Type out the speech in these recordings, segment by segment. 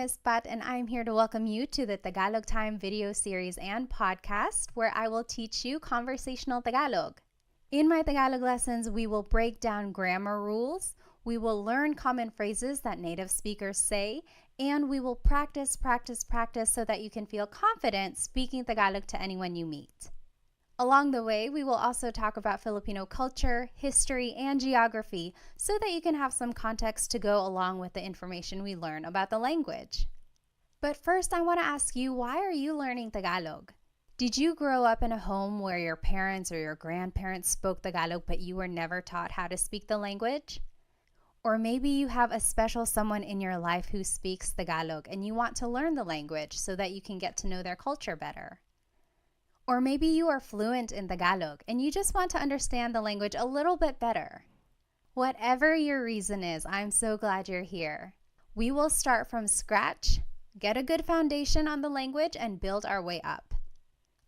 name is Pat and I'm here to welcome you to the Tagalog Time video series and podcast where I will teach you conversational Tagalog. In my Tagalog lessons, we will break down grammar rules, we will learn common phrases that native speakers say, and we will practice so that you can feel confident speaking Tagalog to anyone you meet. Along the way, we will also talk about Filipino culture, history, and geography so that you can have some context to go along with the information we learn about the language. But first, I want to ask you, why are you learning Tagalog? Did you grow up in a home where your parents or your grandparents spoke Tagalog but you were never taught how to speak the language? Or maybe you have a special someone in your life who speaks Tagalog and you want to learn the language so that you can get to know their culture better. Or maybe you are fluent in Tagalog and you just want to understand the language a little bit better. Whatever your reason is, I'm so glad you're here. We will start from scratch, get a good foundation on the language, and build our way up.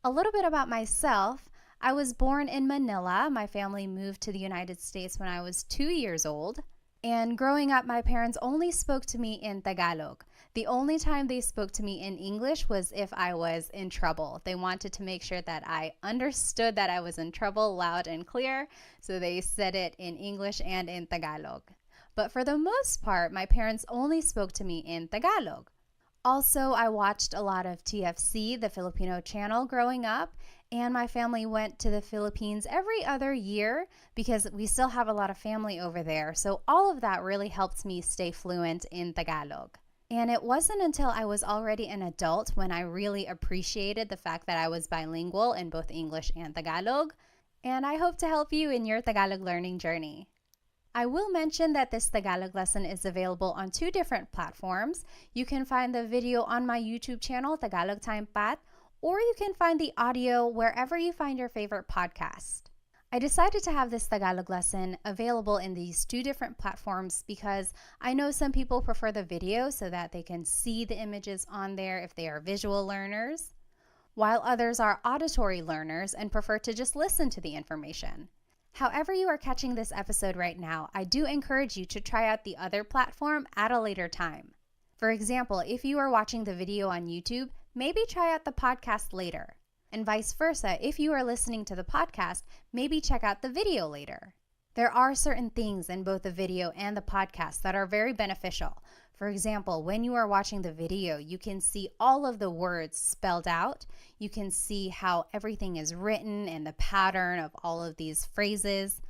A little bit about myself. I was born in Manila. My family moved to the United States when I was 2 years old. And growing up, my parents only spoke to me in Tagalog. The only time they spoke to me in English was if I was in trouble. They wanted to make sure that I understood that I was in trouble loud and clear, so they said it in English and in Tagalog. But for the most part, my parents only spoke to me in Tagalog. Also, I watched a lot of TFC, the Filipino channel, growing up, and my family went to the Philippines every other year because we still have a lot of family over there. So all of that really helped me stay fluent in Tagalog. And it wasn't until I was already an adult when I really appreciated the fact that I was bilingual in both English and Tagalog. And I hope to help you in your Tagalog learning journey. I will mention that this Tagalog lesson is available on 2 different platforms. You can find the video on my YouTube channel, Tagalog Time Pat, or you can find the audio wherever you find your favorite podcast. I decided to have this Tagalog lesson available in these 2 different platforms because I know some people prefer the video so that they can see the images on there if they are visual learners, while others are auditory learners and prefer to just listen to the information. However you are catching this episode right now, I do encourage you to try out the other platform at a later time. For example, if you are watching the video on YouTube, maybe try out the podcast later. And vice versa, if you are listening to the podcast, maybe check out the video later. There are certain things in both the video and the podcast that are very beneficial. For example, when you are watching the video, you can see all of the words spelled out. You can see how everything is written and the pattern of all of these phrases.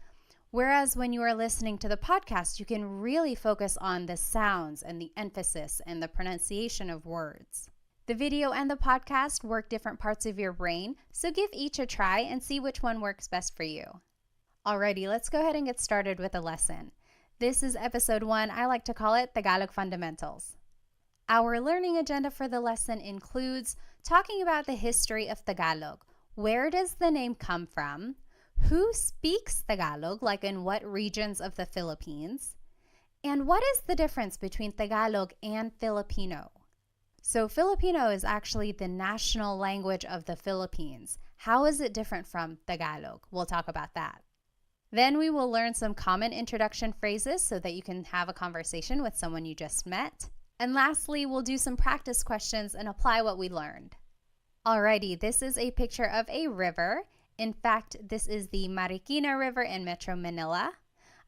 Whereas when you are listening to the podcast, you can really focus on the sounds and the emphasis and the pronunciation of words. The video and the podcast work different parts of your brain, so give each a try and see which one works best for you. Alrighty, let's go ahead and get started with the lesson. This is episode 1. I like to call it Tagalog Fundamentals. Our learning agenda for the lesson includes talking about the history of Tagalog. Where does the name come from? Who speaks Tagalog, like in what regions of the Philippines? And what is the difference between Tagalog and Filipino? So Filipino is actually the national language of the Philippines. How is it different from Tagalog? We'll talk about that. Then we will learn some common introduction phrases so that you can have a conversation with someone you just met. And lastly, we'll do some practice questions and apply what we learned. Alrighty, this is a picture of a river. In fact, this is the Marikina River in Metro Manila.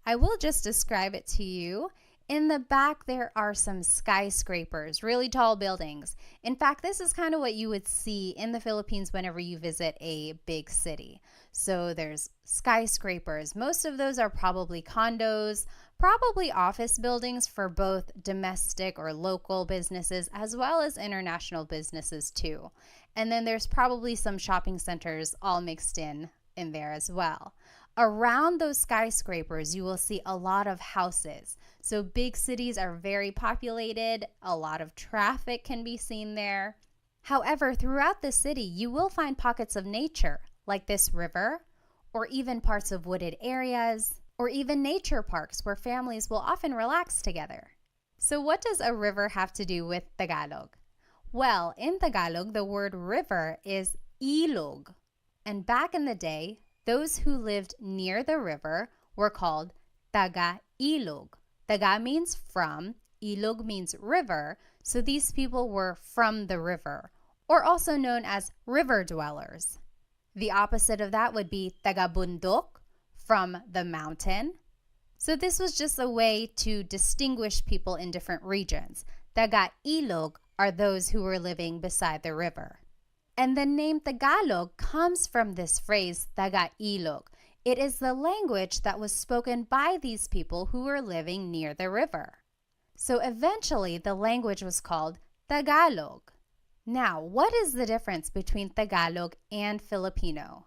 I will just describe it to you. In the back, there are some skyscrapers, really tall buildings. In fact, this is kind of what you would see in the Philippines whenever you visit a big city. So there's skyscrapers. Most of those are probably condos, probably office buildings for both domestic or local businesses as well as international businesses too. And then there's probably some shopping centers all mixed in there as well. Around those skyscrapers, you will see a lot of houses. So big cities are very populated. A lot of traffic can be seen there. However, throughout the city, you will find pockets of nature, like this river, or even parts of wooded areas, or even nature parks where families will often relax together. So what does a river have to do with Tagalog? Well, in Tagalog, the word river is ilog. And back in the day, those who lived near the river were called taga-ilog. Taga means from, ilog means river, so these people were from the river, or also known as river dwellers. The opposite of that would be taga-bundok, from the mountain. So this was just a way to distinguish people in different regions. Taga-ilog are those who were living beside the river. And the name Tagalog comes from this phrase, taga-ilog. It is the language that was spoken by these people who were living near the river. So eventually, the language was called Tagalog. Now, what is the difference between Tagalog and Filipino?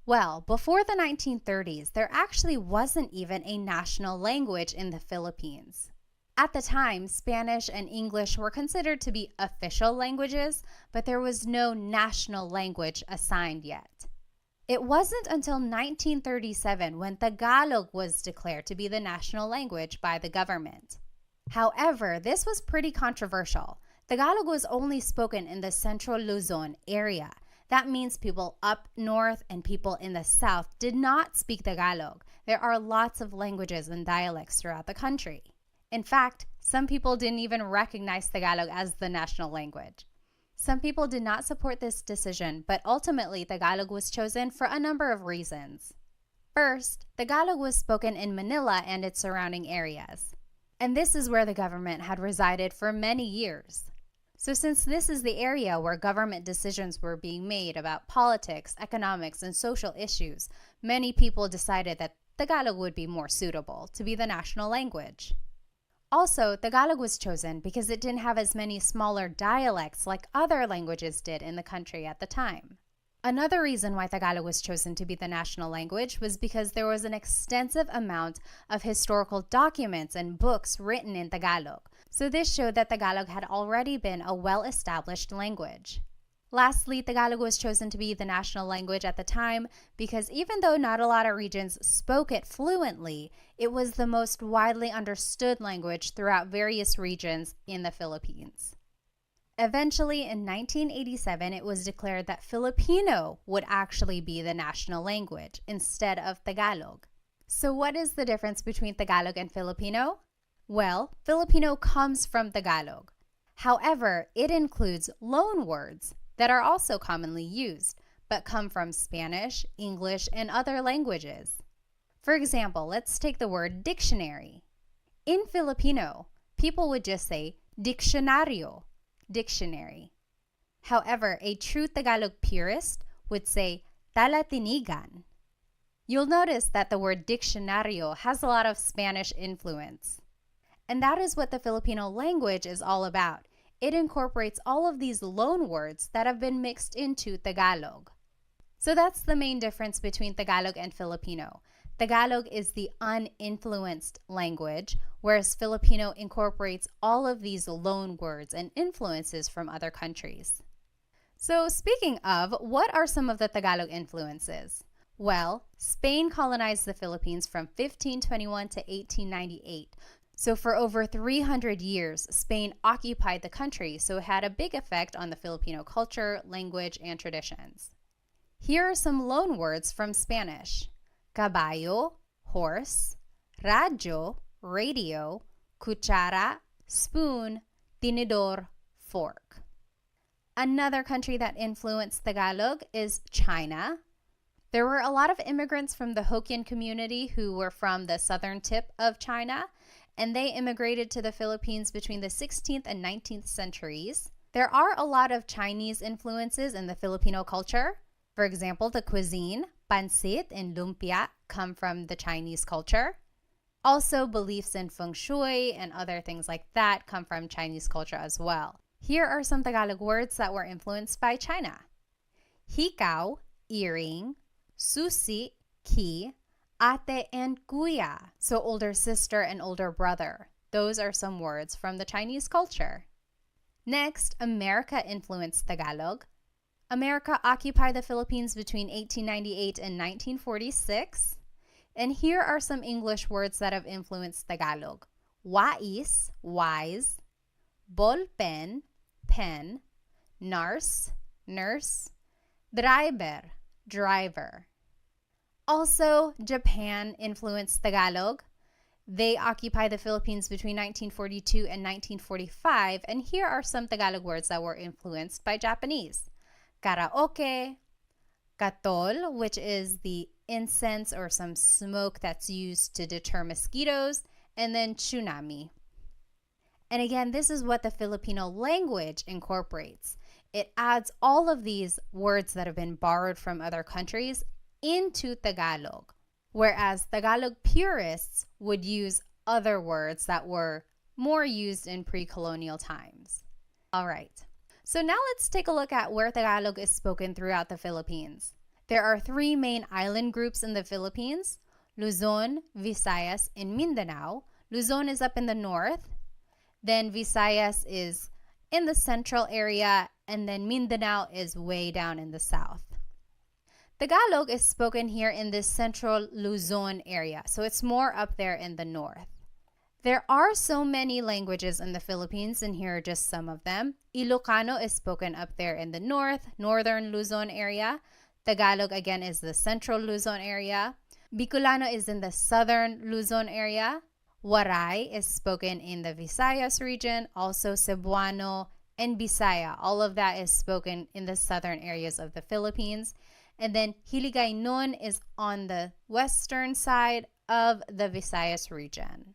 Well, before the 1930s, there actually wasn't even a national language in the Philippines. At the time, Spanish and English were considered to be official languages, but there was no national language assigned yet. It wasn't until 1937 when Tagalog was declared to be the national language by the government. However, this was pretty controversial. Tagalog was only spoken in the Central Luzon area. That means people up north and people in the south did not speak Tagalog. There are lots of languages and dialects throughout the country. In fact, some people didn't even recognize Tagalog as the national language. Some people did not support this decision, but ultimately Tagalog was chosen for a number of reasons. First, Tagalog was spoken in Manila and its surrounding areas. And this is where the government had resided for many years. So since this is the area where government decisions were being made about politics, economics, and social issues, many people decided that Tagalog would be more suitable to be the national language. Also, Tagalog was chosen because it didn't have as many smaller dialects like other languages did in the country at the time. Another reason why Tagalog was chosen to be the national language was because there was an extensive amount of historical documents and books written in Tagalog. So this showed that Tagalog had already been a well-established language. Lastly, Tagalog was chosen to be the national language at the time because even though not a lot of regions spoke it fluently, it was the most widely understood language throughout various regions in the Philippines. Eventually, in 1987, it was declared that Filipino would actually be the national language instead of Tagalog. So what is the difference between Tagalog and Filipino? Well, Filipino comes from Tagalog. However, it includes loan words that are also commonly used, but come from Spanish, English, and other languages. For example, let's take the word dictionary. In Filipino, people would just say diccionario, dictionary. However, a true Tagalog purist would say talatinigan. You'll notice that the word diccionario has a lot of Spanish influence. And that is what the Filipino language is all about. It incorporates all of these loan words that have been mixed into Tagalog. So that's the main difference between Tagalog and Filipino. Tagalog is the uninfluenced language, whereas Filipino incorporates all of these loan words and influences from other countries. So speaking of, what are some of the Tagalog influences? Well, Spain colonized the Philippines from 1521 to 1898. So for over 300 years, Spain occupied the country, so it had a big effect on the Filipino culture, language, and traditions. Here are some loan words from Spanish. Caballo, horse; radyo, radio; cuchara, spoon; tinidor, fork. Another country that influenced Tagalog is China. There were a lot of immigrants from the Hokkien community who were from the southern tip of China, and they immigrated to the Philippines between the 16th and 19th centuries. There are a lot of Chinese influences in the Filipino culture. For example, the cuisine, pancit and lumpia, come from the Chinese culture. Also, beliefs in feng shui and other things like that come from Chinese culture as well. Here are some Tagalog words that were influenced by China. Hikaw, earring; susi, key; ate and kuya, so older sister and older brother. Those are some words from the Chinese culture. Next, America influenced Tagalog. America occupied the Philippines between 1898 and 1946. And here are some English words that have influenced Tagalog. Wais, wise; ballpen, pen; nurse, nurse; driver, driver. Also, Japan influenced Tagalog. They occupy the Philippines between 1942 and 1945, and here are some Tagalog words that were influenced by Japanese. Karaoke, katol, which is the incense or some smoke that's used to deter mosquitoes, and then tsunami. And again, this is what the Filipino language incorporates. It adds all of these words that have been borrowed from other countries into Tagalog, whereas Tagalog purists would use other words that were more used in pre-colonial times. All right, so now let's take a look at where Tagalog is spoken throughout the Philippines. There are three main island groups in the Philippines: Luzon, Visayas, and Mindanao. Luzon is up in the north, then Visayas is in the central area, and then Mindanao is way down in the south. Tagalog is spoken here in this central Luzon area, so it's more up there in the north. There are so many languages in the Philippines, and here are just some of them. Ilocano is spoken up there in the north, northern Luzon area. Tagalog again is the central Luzon area. Bicolano is in the southern Luzon area. Waray is spoken in the Visayas region, also Cebuano and Bisaya. All of that is spoken in the southern areas of the Philippines. And then Hiligaynon is on the western side of the Visayas region.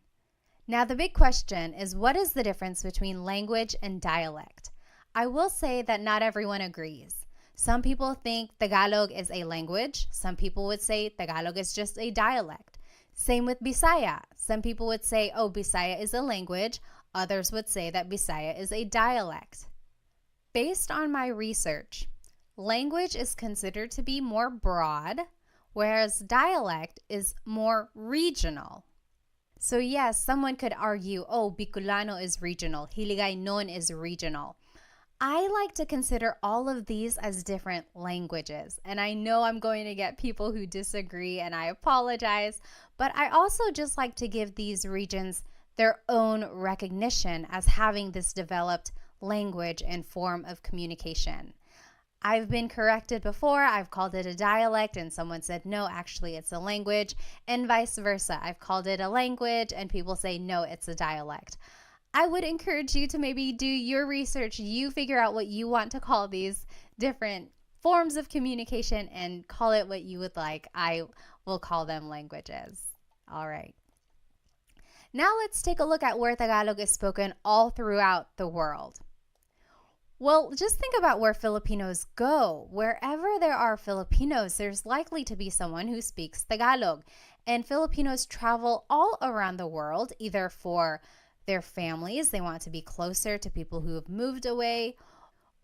Now the big question is, what is the difference between language and dialect? I will say that not everyone agrees. Some people think Tagalog is a language. Some people would say Tagalog is just a dialect. Same with Bisaya. Some people would say, oh, Bisaya is a language. Others would say that Bisaya is a dialect. Based on my research, language is considered to be more broad, whereas dialect is more regional. So yes, someone could argue, oh, Bicolano is regional, Hiligaynon is regional. I like to consider all of these as different languages, and I know I'm going to get people who disagree, and I apologize, but I also just like to give these regions their own recognition as having this developed language and form of communication. I've been corrected before. I've called it a dialect and someone said, no, actually it's a language, and vice versa. I've called it a language and people say, no, it's a dialect. I would encourage you to maybe do your research. You figure out what you want to call these different forms of communication and call it what you would like. I will call them languages. All right. Now let's take a look at where Tagalog is spoken all throughout the world. Well, just think about where Filipinos go. Wherever there are Filipinos, there's likely to be someone who speaks Tagalog. And Filipinos travel all around the world, either for their families, they want to be closer to people who have moved away,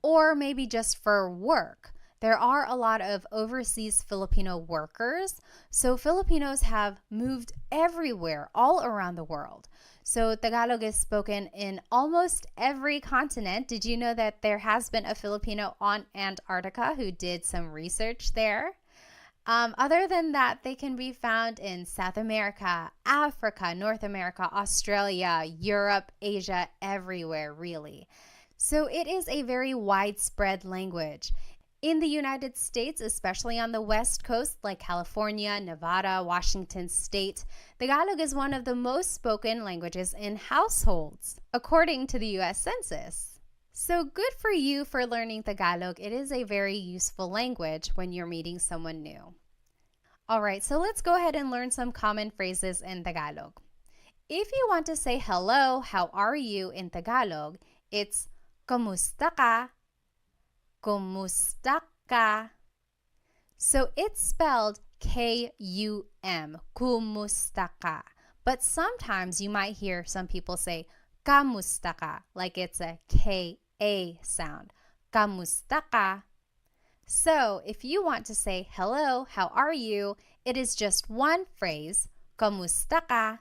or maybe just for work. There are a lot of overseas Filipino workers, so Filipinos have moved everywhere, all around the world. So Tagalog is spoken in almost every continent. Did you know that there has been a Filipino on Antarctica who did some research there? Other than that, they can be found in South America, Africa, North America, Australia, Europe, Asia, everywhere, really. So it is a very widespread language. In the United States, especially on the West Coast, like California, Nevada, Washington State, Tagalog is one of the most spoken languages in households, according to the U.S. Census. So good for you for learning Tagalog. It is a very useful language when you're meeting someone new. All right, so let's go ahead and learn some common phrases in Tagalog. If you want to say hello, how are you in Tagalog, it's Kamusta ka? Kumusta ka? So it's spelled K-U-M, kumusta ka. But sometimes you might hear some people say kamusta ka, like it's a K-A sound. Kamusta ka? So if you want to say hello, how are you, it is just one phrase, kamusta ka?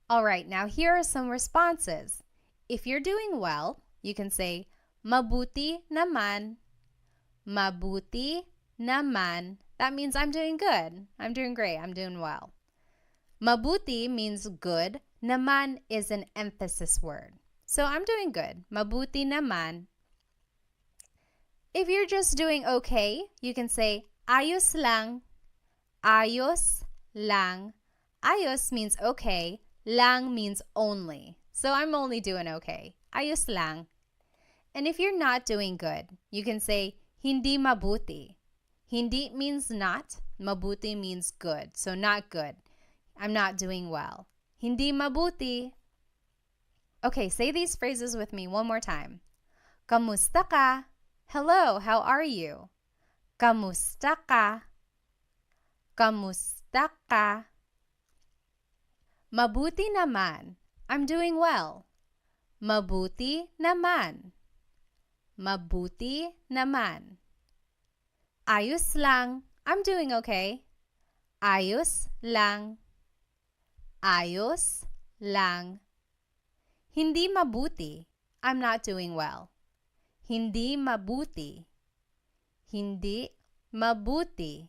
All right, now here are some responses. If you're doing well, you can say mabuti naman. Mabuti naman. That means I'm doing good. I'm doing great. I'm doing well. Mabuti means good. Naman is an emphasis word. So I'm doing good. Mabuti naman. If you're just doing okay, you can say ayos lang. Ayos lang. Ayos means okay. Lang means only. So I'm only doing okay. Ayos lang. And if you're not doing good, you can say hindi mabuti. Hindi means not. Mabuti means good. So not good. I'm not doing well. Hindi mabuti. Okay, say these phrases with me one more time. Kamusta ka? Hello, how are you? Kamusta ka? Kamusta ka? Mabuti naman. I'm doing well. Mabuti naman. Mabuti naman. Ayos lang. I'm doing okay. Ayos lang. Ayos lang. Hindi mabuti. I'm not doing well. Hindi mabuti. Hindi mabuti.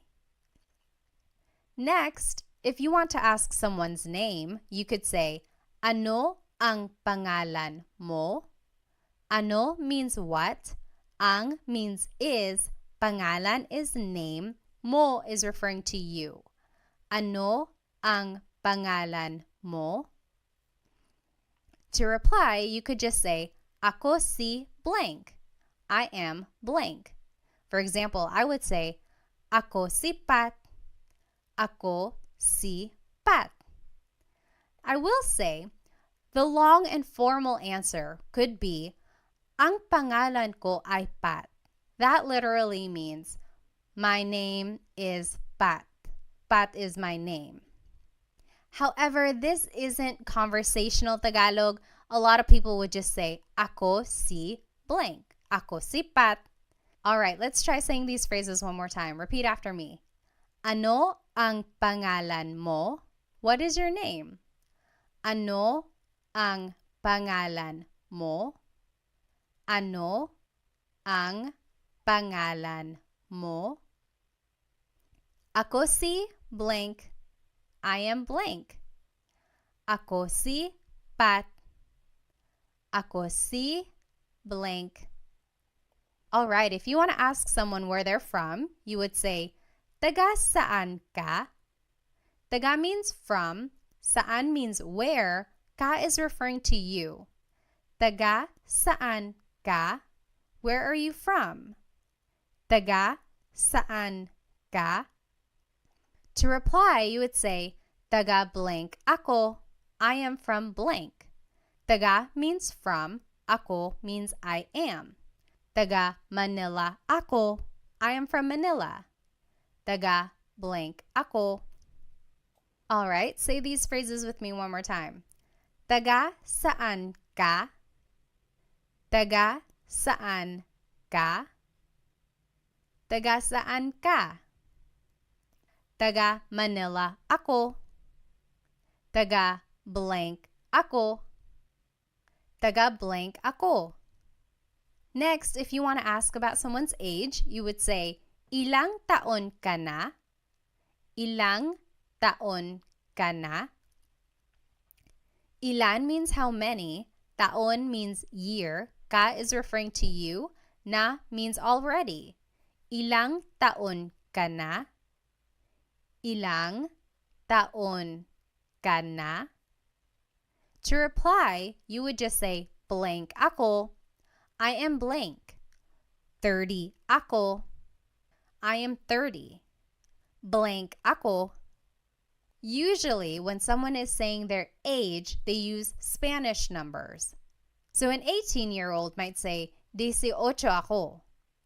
Next, if you want to ask someone's name, you could say, ano ang pangalan mo? Ano means what? Ang means is. Pangalan is name. Mo is referring to you. Ano ang pangalan mo? To reply, you could just say, ako si blank. I am blank. For example, I would say, ako si Pat. Ako si Pat. I will say, the long and formal answer could be, ang pangalan ko ay Pat. That literally means, my name is Pat. Pat is my name. However, this isn't conversational Tagalog. A lot of people would just say, ako si blank. Ako si Pat. All right, let's try saying these phrases one more time. Repeat after me. Ano ang pangalan mo? What is your name? Ano ang pangalan mo? Ano ang pangalan mo? Ako si blank. I am blank. Ako si Pat. Ako si blank. All right, if you want to ask someone where they're from, you would say, taga saan ka? Taga means from. Saan means where. Ka is referring to you. Taga saan ka? Where are you from? Taga saan ka? To reply, you would say, taga blank ako. I am from blank. Taga means from. Ako means I am. Taga Manila ako. I am from Manila. Taga blank ako. All right, say these phrases with me one more time. Taga saan ka? Taga saan ka? Taga saan ka? Taga Manila ako. Taga blank ako. Taga blank ako. Next, if you want to ask about someone's age, you would say, ilang taon ka na? Ilang taon ka na? Ilan means how many. Taon means year. Ka is referring to you. Na means already. Ilang taon ka na? Ilang taon ka na? To reply, you would just say, blank ako. I am blank. 30 ako. I am 30. Blank ako. Usually, when someone is saying their age, they use Spanish numbers. So an 18-year-old might say, 18 ako.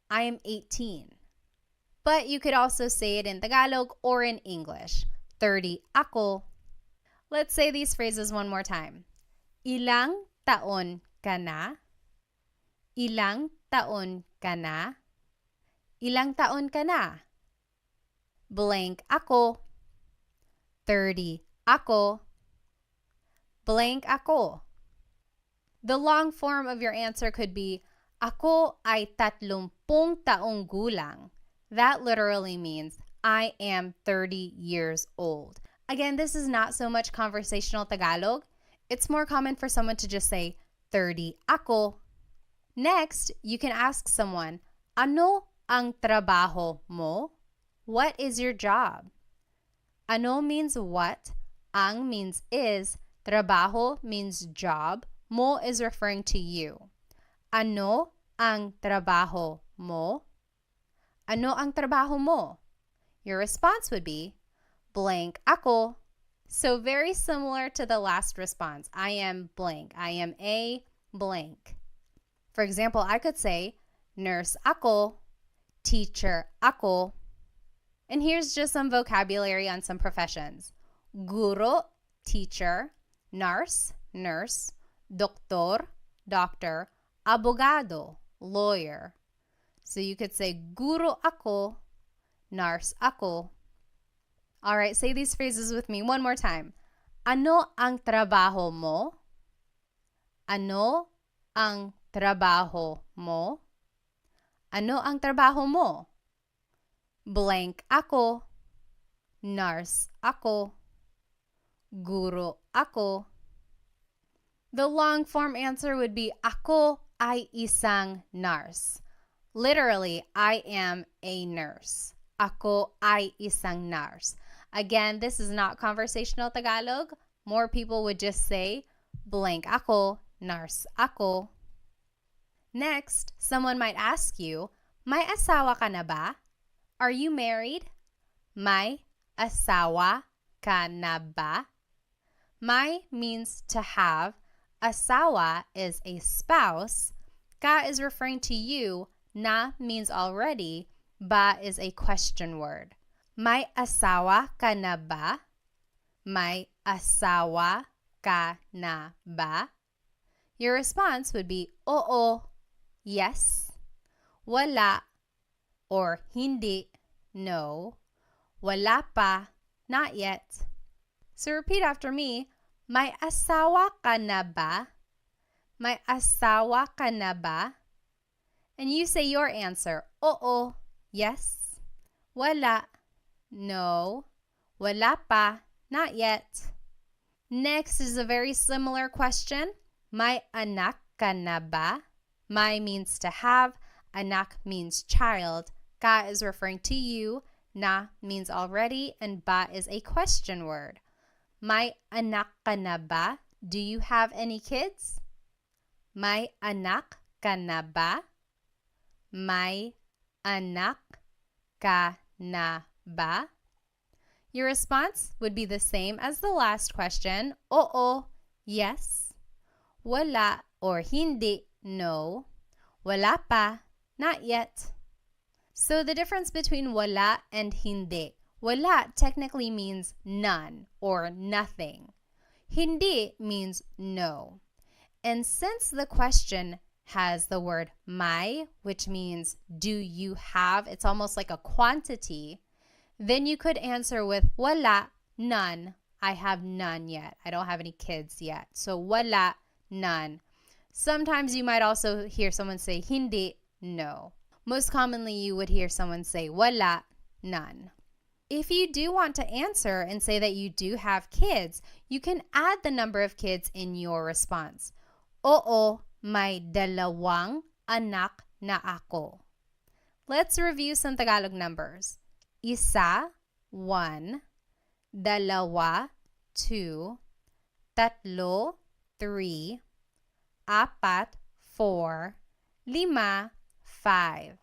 I am 18. But you could also say it in Tagalog or in English. 30 ako. Let's say these phrases one more time. Ilang taon ka na? Ilang taon ka na? Ilang taon ka na? Blank ako. 30 ako. Blank ako. The long form of your answer could be, ako ay 30 taong gulang. That literally means, I am 30 years old. Again, this is not so much conversational Tagalog. It's more common for someone to just say, 30 ako. Next, you can ask someone, ano ang trabaho mo? What is your job? Ano means what? Ang means is, trabaho means job, mo is referring to you. Ano ang trabaho mo? Ano ang trabaho mo? Your response would be, blank ako. So very similar to the last response. I am blank. I am a blank. For example, I could say, nurse ako, teacher ako. And here's just some vocabulary on some professions. Guro, teacher. Nurse, nurse. Doktor, doctor. Abogado, lawyer. So you could say, guro ako, nurse ako. All right, say these phrases with me one more time. Ano ang trabaho mo? Ano ang trabaho mo? Ano ang trabaho mo? Blank ako. Nurse ako. Guro ako. The long form answer would be, ako ay isang nurse. Literally, I am a nurse. Ako ay isang nurse. Again, this is not conversational Tagalog. More people would just say, blank ako, nurse ako. Next, someone might ask you, may asawa ka na ba? Are you married? May asawa ka na ba? May means to have. Asawa is a spouse. Ka is referring to you. Na means already. Ba is a question word. May asawa ka na ba? May asawa ka na ba? Your response would be, oo, yes, wala, or hindi, no, wala pa, not yet. So repeat after me, may asawa ka na ba? May asawa ka na ba? And you say your answer, oo, yes, wala, no, wala pa, not yet. Next is a very similar question. May anak ka na ba? May means to have. Anak means child. Ka is referring to you. Na means already. And ba is a question word. May anak ka na ba? Do you have any kids? May anak ka na ba? May anak ka na ba? Your response would be the same as the last question. Oo, yes. Wala or hindi, no. Wala pa, not yet. So the difference between wala and hindi. Wala technically means none or nothing. Hindi means no. And since the question has the word may, which means do you have, it's almost like a quantity, then you could answer with wala, none. I have none yet. I don't have any kids yet. So wala, none. Sometimes you might also hear someone say hindi, no. Most commonly you would hear someone say wala, none. If you do want to answer and say that you do have kids, you can add the number of kids in your response. Oo, may dalawang anak na ako. Let's review some Tagalog numbers. Isa, 1, dalawa, 2, tatlo, 3, apat, 4, 5, 5.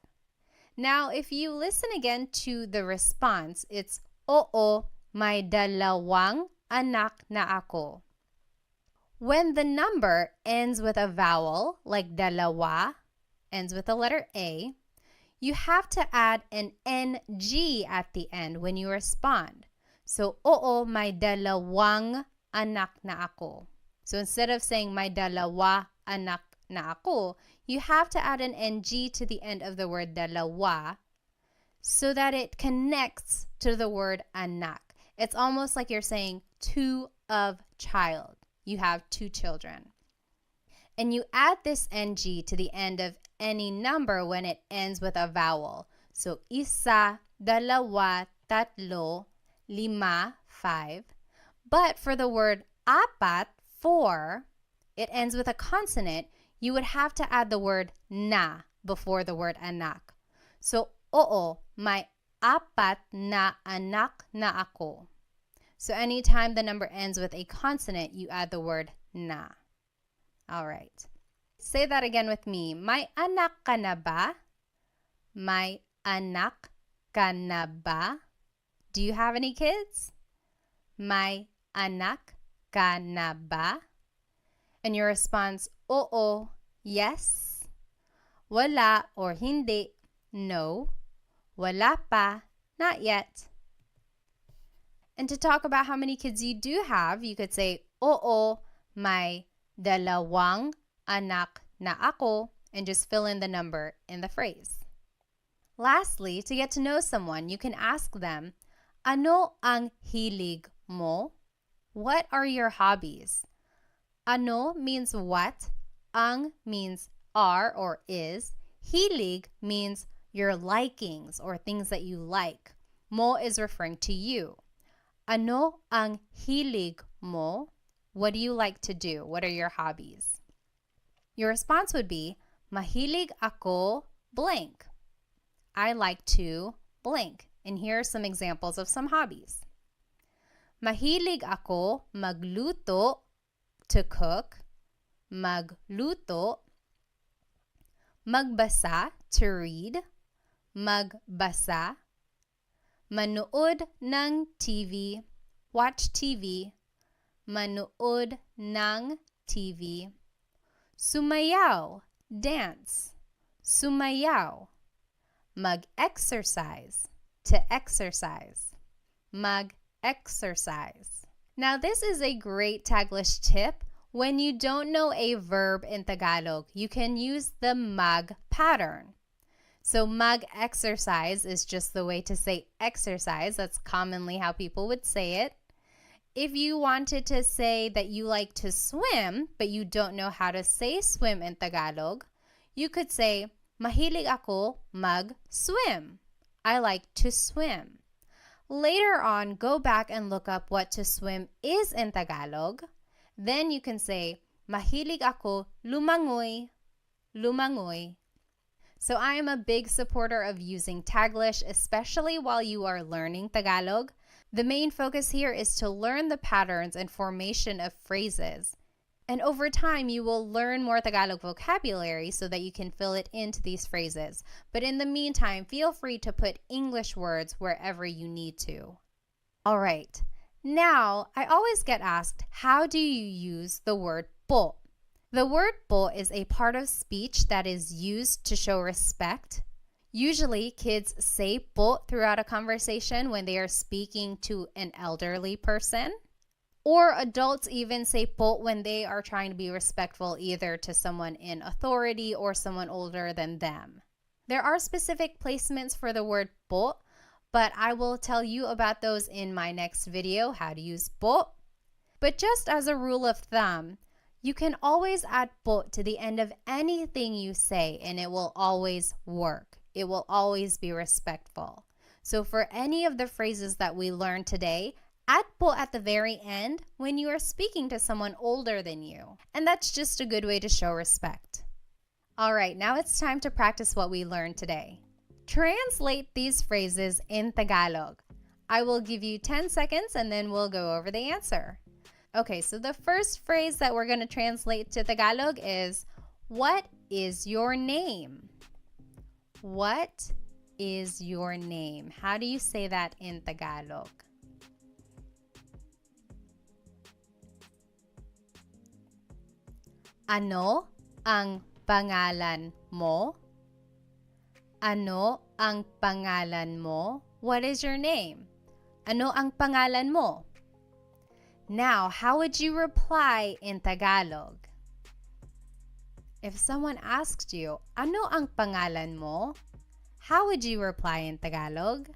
Now, if you listen again to the response, it's oo, may dalawang anak na ako. When the number ends with a vowel, like dalawa, ends with the letter A, you have to add an NG at the end when you respond. So, oo, may dalawang anak na ako. So instead of saying may dalawa anak na ako, you have to add an NG to the end of the word dalawa so that it connects to the word anak. It's almost like you're saying two of child. You have two children. And you add this NG to the end of any number when it ends with a vowel. So, isa, dalawa, tatlo, 5, 5. But for the word apat, 4, it ends with a consonant. You would have to add the word na before the word anak. So, oo, may apat na anak na ako. So anytime the number ends with a consonant, you add the word na. All right. Say that again with me. May anak ka na ba? May anak ka na ba? Do you have any kids? May anak ka na ba? And your response, oo, yes. Wala or hindi, no. Wala pa, not yet. And to talk about how many kids you do have, you could say, oo, may dalawang anak na ako, and just fill in the number in the phrase. Lastly, to get to know someone, you can ask them, ano ang hilig mo? What are your hobbies? Ano means what, ang means are or is, hilig means your likings or things that you like. Mo is referring to you. Ano ang hilig mo? What do you like to do? What are your hobbies? Your response would be, mahilig ako blank. I like to blank. And here are some examples of some hobbies. Mahilig ako magluto, to cook, magluto, magbasa, to read, magbasa, manood ng TV, watch TV, manood ng TV, sumayaw, dance, sumayaw, mag-exercise, to exercise, mag-exercise. Now, this is a great Taglish tip. When you don't know a verb in Tagalog, you can use the mag pattern. So mag-exercise is just the way to say exercise. That's commonly how people would say it. If you wanted to say that you like to swim, but you don't know how to say swim in Tagalog, you could say, mahilig ako mag-swim. I like to swim. Later on, go back and look up what to swim is in Tagalog. Then you can say, mahilig ako lumangoy, lumangoy. So I am a big supporter of using Taglish, especially while you are learning Tagalog. The main focus here is to learn the patterns and formation of phrases. And over time, you will learn more Tagalog vocabulary so that you can fill it into these phrases. But in the meantime, feel free to put English words wherever you need to. All right. Now, I always get asked, how do you use the word po? The word po is a part of speech that is used to show respect. Usually, kids say po throughout a conversation when they are speaking to an elderly person. Or adults even say po when they are trying to be respectful either to someone in authority or someone older than them. There are specific placements for the word po, but I will tell you about those in my next video, how to use po. But just as a rule of thumb, you can always add po to the end of anything you say and it will always work. It will always be respectful. So for any of the phrases that we learned today, add po at the very end when you are speaking to someone older than you. And that's just a good way to show respect. All right, now it's time to practice what we learned today. Translate these phrases in Tagalog. I will give you 10 seconds and then we'll go over the answer. Okay, so the first phrase that we're going to translate to Tagalog is, what is your name? What is your name? How do you say that in Tagalog? Ano ang pangalan mo? Ano ang pangalan mo? What is your name? Ano ang pangalan mo? Now, how would you reply in Tagalog? If someone asked you, ano ang pangalan mo? How would you reply in Tagalog?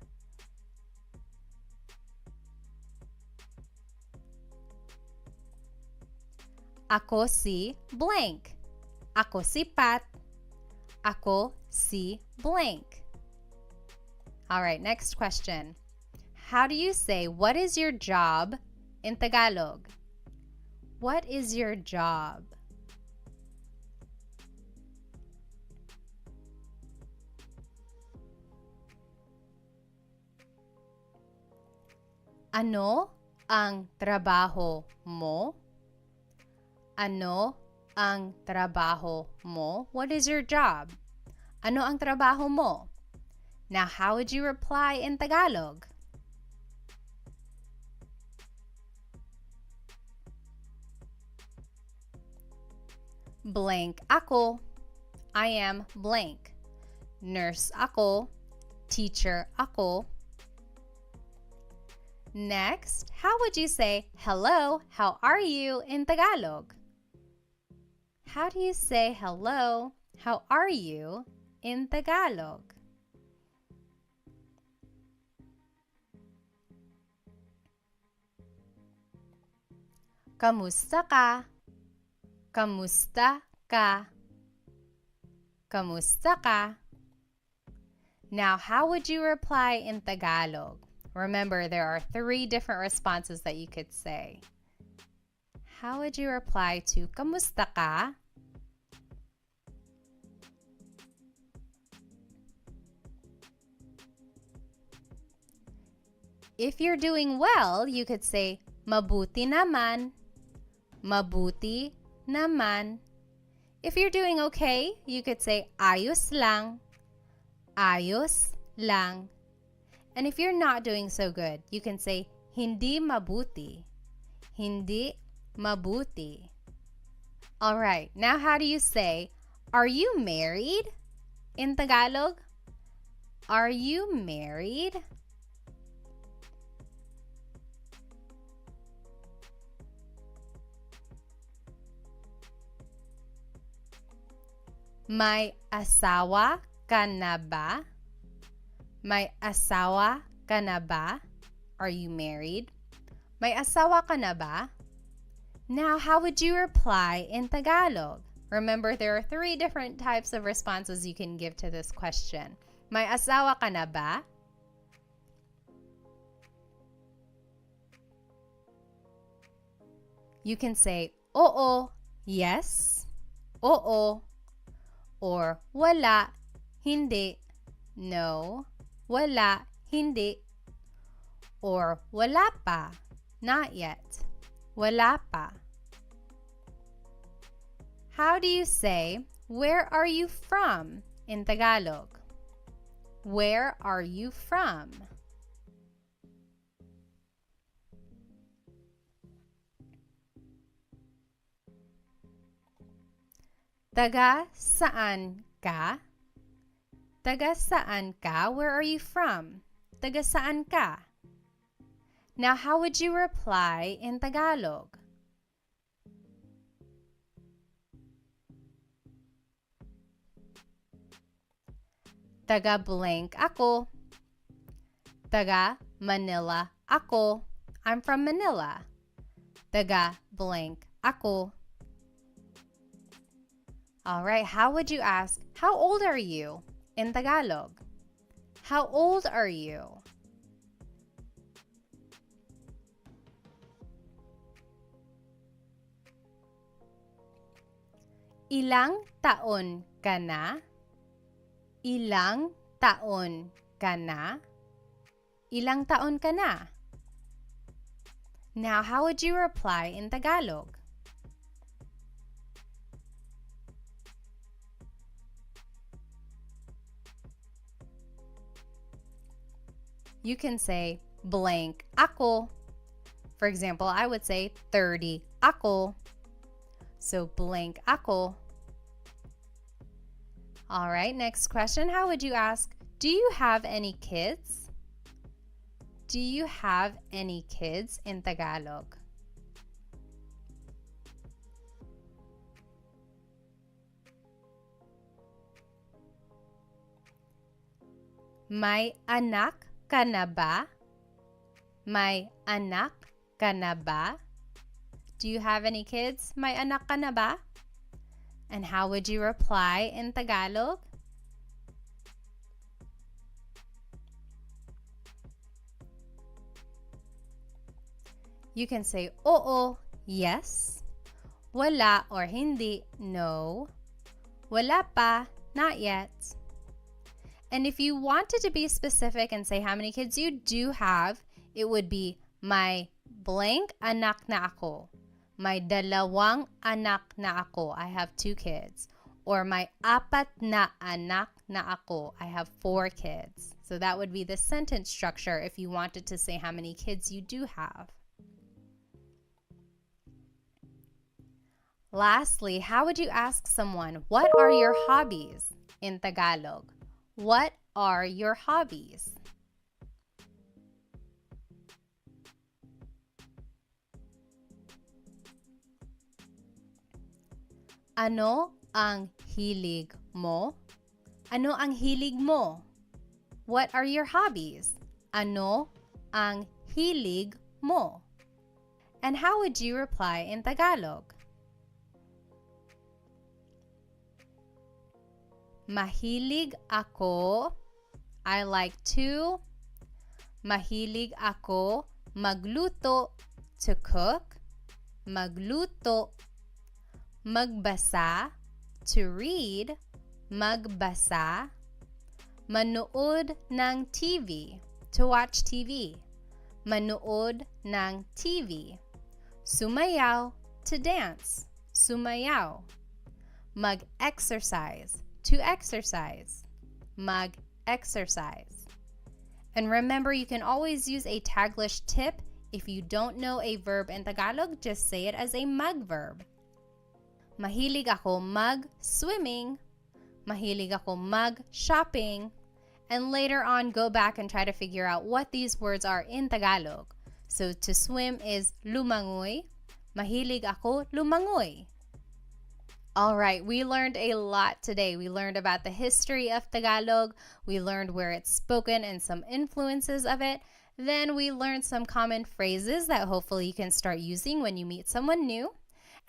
Ako si blank. Ako si Pat. Ako si blank. All right, next question. How do you say, what is your job in Tagalog? What is your job? Ano ang trabaho mo? Ano ang trabaho mo? What is your job? Ano ang trabaho mo? Now, how would you reply in Tagalog? Blank ako. I am blank. Nurse ako. Teacher ako. Next, how would you say, hello, how are you in Tagalog? How do you say hello, how are you in Tagalog? Kamusta ka? Kamusta ka? Kamusta ka? Now, how would you reply in Tagalog? Remember, there are 3 different responses that you could say. How would you reply to kamusta ka? If you're doing well, you could say mabuti naman. Mabuti naman. If you're doing okay, you could say ayos lang. Ayos lang. And if you're not doing so good, you can say hindi mabuti. Hindi mabuti. All right, now how do you say, are you married in Tagalog? Are you married? May asawa ka na ba? May asawa ka na ba? Are you married? May asawa ka na ba? Now, how would you reply in Tagalog? Remember, there are 3 different types of responses you can give to this question. May asawa ka na ba? You can say, oo, yes, oo, or wala, hindi, no, wala, hindi, or wala pa, not yet, wala pa. How do you say, where are you from in Tagalog? Where are you from? Taga saan ka? Taga saan ka? Where are you from? Taga saan ka? Now, how would you reply in Tagalog? Taga blank ako. Taga Manila ako. I'm from Manila. Taga blank ako. All right, how would you ask, how old are you in Tagalog? How old are you? Ilang taon ka na? Ilang taon ka na? Ilang taon ka na? Now, how would you reply in Tagalog? You can say blank ako. For example, I would say 30 ako. So blank ako. All right, next question. How would you ask, do you have any kids? Do you have any kids in Tagalog? May anak ka na ba? May anak ka na ba? Do you have any kids? May anak ka na ba? And how would you reply in Tagalog? You can say, oo, yes. Wala or hindi, no. Wala pa, not yet. And if you wanted to be specific and say how many kids you do have, it would be my blank anak na ako. May dalawang anak na ako. I have 2 kids. Or may apat na anak na ako. I have 4 kids. So that would be the sentence structure if you wanted to say how many kids you do have. Lastly, how would you ask someone, what are your hobbies in Tagalog? What are your hobbies? Ano ang hilig mo? Ano ang hilig mo? What are your hobbies? Ano ang hilig mo? And how would you reply in Tagalog? Mahilig ako. I like to. Mahilig ako magluto, to cook. Magluto. Magbasa, to read. Magbasa. Manood ng TV, to watch TV. Manood ng TV. Sumayaw, to dance. Sumayaw. Mag-exercise, to exercise. Mag-exercise. And remember, you can always use a Taglish tip. If you don't know a verb in Tagalog, just say it as a mag verb. Mahilig ako mag-swimming. Mahilig ako mag-shopping. And later on, go back and try to figure out what these words are in Tagalog. So to swim is lumangoy. Mahilig ako lumangoy. All right, we learned a lot today. We learned about the history of Tagalog. We learned where it's spoken and some influences of it. Then we learned some common phrases that hopefully you can start using when you meet someone new.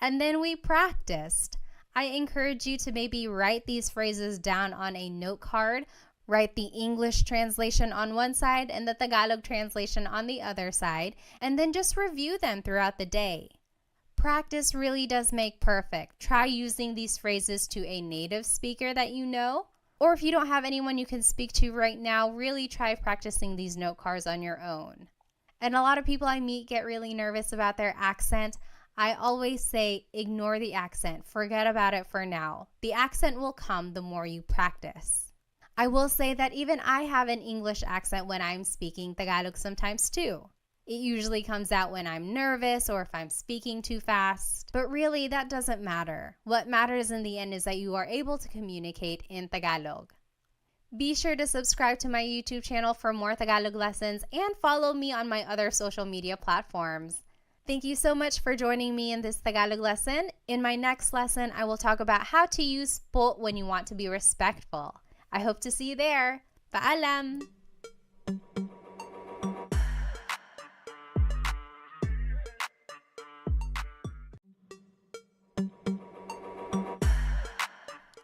And then we practiced. I encourage you to maybe write these phrases down on a note card. Write the English translation on one side and the Tagalog translation on the other side. And then just review them throughout the day. Practice really does make perfect. Try using these phrases to a native speaker that you know. Or if you don't have anyone you can speak to right now, really try practicing these note cards on your own. And a lot of people I meet get really nervous about their accent. I always say, ignore the accent. Forget about it for now. The accent will come the more you practice. I will say that even I have an English accent when I'm speaking Tagalog sometimes too. It usually comes out when I'm nervous or if I'm speaking too fast. But really, that doesn't matter. What matters in the end is that you are able to communicate in Tagalog. Be sure to subscribe to my YouTube channel for more Tagalog lessons and follow me on my other social media platforms. Thank you so much for joining me in this Tagalog lesson. In my next lesson, I will talk about how to use po when you want to be respectful. I hope to see you there. Paalam!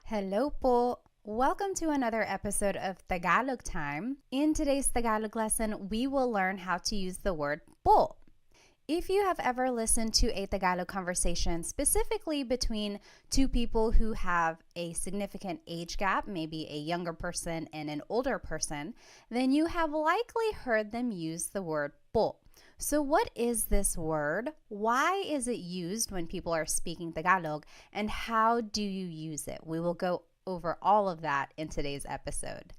Hello po! Welcome to another episode of Tagalog Time. In today's Tagalog lesson, we will learn how to use the word po. If you have ever listened to a Tagalog conversation, specifically between two people who have a significant age gap, maybe a younger person and an older person, then you have likely heard them use the word po. So what is this word? Why is it used when people are speaking Tagalog? And how do you use it? We will go over all of that in today's episode.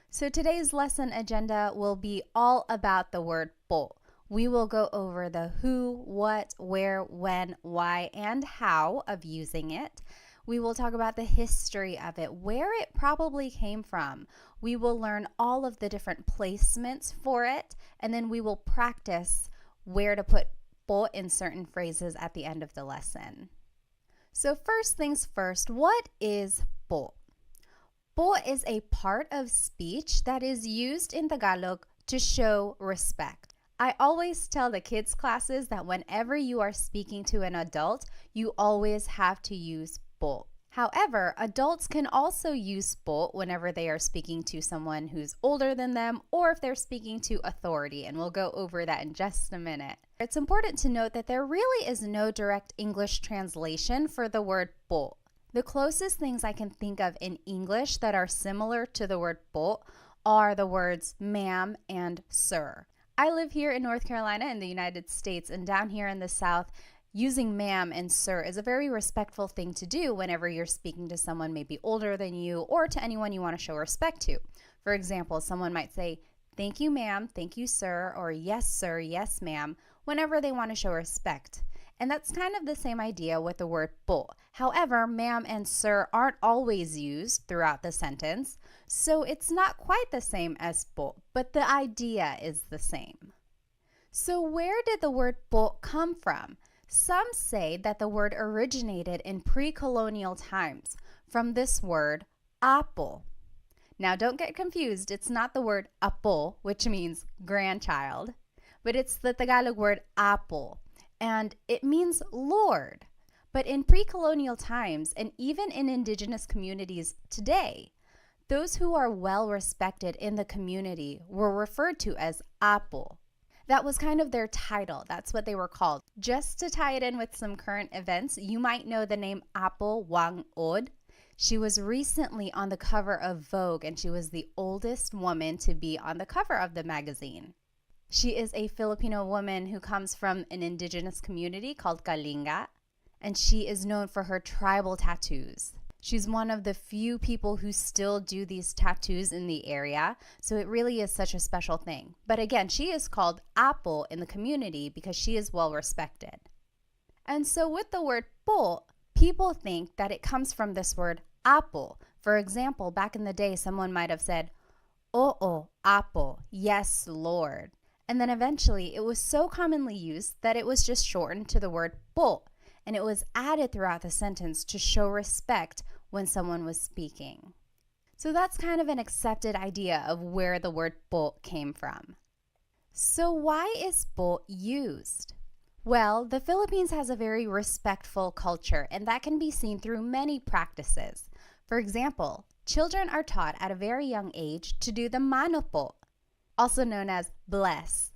So today's lesson agenda will be all about the word po. We will go over the who, what, where, when, why, and how of using it. We will talk about the history of it, where it probably came from. We will learn all of the different placements for it, and then we will practice where to put po in certain phrases at the end of the lesson. So first things first, what is po? Po is a part of speech that is used in Tagalog to show respect. I always tell the kids' classes that whenever you are speaking to an adult, you always have to use po. However, adults can also use po whenever they are speaking to someone who's older than them or if they're speaking to authority, and we'll go over that in just a minute. It's important to note that there really is no direct English translation for the word po. The closest things I can think of in English that are similar to the word po are the words ma'am and sir. I live here in North Carolina in the United States, and down here in the South, using ma'am and sir is a very respectful thing to do whenever you're speaking to someone maybe older than you or to anyone you want to show respect to. For example, someone might say, "Thank you, ma'am, thank you, sir," or "Yes, sir, yes, ma'am," whenever they want to show respect. And that's kind of the same idea with the word po. However, ma'am and sir aren't always used throughout the sentence, so it's not quite the same as po, but the idea is the same. So where did the word po come from? Some say that the word originated in pre-colonial times from this word apo. Now don't get confused, it's not the word apo, which means grandchild, but it's the Tagalog word apo, and it means Lord. But in pre-colonial times, and even in indigenous communities today, those who are well respected in the community were referred to as apo. That was kind of their title. That's what they were called. Just to tie it in with some current events, you might know the name Apo Wang Od. She was recently on the cover of Vogue, and she was the oldest woman to be on the cover of the magazine. She is a Filipino woman who comes from an indigenous community called Kalinga, and she is known for her tribal tattoos. She's one of the few people who still do these tattoos in the area, so it really is such a special thing. But again, she is called Apo in the community because she is well respected. And so with the word po, people think that it comes from this word apo. For example, back in the day, someone might have said, "Oo, apo, yes, Lord." And then eventually it was so commonly used that it was just shortened to the word po, and it was added throughout the sentence to show respect when someone was speaking. So that's kind of an accepted idea of where the word po came from. So why is po used? Well, the Philippines has a very respectful culture, and that can be seen through many practices. For example, children are taught at a very young age to do the mano po, also known as bless.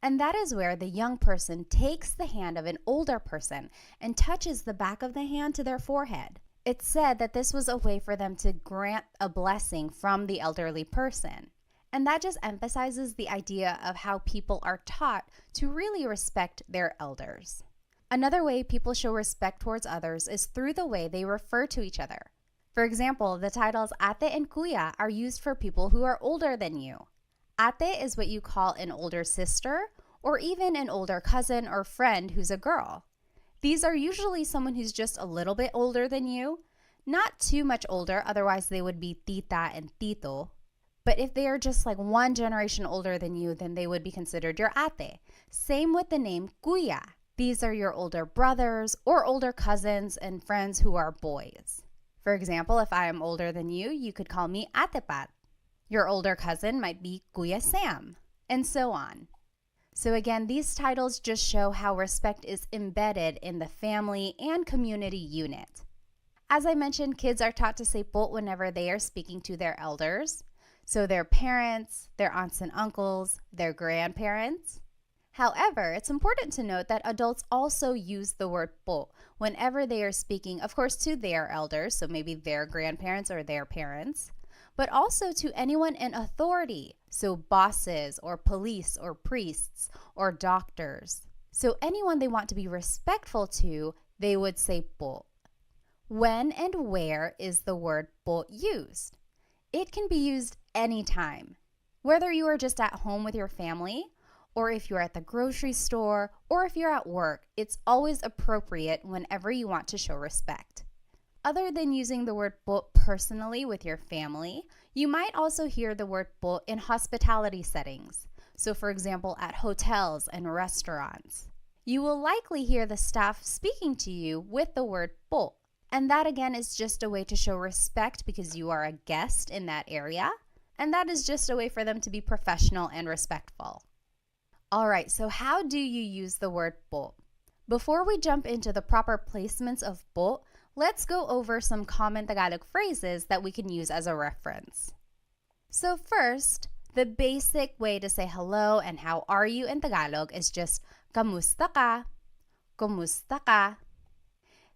And that is where the young person takes the hand of an older person and touches the back of the hand to their forehead. It's said that this was a way for them to grant a blessing from the elderly person. And that just emphasizes the idea of how people are taught to really respect their elders. Another way people show respect towards others is through the way they refer to each other. For example, the titles ate and kuya are used for people who are older than you. Ate is what you call an older sister or even an older cousin or friend who's a girl. These are usually someone who's just a little bit older than you, not too much older, otherwise they would be tita and tito. But if they are just like one generation older than you, then they would be considered your ate. Same with the name kuya. These are your older brothers or older cousins and friends who are boys. For example, if I am older than you, you could call me Ate Pat. Your older cousin might be Kuya Sam, and so on. So again, these titles just show how respect is embedded in the family and community unit. As I mentioned, kids are taught to say po whenever they are speaking to their elders. So their parents, their aunts and uncles, their grandparents. However, it's important to note that adults also use the word po whenever they are speaking, of course, to their elders, so maybe their grandparents or their parents, but also to anyone in authority, so bosses or police or priests or doctors. So anyone they want to be respectful to, they would say po. When and where is the word po used? It can be used anytime, whether you are just at home with your family, or if you're at the grocery store, or if you're at work. It's always appropriate whenever you want to show respect. Other than using the word po personally with your family, you might also hear the word po in hospitality settings. So for example, at hotels and restaurants. You will likely hear the staff speaking to you with the word po. And that again is just a way to show respect because you are a guest in that area. And that is just a way for them to be professional and respectful. All right, so how do you use the word po? Before we jump into the proper placements of po, let's go over some common Tagalog phrases that we can use as a reference. So first, the basic way to say hello and how are you in Tagalog is just kamusta ka, kumusta ka.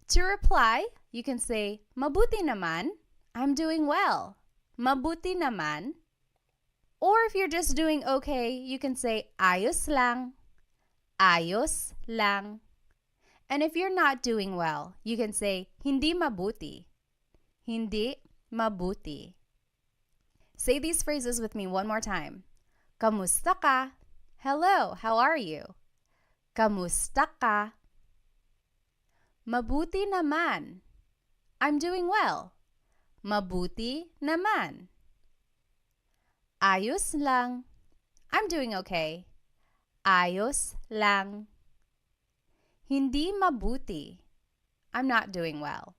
To reply, you can say mabuti naman, I'm doing well, mabuti naman. Or if you're just doing okay, you can say ayos lang, ayos lang. And if you're not doing well, you can say hindi mabuti, hindi mabuti. Say these phrases with me one more time. Kamusta ka? Hello, how are you? Kamusta ka? Mabuti naman. I'm doing well. Mabuti naman. Ayos lang. I'm doing okay. Ayos lang. Hindi mabuti. I'm not doing well.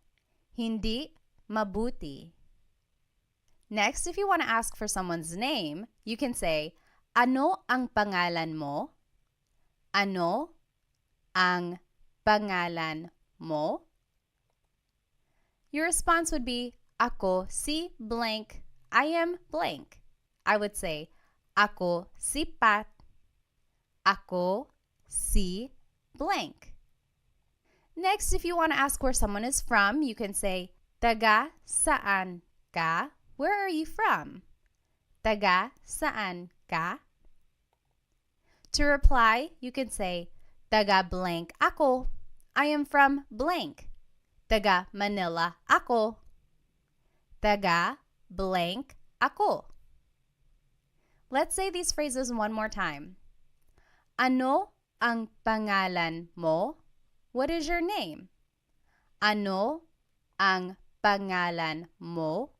Hindi mabuti. Next, if you want to ask for someone's name, you can say, ano ang pangalan mo? Ano ang pangalan mo? Your response would be, ako si blank. I am blank. I would say, ako si Pat. Ako si blank. Next, if you want to ask where someone is from, you can say, taga saan ka? Where are you from? Taga saan ka? To reply, you can say, taga blank ako. I am from blank. Taga Manila ako. Taga blank ako. Let's say these phrases one more time. Ano ang pangalan mo? What is your name? Ano ang pangalan mo?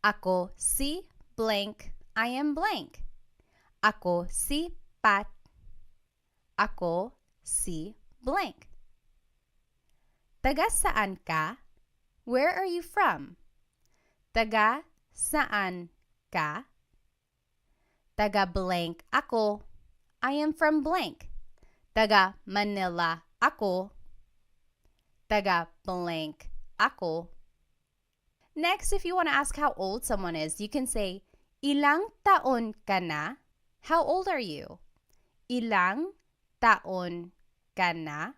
Ako si blank. I am blank. Ako si Pat. Ako si blank. Taga saan ka? Where are you from? Taga saan ka? Taga blank ako. I am from blank. Taga Manila ako. Taga blank ako. Next, if you want to ask how old someone is, you can say, ilang taon ka na? How old are you? Ilang taon ka na?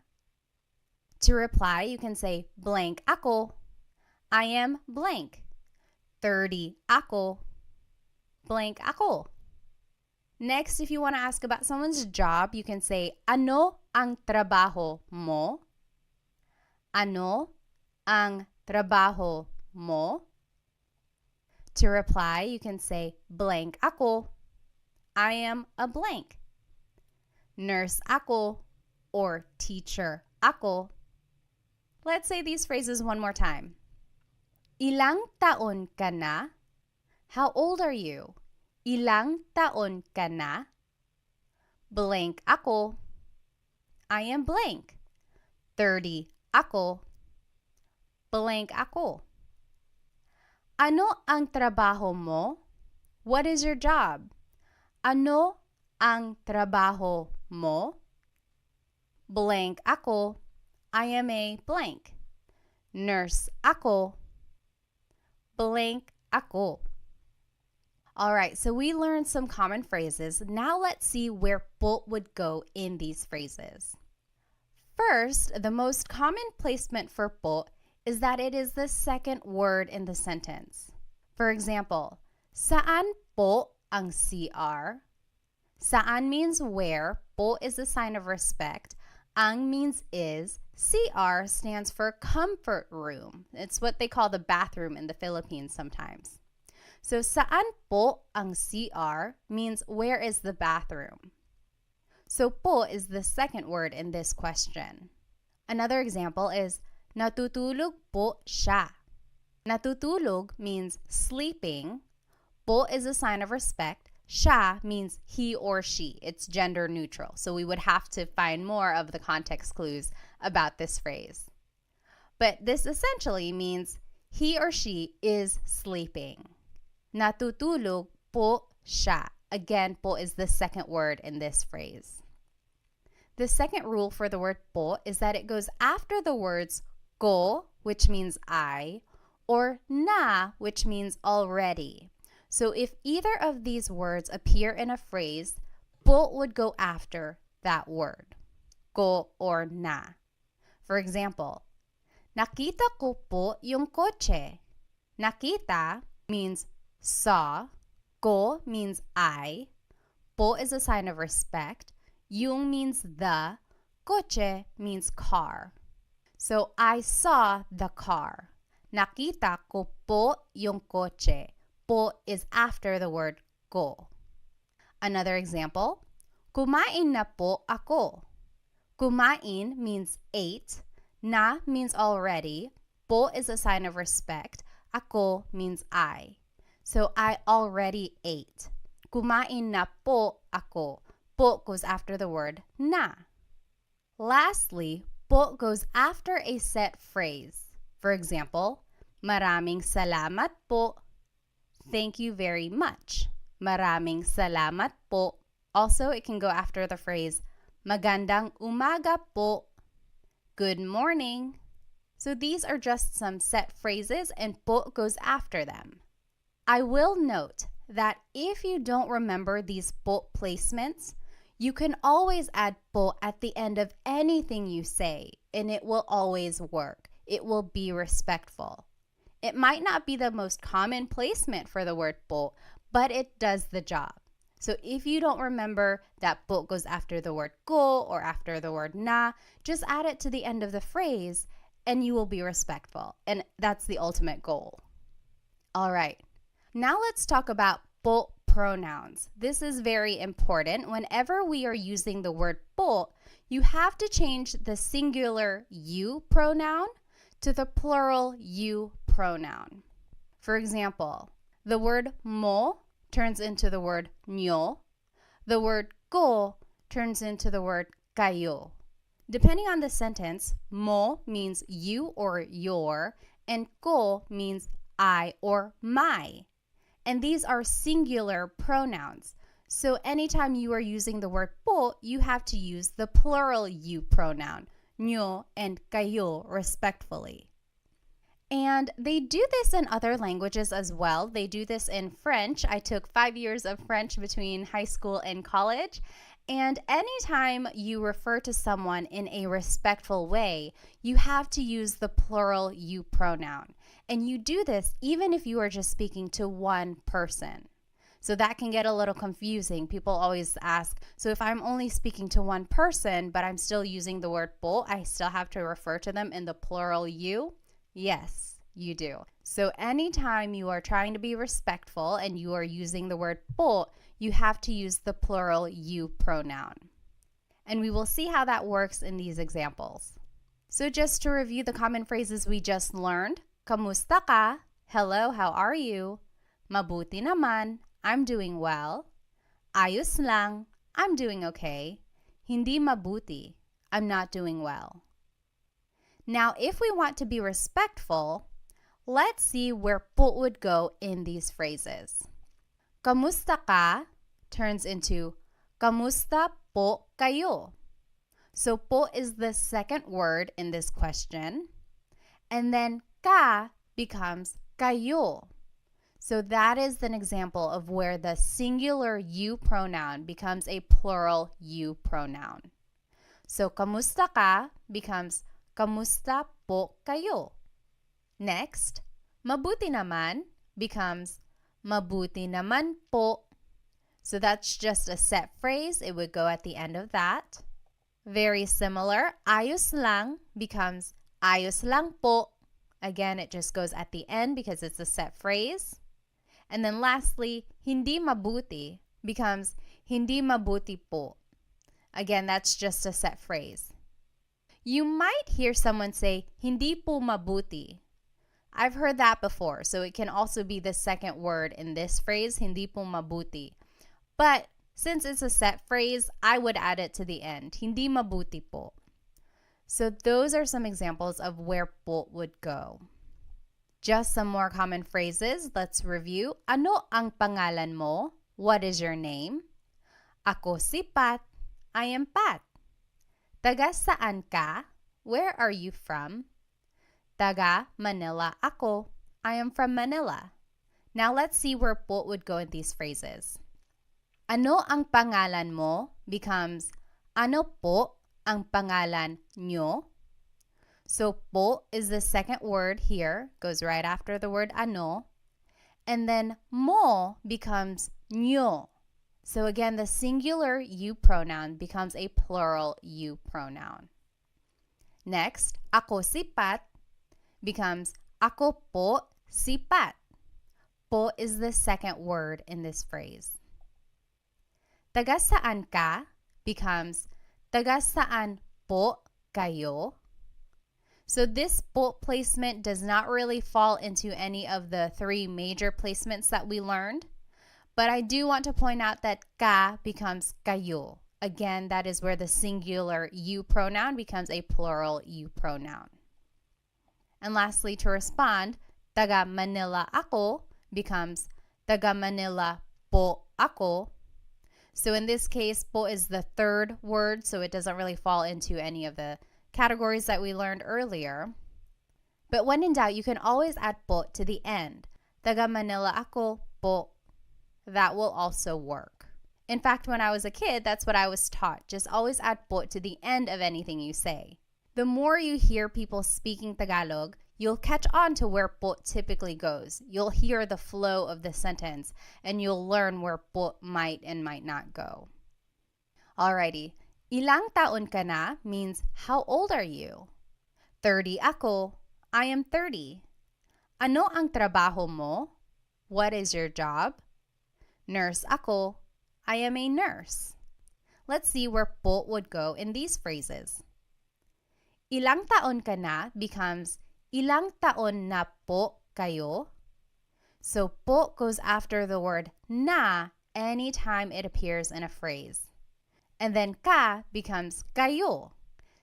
To reply, you can say, blank ako. I am blank. 30 ako. Blank ako. Next, if you want to ask about someone's job, you can say, ano ang trabaho mo? Ano ang trabaho mo? To reply, you can say, blank ako. I am a blank. Nurse ako or teacher ako. Let's say these phrases one more time. Ilang taon ka na? How old are you? Ilang taon ka na? Blank ako. I am blank. 30 ako. Blank ako. Ano ang trabaho mo? What is your job? Ano ang trabaho mo? Blank ako. I am a blank. Nurse ako. Blank ako. Alright, so we learned some common phrases. Now let's see where po would go in these phrases. First, the most common placement for po is that it is the second word in the sentence. For example, saan po ang CR? Saan means where, po is a sign of respect, ang means is, CR stands for comfort room. It's what they call the bathroom in the Philippines sometimes. So saan po ang CR means where is the bathroom? So po is the second word in this question. Another example is natutulog po siya. Natutulog means sleeping. Po is a sign of respect. Siya means he or she. It's gender neutral. So we would have to find more of the context clues about this phrase. But this essentially means he or she is sleeping. Natutulog po siya. Again, po is the second word in this phrase. The second rule for the word po is that it goes after the words ko, which means I, or na, which means already. So if either of these words appear in a phrase, po would go after that word, ko or na. For example, nakita ko po yung kotse. Nakita means saw. Ko means I. Po is a sign of respect. Yung means the. Kotse means car. So, I saw the car. Nakita ko po yung kotse. Po is after the word ko. Another example, kumain na po ako. Kumain means ate. Na means already. Po is a sign of respect. Ako means I. So, I already ate. Kumain na po ako. Po goes after the word na. Lastly, po goes after a set phrase. For example, maraming salamat po. Thank you very much. Maraming salamat po. Also, it can go after the phrase magandang umaga po. Good morning. So these are just some set phrases and po goes after them. I will note that if you don't remember these po placements, you can always add po at the end of anything you say, and it will always work. It will be respectful. It might not be the most common placement for the word po, but it does the job. So if you don't remember that po goes after the word ko or after the word na, just add it to the end of the phrase and you will be respectful. And that's the ultimate goal. All right. Now let's talk about po pronouns. This is very important. Whenever we are using the word po, you have to change the singular you pronoun to the plural you pronoun. For example, the word mo turns into the word nyo. The word ko turns into the word kayo. Depending on the sentence, mo means you or your, and ko means I or my. And these are singular pronouns. So anytime you are using the word po, you have to use the plural you pronoun, nyo and kayo, respectfully. And they do this in other languages as well. They do this in French. I took 5 years of French between high school and college. And anytime you refer to someone in a respectful way, you have to use the plural you pronoun. And you do this even if you are just speaking to one person. So that can get a little confusing. People always ask, so if I'm only speaking to one person, but I'm still using the word po, I still have to refer to them in the plural you? Yes, you do. So anytime you are trying to be respectful and you are using the word po, you have to use the plural you pronoun. And we will see how that works in these examples. So just to review the common phrases we just learned, kamusta ka? Hello, how are you? Mabuti naman, I'm doing well. Ayos lang, I'm doing okay. Hindi mabuti, I'm not doing well. Now, if we want to be respectful, let's see where po would go in these phrases. Kamusta ka turns into kamusta po kayo. So po is the second word in this question. And then ka becomes kayo. So that is an example of where the singular you pronoun becomes a plural you pronoun. So kamusta ka becomes kamusta po kayo. Next, mabuti naman becomes mabuti naman po. So that's just a set phrase. It would go at the end of that. Very similar, ayos lang becomes ayos lang po. Again, it just goes at the end because it's a set phrase. And then lastly, hindi mabuti becomes hindi mabuti po. Again, that's just a set phrase. You might hear someone say, hindi po mabuti. I've heard that before, so it can also be the second word in this phrase, hindi po mabuti. But since it's a set phrase, I would add it to the end, hindi mabuti po. So those are some examples of where po would go. Just some more common phrases. Let's review. Ano ang pangalan mo? What is your name? Ako si Pat. I am Pat. Taga saan ka? Where are you from? Taga Manila ako. I am from Manila. Now let's see where po would go in these phrases. Ano ang pangalan mo becomes ano po ang pangalan nyo? So po is the second word here, goes right after the word ano. And then mo becomes nyo. So again, the singular you pronoun becomes a plural you pronoun. Next, ako sipat becomes ako po sipat. Po is the second word in this phrase. Taga saan ka becomes taga saan po kayo. So this po placement does not really fall into any of the three major placements that we learned. But I do want to point out that ka becomes kayo. Again, that is where the singular you pronoun becomes a plural you pronoun. And lastly, to respond, taga Manila ako becomes taga Manila po ako. So in this case, po is the third word, so it doesn't really fall into any of the categories that we learned earlier. But when in doubt, you can always add po to the end. Taga Manila ako po. That will also work. In fact, when I was a kid, that's what I was taught. Just always add po to the end of anything you say. The more you hear people speaking Tagalog, you'll catch on to where po typically goes. You'll hear the flow of the sentence, and you'll learn where po might and might not go. Alrighty, ilang taon ka na means how old are you? 30 ako. I am 30. Ano ang trabaho mo? What is your job? Nurse ako. I am a nurse. Let's see where po would go in these phrases. Ilang taon ka na becomes ilang taon na po kayo. So po goes after the word na anytime it appears in a phrase. And then ka becomes kayo.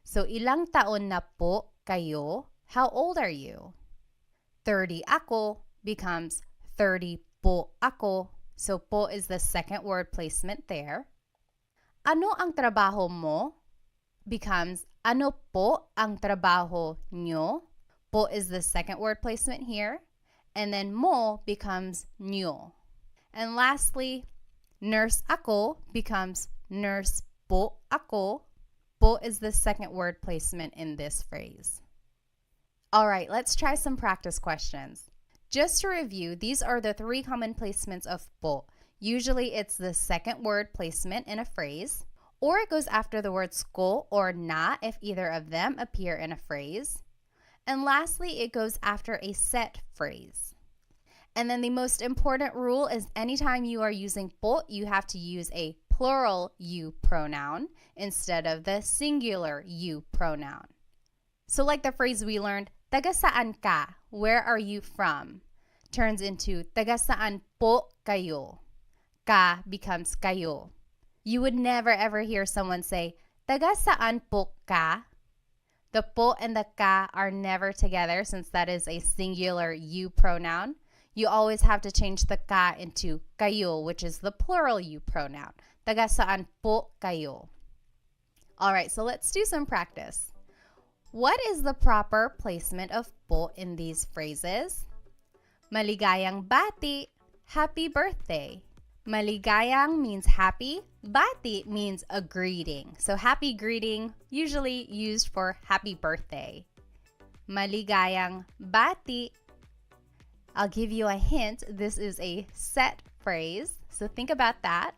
So ilang taon na po kayo? How old are you? 30 ako becomes 30 po ako. So po is the second word placement there. Ano ang trabaho mo becomes ano po ang trabaho nyo. Po is the second word placement here. And then mo becomes nyo. And lastly, nurse ako becomes nurse po ako. Po is the second word placement in this phrase. All right, let's try some practice questions. Just to review, these are the three common placements of po. Usually it's the second word placement in a phrase, or it goes after the words ko or na if either of them appear in a phrase. And lastly, it goes after a set phrase. And then the most important rule is anytime you are using po, you have to use a plural you pronoun instead of the singular you pronoun. So like the phrase we learned, taga saan ka? Where are you from? Turns into taga saan po kayo? Ka becomes kayo. You would never ever hear someone say, taga saan po ka? The po and the ka are never together since that is a singular you pronoun. You always have to change the ka into kayo, which is the plural you pronoun. Taga saan po kayo? All right, so let's do some practice. What is the proper placement of po in these phrases? Maligayang bati, happy birthday. Maligayang means happy. Bati means a greeting. So happy greeting, usually used for happy birthday. Maligayang bati. I'll give you a hint. This is a set phrase. So think about that.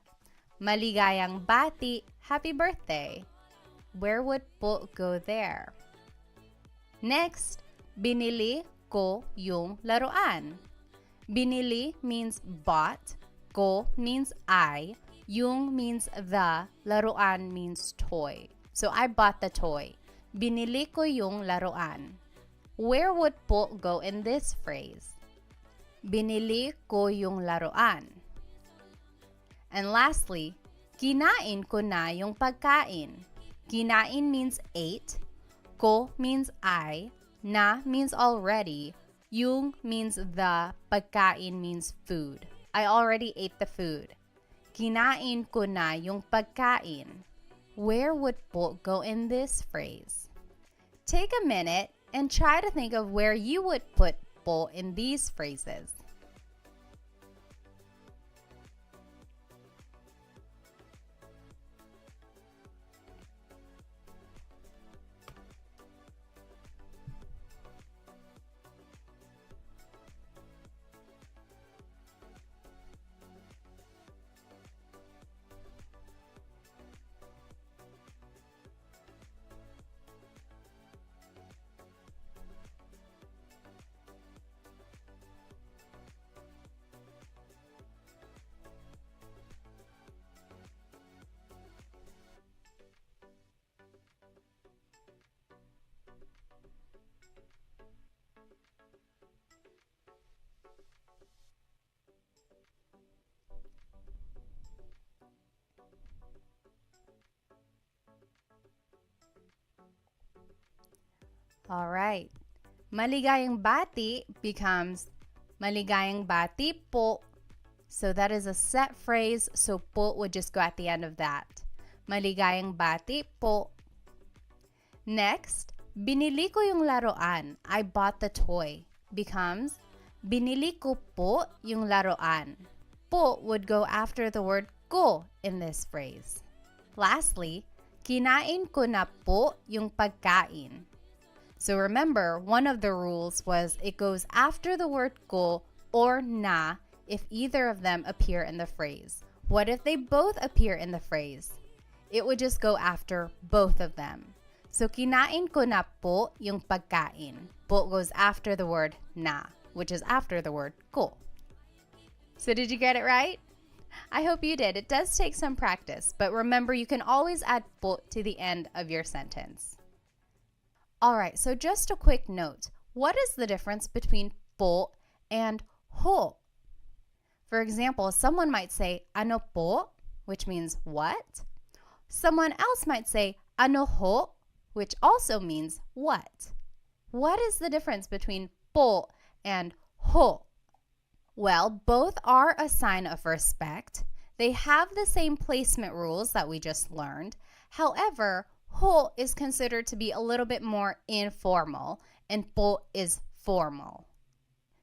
Maligayang bati, happy birthday. Where would po go there? Next, binili ko yung laruan. Binili means bought. Ko means I. Yung means the. Laruan means toy. So I bought the toy. Binili ko yung laruan. Where would po go in this phrase? Binili ko yung laruan. And lastly, kinain ko na yung pagkain. Kinain means ate. Ko means I. Na means already. Yung means the. Pagkain means food. I already ate the food. Kinain ko na yung pagkain. Where would po go in this phrase? Take a minute and try to think of where you would put po in these phrases. All right. Maligayang bati becomes maligayang bati po. So that is a set phrase, so po would just go at the end of that. Maligayang bati po. Next, binili ko yung laruan. I bought the toy. Becomes, binili ko po yung laruan. Po would go after the word ko in this phrase. Lastly, kinain ko na po yung pagkain. So remember, one of the rules was it goes after the word ko or na if either of them appear in the phrase. What if they both appear in the phrase? It would just go after both of them. So kinain ko na po yung pagkain. Po goes after the word na, which is after the word ko. So did you get it right? I hope you did. It does take some practice, but remember you can always add po to the end of your sentence. All right, so just a quick note. What is the difference between po and ho? For example, someone might say ano po, which means what? Someone else might say ano ho, which also means what? What is the difference between po and ho? Well, both are a sign of respect. They have the same placement rules that we just learned. However, ho is considered to be a little bit more informal and po is formal.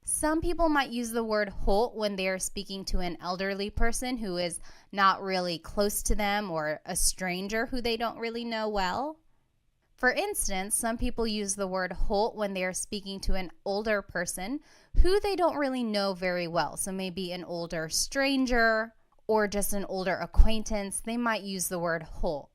Some people might use the word ho when they are speaking to an elderly person who is not really close to them or a stranger who they don't really know well. For instance, some people use the word ho when they are speaking to an older person who they don't really know very well. So maybe an older stranger or just an older acquaintance, they might use the word ho.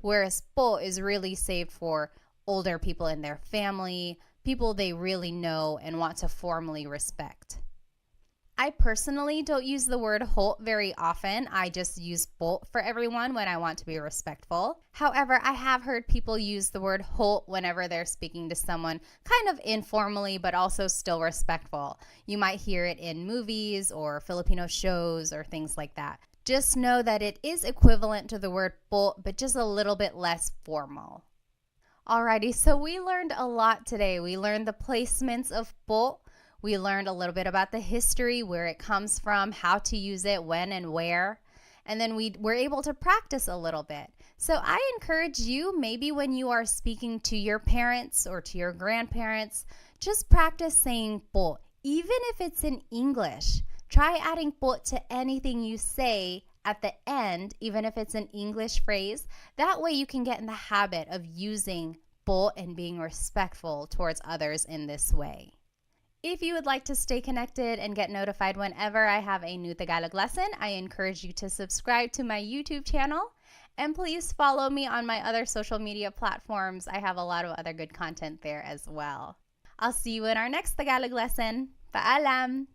Whereas po is really saved for older people in their family, people they really know and want to formally respect. I personally don't use the word ho very often. I just use po for everyone when I want to be respectful. However, I have heard people use the word ho whenever they're speaking to someone kind of informally, but also still respectful. You might hear it in movies or Filipino shows or things like that. Just know that it is equivalent to the word po, but just a little bit less formal. Alrighty, so we learned a lot today. We learned the placements of po. We learned a little bit about the history, where it comes from, how to use it, when and where. And then we were able to practice a little bit. So I encourage you, maybe when you are speaking to your parents or to your grandparents, just practice saying po, even if it's in English. Try adding po to anything you say at the end, even if it's an English phrase. That way you can get in the habit of using po and being respectful towards others in this way. If you would like to stay connected and get notified whenever I have a new Tagalog lesson, I encourage you to subscribe to my YouTube channel. And please follow me on my other social media platforms. I have a lot of other good content there as well. I'll see you in our next Tagalog lesson. Paalam!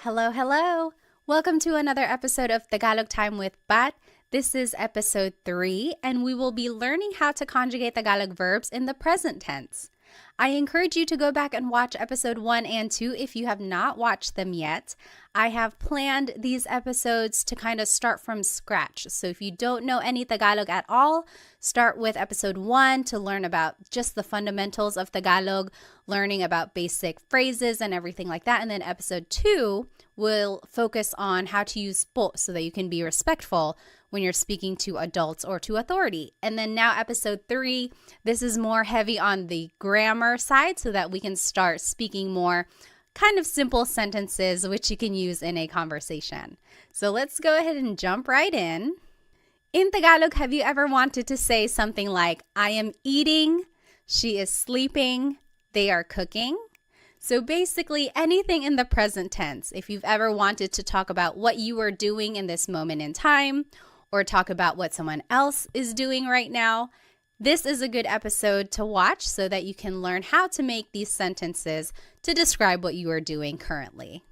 Hello, hello! Welcome to another episode of Tagalog Time with Bat. This is episode 3, and we will be learning how to conjugate Tagalog verbs in the present tense. I encourage you to go back and watch episode 1 and 2 if you have not watched them yet. I have planned these episodes to kind of start from scratch. So if you don't know any Tagalog at all, start with episode 1 to learn about just the fundamentals of Tagalog, learning about basic phrases and everything like that. And then episode 2 will focus on how to use po so that you can be respectful when you're speaking to adults or to authority. And then now episode 3, this is more heavy on the grammar side so that we can start speaking more kind of simple sentences which you can use in a conversation. So let's go ahead and jump right in. In Tagalog, have you ever wanted to say something like, I am eating, she is sleeping, they are cooking? So basically anything in the present tense. If you've ever wanted to talk about what you are doing in this moment in time, or talk about what someone else is doing right now, this is a good episode to watch so that you can learn how to make these sentences to describe what you are doing currently.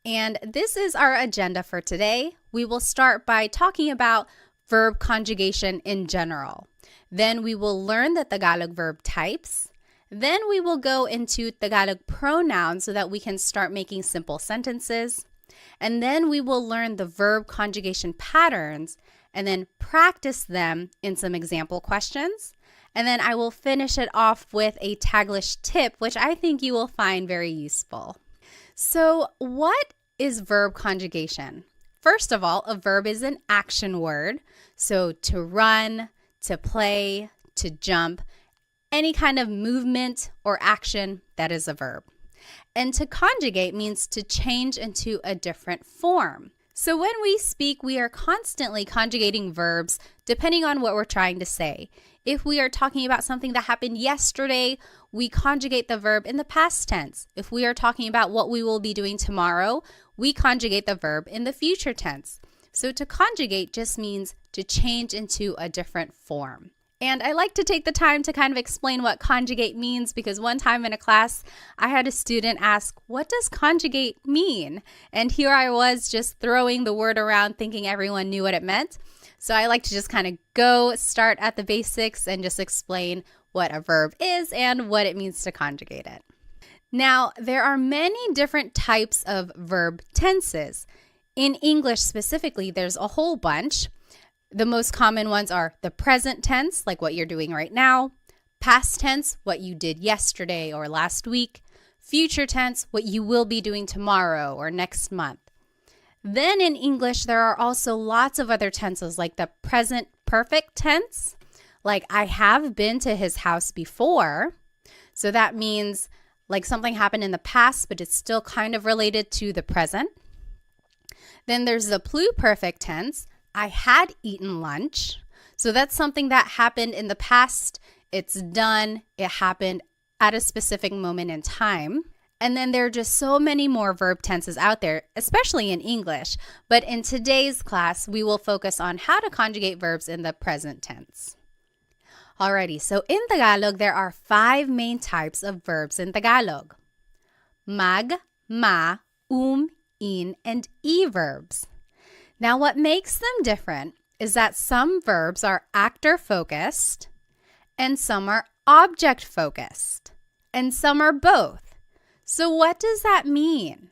And this is our agenda for today. We will start by talking about verb conjugation in general. Then we will learn the Tagalog verb types. Then we will go into Tagalog pronouns so that we can start making simple sentences. And then we will learn the verb conjugation patterns and then practice them in some example questions. And then I will finish it off with a Taglish tip, which I think you will find very useful. So what is verb conjugation? First of all, a verb is an action word. So to run, to play, to jump, any kind of movement or action, that is a verb. And to conjugate means to change into a different form. So when we speak, we are constantly conjugating verbs depending on what we're trying to say. If we are talking about something that happened yesterday, we conjugate the verb in the past tense. If we are talking about what we will be doing tomorrow, we conjugate the verb in the future tense. So to conjugate just means to change into a different form. And I like to take the time to kind of explain what conjugate means because one time in a class, I had a student ask, what does conjugate mean? And here I was just throwing the word around thinking everyone knew what it meant. So I like to just kind of start at the basics and just explain what a verb is and what it means to conjugate it. Now, there are many different types of verb tenses. In English specifically, there's a whole bunch. The most common ones are the present tense, like what you're doing right now, past tense, what you did yesterday or last week, future tense, what you will be doing tomorrow or next month. Then in English, there are also lots of other tenses like the present perfect tense, like I have been to his house before. So that means like something happened in the past, but it's still kind of related to the present. Then there's the pluperfect tense. I had eaten lunch. So that's something that happened in the past. It's done. It happened at a specific moment in time. And then there are just so many more verb tenses out there, especially in English. But in today's class, we will focus on how to conjugate verbs in the present tense. Alrighty, so in Tagalog, there are 5 main types of verbs in Tagalog. Mag, ma, in, and e verbs. Now, what makes them different is that some verbs are actor-focused, and some are object-focused, and some are both. So what does that mean?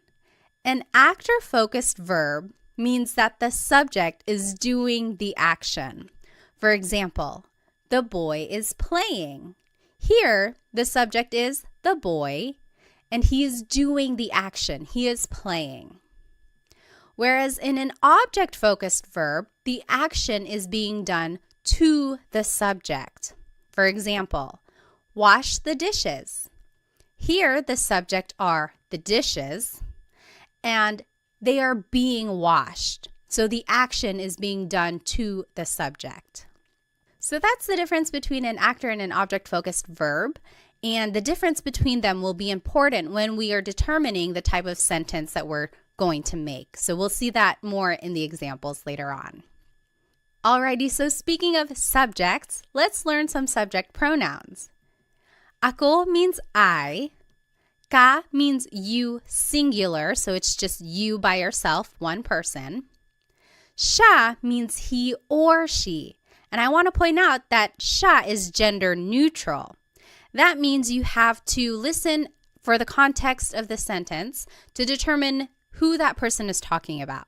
An actor-focused verb means that the subject is doing the action. For example, the boy is playing. Here, the subject is the boy, and he is doing the action. He is playing. Whereas in an object-focused verb, the action is being done to the subject. For example, wash the dishes. Here, the subject are the dishes, and they are being washed. So the action is being done to the subject. So that's the difference between an actor and an object-focused verb. And the difference between them will be important when we are determining the type of sentence that we're going to make. So we'll see that more in the examples later on. Alrighty, so speaking of subjects, let's learn some subject pronouns. Ako means I. Ka means you singular, so it's just you by yourself, one person. Siya means he or she. And I want to point out that siya is gender neutral. That means you have to listen for the context of the sentence to determine who that person is talking about.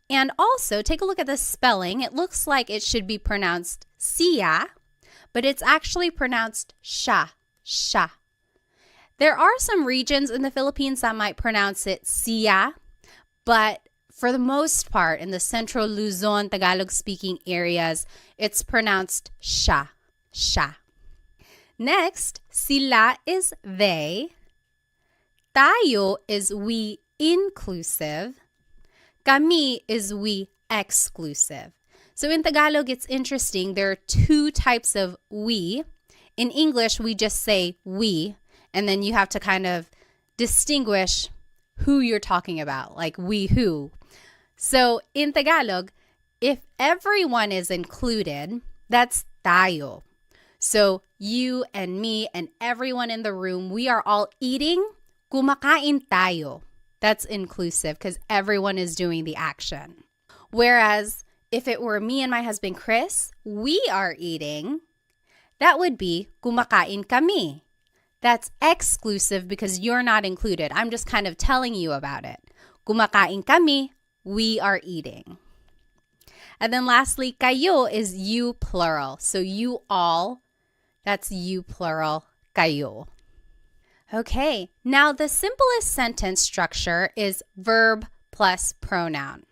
And also, take a look at the spelling. It looks like it should be pronounced siya, but it's actually pronounced siya. There are some regions in the Philippines that might pronounce it siya, but for the most part, in the Central Luzon, Tagalog-speaking areas, it's pronounced siya. Next, sila is they. Tayo is we inclusive. Kami is we exclusive. So in Tagalog, it's interesting. There are 2 types of we. In English, we just say we, and then you have to kind of distinguish who you're talking about, like we who. So in Tagalog, if everyone is included, that's tayo. So you and me and everyone in the room, we are all eating, kumakain tayo. That's inclusive because everyone is doing the action. Whereas if it were me and my husband Chris, we are eating, that would be kumakain kami. That's exclusive because you're not included. I'm just kind of telling you about it. kumakain kami, we are eating. And then lastly, kayo is you plural. So you all, that's you plural, kayo. Okay, now the simplest sentence structure is verb plus pronoun.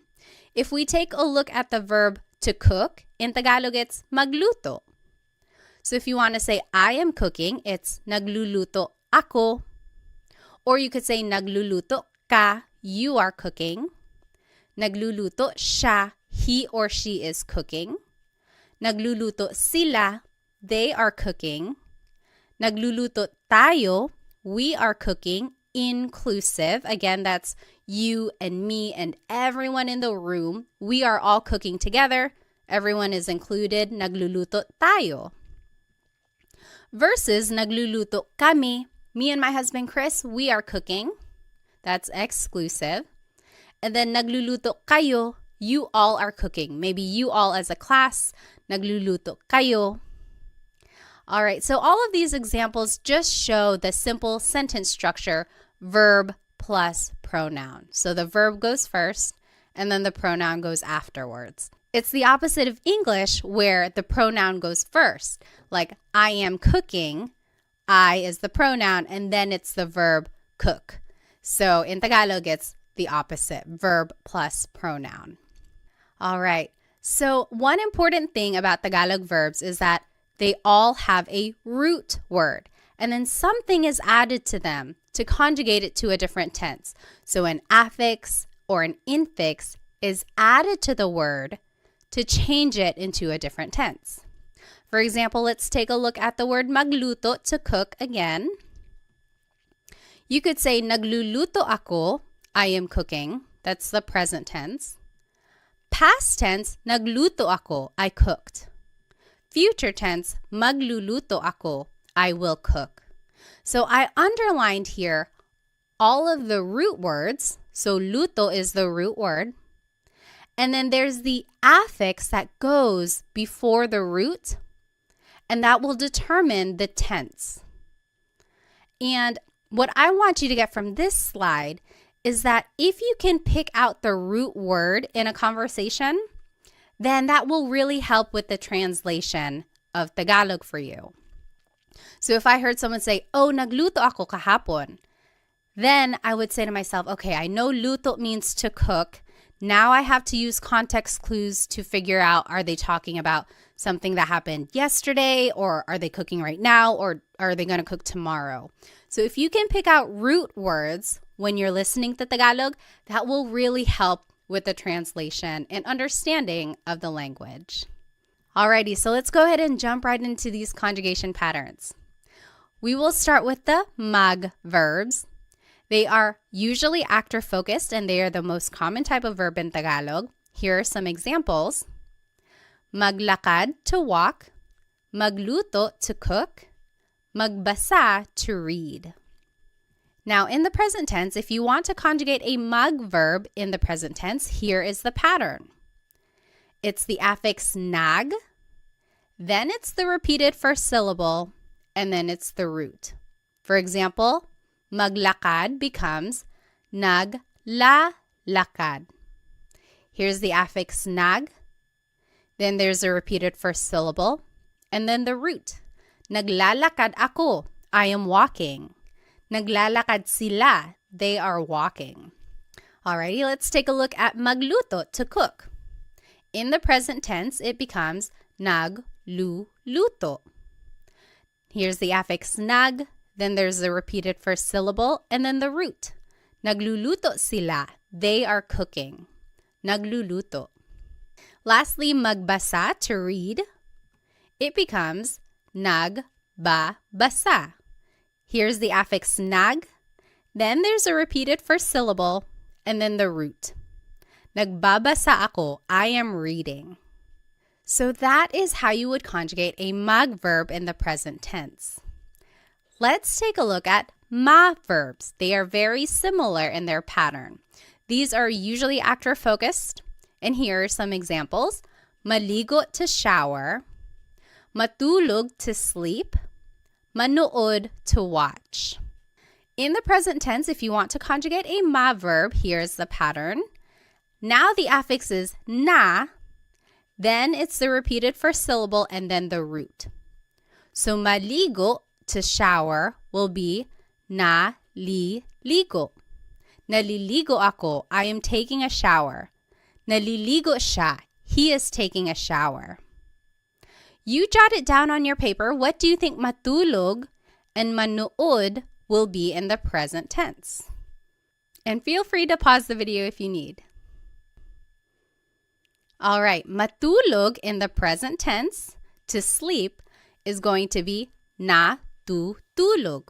If we take a look at the verb to cook, in Tagalog it's magluto. So if you want to say I am cooking, it's nagluluto ako. Or you could say nagluluto ka, you are cooking. Nagluluto siya, he or she is cooking. Nagluluto sila, they are cooking. Nagluluto tayo, we are cooking, inclusive. Again, that's you and me and everyone in the room. We are all cooking together. Everyone is included. Nagluluto tayo. Versus nagluluto kami. Me and my husband Chris, we are cooking. That's exclusive. And then nagluluto kayo, you all are cooking. Maybe you all as a class, nagluluto kayo. All right, so all of these examples just show the simple sentence structure, verb plus pronoun. So the verb goes first, and then the pronoun goes afterwards. It's the opposite of English where the pronoun goes first. Like, I am cooking, I is the pronoun, and then it's the verb cook. So in Tagalog, it's the opposite, verb plus pronoun. All right, so one important thing about Tagalog verbs is that they all have a root word, and then something is added to them to conjugate it to a different tense. So an affix or an infix is added to the word to change it into a different tense. For example, let's take a look at the word magluto, to cook again. You could say nagluluto ako, I am cooking. That's the present tense. Past tense, nagluto ako, I cooked. Future tense, magluluto ako, I will cook. So I underlined here all of the root words. So luto is the root word. And then there's the affix that goes before the root, and that will determine the tense. And what I want you to get from this slide is that if you can pick out the root word in a conversation, then that will really help with the translation of Tagalog for you. So if I heard someone say, oh, nagluto ako kahapon, then I would say to myself, okay, I know luto means to cook. Now I have to use context clues to figure out, are they talking about something that happened yesterday, or are they cooking right now, or are they going to cook tomorrow? So if you can pick out root words when you're listening to Tagalog, that will really help with the translation and understanding of the language. Alrighty, so let's go ahead and jump right into these conjugation patterns. We will start with the mag verbs. They are usually actor focused, and they are the most common type of verb in Tagalog. Here are some examples. Maglakad, to walk. Magluto, to cook. Magbasa, to read. Now, in the present tense, if you want to conjugate a mag verb in the present tense, here is the pattern. It's the affix nag, then it's the repeated first syllable, and then it's the root. For example, maglakad becomes naglalakad. Here's the affix nag, then there's a repeated first syllable, and then the root. Naglalakad ako, I am walking. Naglalakad sila, they are walking. Alrighty, let's take a look at magluto, to cook. In the present tense, it becomes nagluluto. Here's the affix nag, then there's the repeated first syllable, and then the root. Nagluluto sila, they are cooking. Nagluluto. Lastly, magbasa, to read. It becomes nagbabasa. Here's the affix nag, then there's a repeated first syllable, and then the root. Nagbabasa ako, I am reading. So that is how you would conjugate a mag verb in the present tense. Let's take a look at ma verbs. They are very similar in their pattern. These are usually actor focused, and here are some examples. Maligo, to shower. Matulog, to sleep. Manood, to watch. In the present tense, if you want to conjugate a ma verb, here's the pattern. Now the affix is na, then it's the repeated first syllable and then the root. So maligo, to shower, will be naliligo. Naliligo ako, I am taking a shower. Naliligo siya, he is taking a shower. You jot it down on your paper. What do you think matulog and manood will be in the present tense? And feel free to pause the video if you need. All right, matulog in the present tense, to sleep, is going to be natutulog.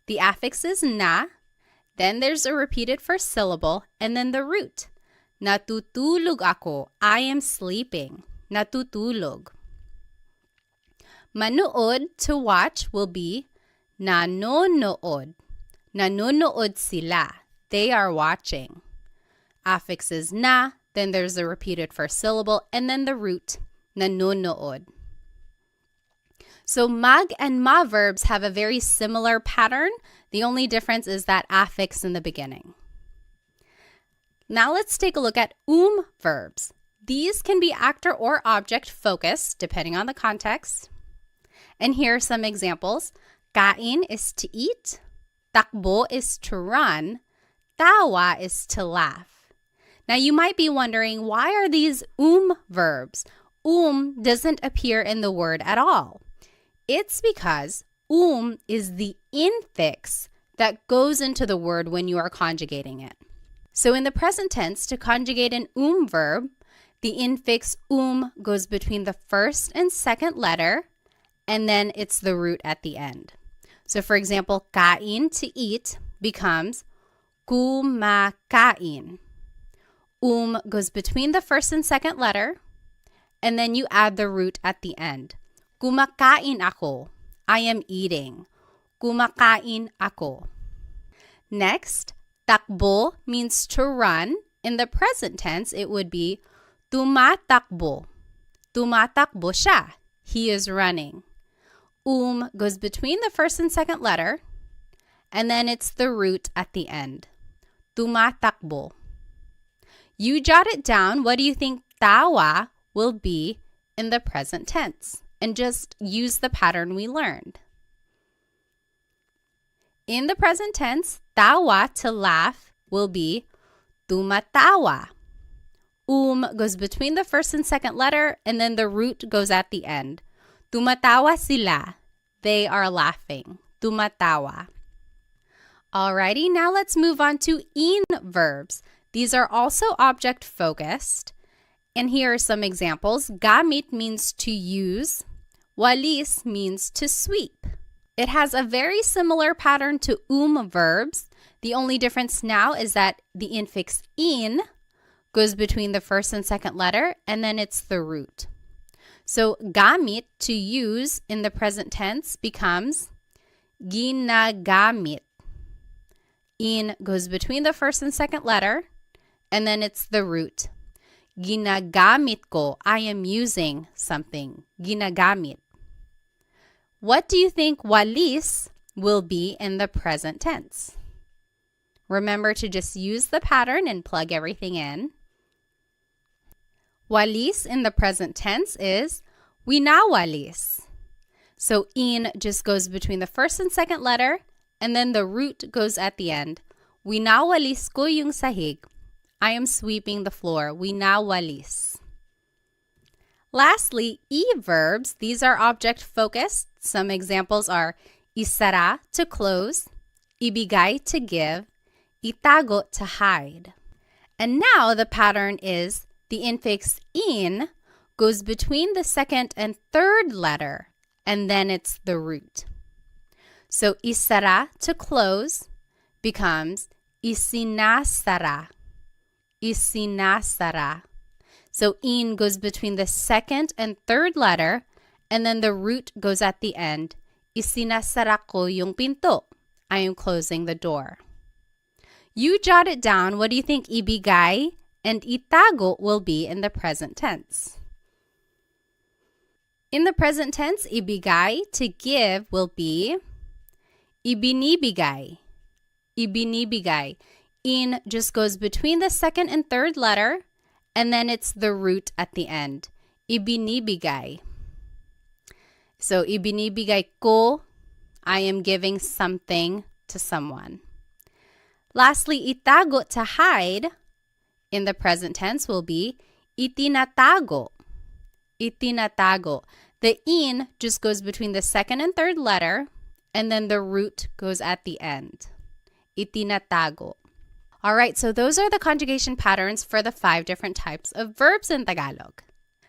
The affix is na, then there's a repeated first syllable, and then the root. Natutulog ako, I am sleeping. Natutulog. Manood, to watch, will be nanonood. Nanonood sila. They are watching. Affix is na, then there's the repeated first syllable, and then the root, nanonood. So mag and ma verbs have a very similar pattern. The only difference is that affix in the beginning. Now let's take a look at verbs. These can be actor or object focused, depending on the context. And here are some examples. Kain is to eat. Takbo is to run. Tawa is to laugh. Now you might be wondering, why are these verbs? Doesn't appear in the word at all. It's because is the infix that goes into the word when you are conjugating it. So in the present tense, to conjugate an verb, the infix goes between the first and second letter, and then it's the root at the end. So for example, kain, to eat, becomes kumakain. Goes between the first and second letter, and then you add the root at the end. Kumakain ako. I am eating. Kumakain ako. Next, takbo means to run. In the present tense, it would be tumatakbo. Tumatakbo siya. He is running. Goes between the first and second letter, and then it's the root at the end. Tumatakbo. You jot it down. What do you think tawa will be in the present tense? And just use the pattern we learned. In the present tense, tawa, to laugh, will be tumatawa. Goes between the first and second letter, and then the root goes at the end. Tumatawa sila. They are laughing. Tumatawa. Alrighty, now let's move on to verbs. These are also object focused. And here are some examples. Gamit means to use. Walis means to sweep. It has a very similar pattern to verbs. The only difference now is that the infix in goes between the first and second letter, and then it's the root. So gamit, to use, in the present tense becomes ginagamit. In goes between the first and second letter, and then it's the root. Ginagamit ko, I am using something. Ginagamit. What do you think walis will be in the present tense? Remember to just use the pattern and plug everything in. Walis in the present tense is winawalis. So in just goes between the first and second letter, and then the root goes at the end. Winawalis ko yung sahig. I am sweeping the floor. Winawalis. Lastly, verbs. These are object focused. Some examples are isara, to close, ibigay, to give, itago, to hide. And now the pattern is the infix in goes between the second and third letter, and then it's the root. So isara, to close, becomes isinasara. Isinasara. So in goes between the second and third letter, and then the root goes at the end. Isinasara ko yung pinto. I am closing the door. You jot it down. What do you think ibigay and itago will be in the present tense? In the present tense, ibigay, to give, will be ibinibigay. ibinibigay. In just goes between the second and third letter, and then it's the root at the end. Ibinibigay. So, ibinibigay ko, I am giving something to someone. Lastly, itago, to hide, in the present tense will be itinatago. Itinatago. The in just goes between the second and third letter, and then the root goes at the end. Itinatago. All right, so those are the conjugation patterns for the 5 different types of verbs in Tagalog.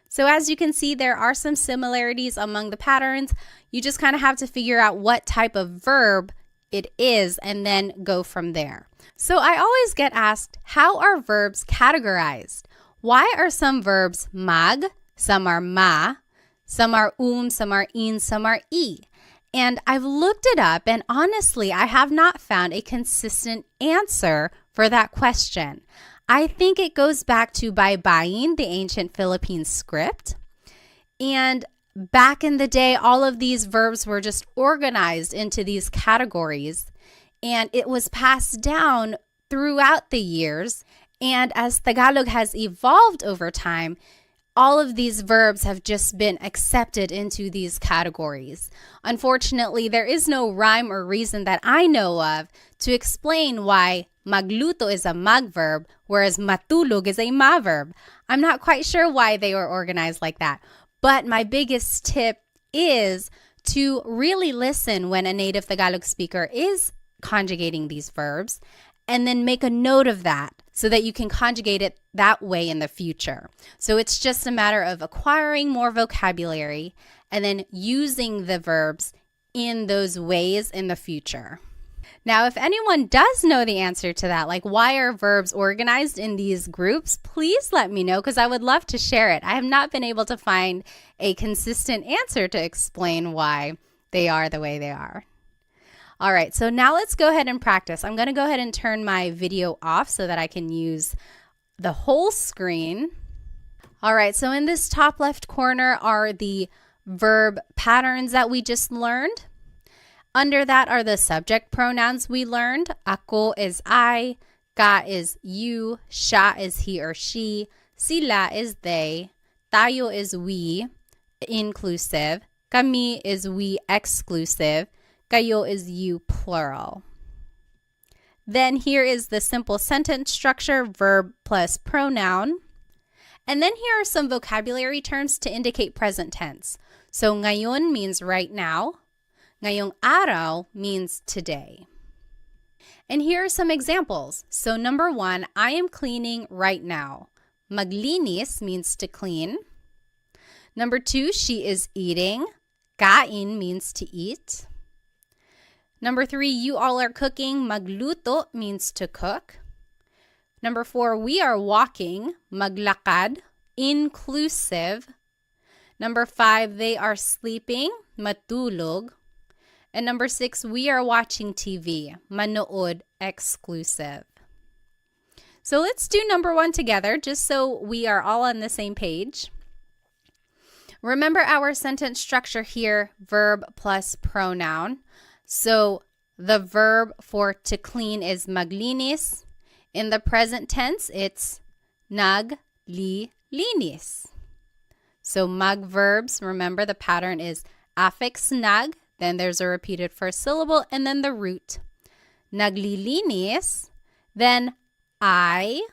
So as you can see, there are some similarities among the patterns. You just kind of have to figure out what type of verb it is and then go from there. So I always get asked, how are verbs categorized? Why are some verbs mag, some are ma, some are some are in, some are e? And I've looked it up, and honestly, I have not found a consistent answer for that question. I think it goes back to baybayin, the ancient Philippine script. And back in the day, all of these verbs were just organized into these categories, and it was passed down throughout the years. And as Tagalog has evolved over time, all of these verbs have just been accepted into these categories. Unfortunately, there is no rhyme or reason that I know of to explain why magluto is a mag verb, whereas matulog is a ma verb. I'm not quite sure why they were organized like that. But my biggest tip is to really listen when a native Tagalog speaker is conjugating these verbs, and then make a note of that so that you can conjugate it that way in the future. So it's just a matter of acquiring more vocabulary and then using the verbs in those ways in the future. Now, if anyone does know the answer to that, like why are verbs organized in these groups, please let me know because I would love to share it. I have not been able to find a consistent answer to explain why they are the way they are. All right, so now let's go ahead and practice. I'm going to go ahead and turn my video off so that I can use the whole screen. All right, so in this top left corner are the verb patterns that we just learned. Under that are the subject pronouns we learned. Ako is I, ka is you, siya is he or she, sila is they, tayo is we, inclusive, kami is we, exclusive, kayo is you, plural. Then here is the simple sentence structure, verb plus pronoun. And then here are some vocabulary terms to indicate present tense. So ngayon means right now. Ngayong araw means today. And here are some examples. So number 1, I am cleaning right now. Maglinis means to clean. Number 2, she is eating. Kain means to eat. Number 3, you all are cooking. Magluto means to cook. Number 4, we are walking. Maglakad, inclusive. Number 5, they are sleeping. Matulog. And number 6, we are watching TV. Manood, exclusive. So let's do number 1 together just so we are all on the same page. Remember our sentence structure here, verb plus pronoun. So the verb for to clean is maglinis. In the present tense, it's naglilinis. So mag verbs, remember the pattern is affix nag, then there's a repeated first syllable, and then the root. Naglilinis, then I,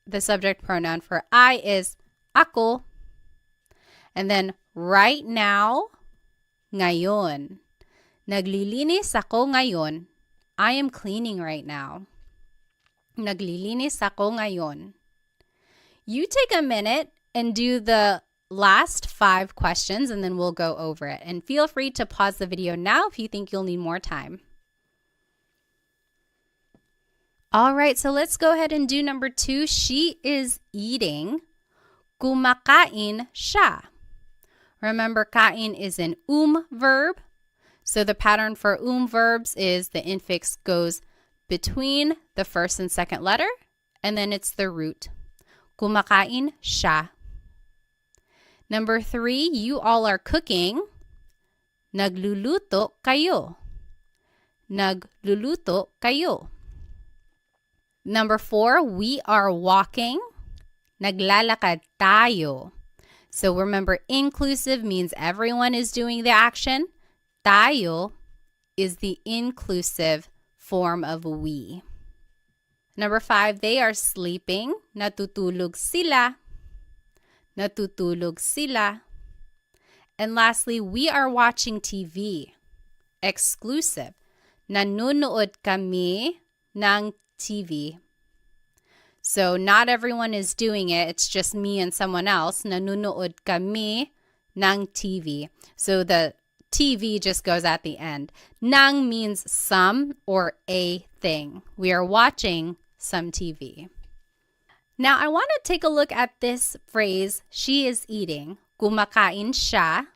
the subject pronoun for I is ako. And then right now, ngayon. Naglilinis ako ngayon. I am cleaning right now. Naglilinis ako ngayon. You take a minute and do the last 5 questions and then we'll go over it. And feel free to pause the video now if you think you'll need more time. All right, so let's go ahead and do number 2. She is eating. Kumakain siya. Remember, kain is an verb. So the pattern for verbs is the infix goes between the first and second letter, and then it's the root. Kumakain siya. Number 3, you all are cooking. Nagluluto kayo. Nagluluto kayo. Number 4, we are walking. Naglalakad tayo. So remember, inclusive means everyone is doing the action. Tayo is the inclusive form of we. Number 5, they are sleeping. Natutulog sila. Natutulog sila. And lastly, we are watching TV. Exclusive. Nanonood kami ng TV. So not everyone is doing it. It's just me and someone else. Nanonood kami ng TV. So the TV just goes at the end. Nang means some or a thing. We are watching some TV. Now I want to take a look at this phrase, she is eating. Kumakain siya.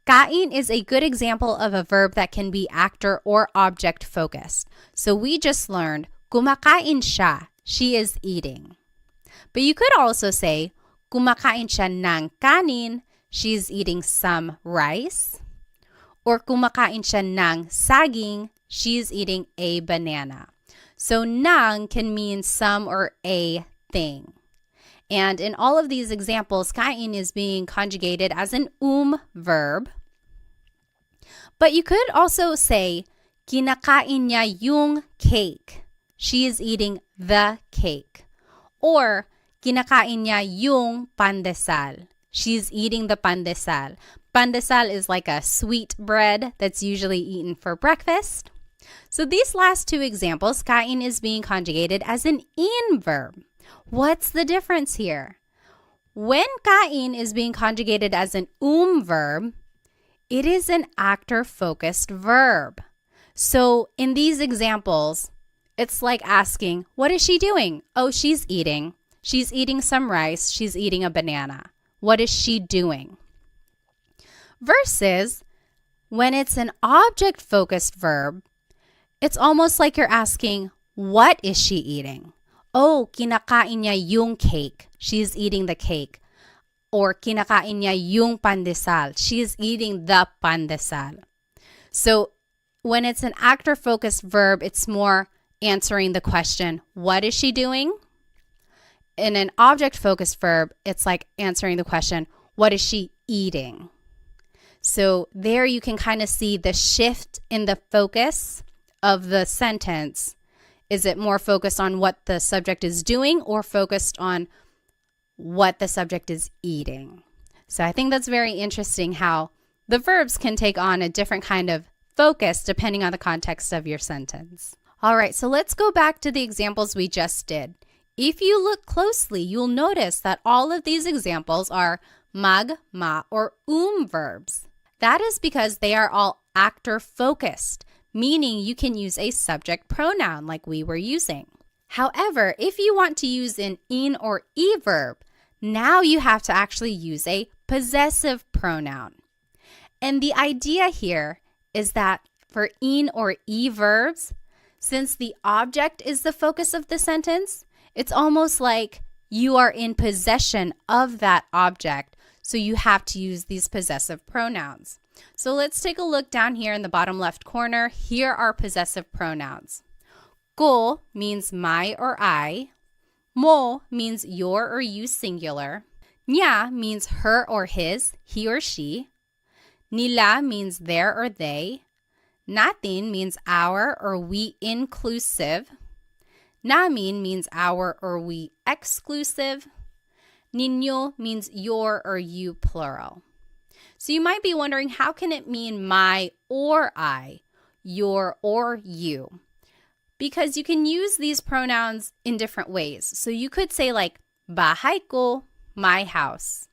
Kain is a good example of a verb that can be actor or object focused. So we just learned kumakain siya. She is eating. But you could also say, kumakain siya ng kanin. She's eating some rice. Or kumakain siya ng saging. She's eating a banana. So ng can mean some or a thing. And in all of these examples, kain is being conjugated as an verb. But you could also say, kinakain niya yung cake. She is eating the cake. Or, kinakain niya yung pandesal. She's eating the pandesal. Pandesal is like a sweet bread that's usually eaten for breakfast. So these last two examples, kain is being conjugated as an in verb. What's the difference here? When kain is being conjugated as an verb, it is an actor-focused verb. So in these examples, it's like asking, what is she doing? Oh, she's eating. She's eating some rice. She's eating a banana. What is she doing? Versus when it's an object-focused verb, it's almost like you're asking, what is she eating? Oh, kinakain niya yung cake. She's eating the cake. Or kinakain niya yung pandesal. She's eating the pandesal. So when it's an actor-focused verb, it's more answering the question, what is she doing? In an object-focused verb, it's like answering the question, what is she eating? So there you can kind of see the shift in the focus of the sentence. Is it more focused on what the subject is doing or focused on what the subject is eating? So I think that's very interesting how the verbs can take on a different kind of focus depending on the context of your sentence. All right, so let's go back to the examples we just did. If you look closely, you'll notice that all of these examples are mag, ma, or verbs. That is because they are all actor-focused, meaning you can use a subject pronoun like we were using. However, if you want to use an in or verb, now you have to actually use a possessive pronoun. And the idea here is that for in or verbs, since the object is the focus of the sentence, it's almost like you are in possession of that object, so you have to use these possessive pronouns. So let's take a look down here in the bottom left corner. Here are possessive pronouns. Ko means my or I. Mo means your or you singular. Niya means her or his, he or she. Nila means their or they. Natin means our or we inclusive. Namin means our or we exclusive. Ninyo means your or you plural. So you might be wondering, how can it mean my or I, your or you? Because you can use these pronouns in different ways. So you could say like, bahay ko, my house.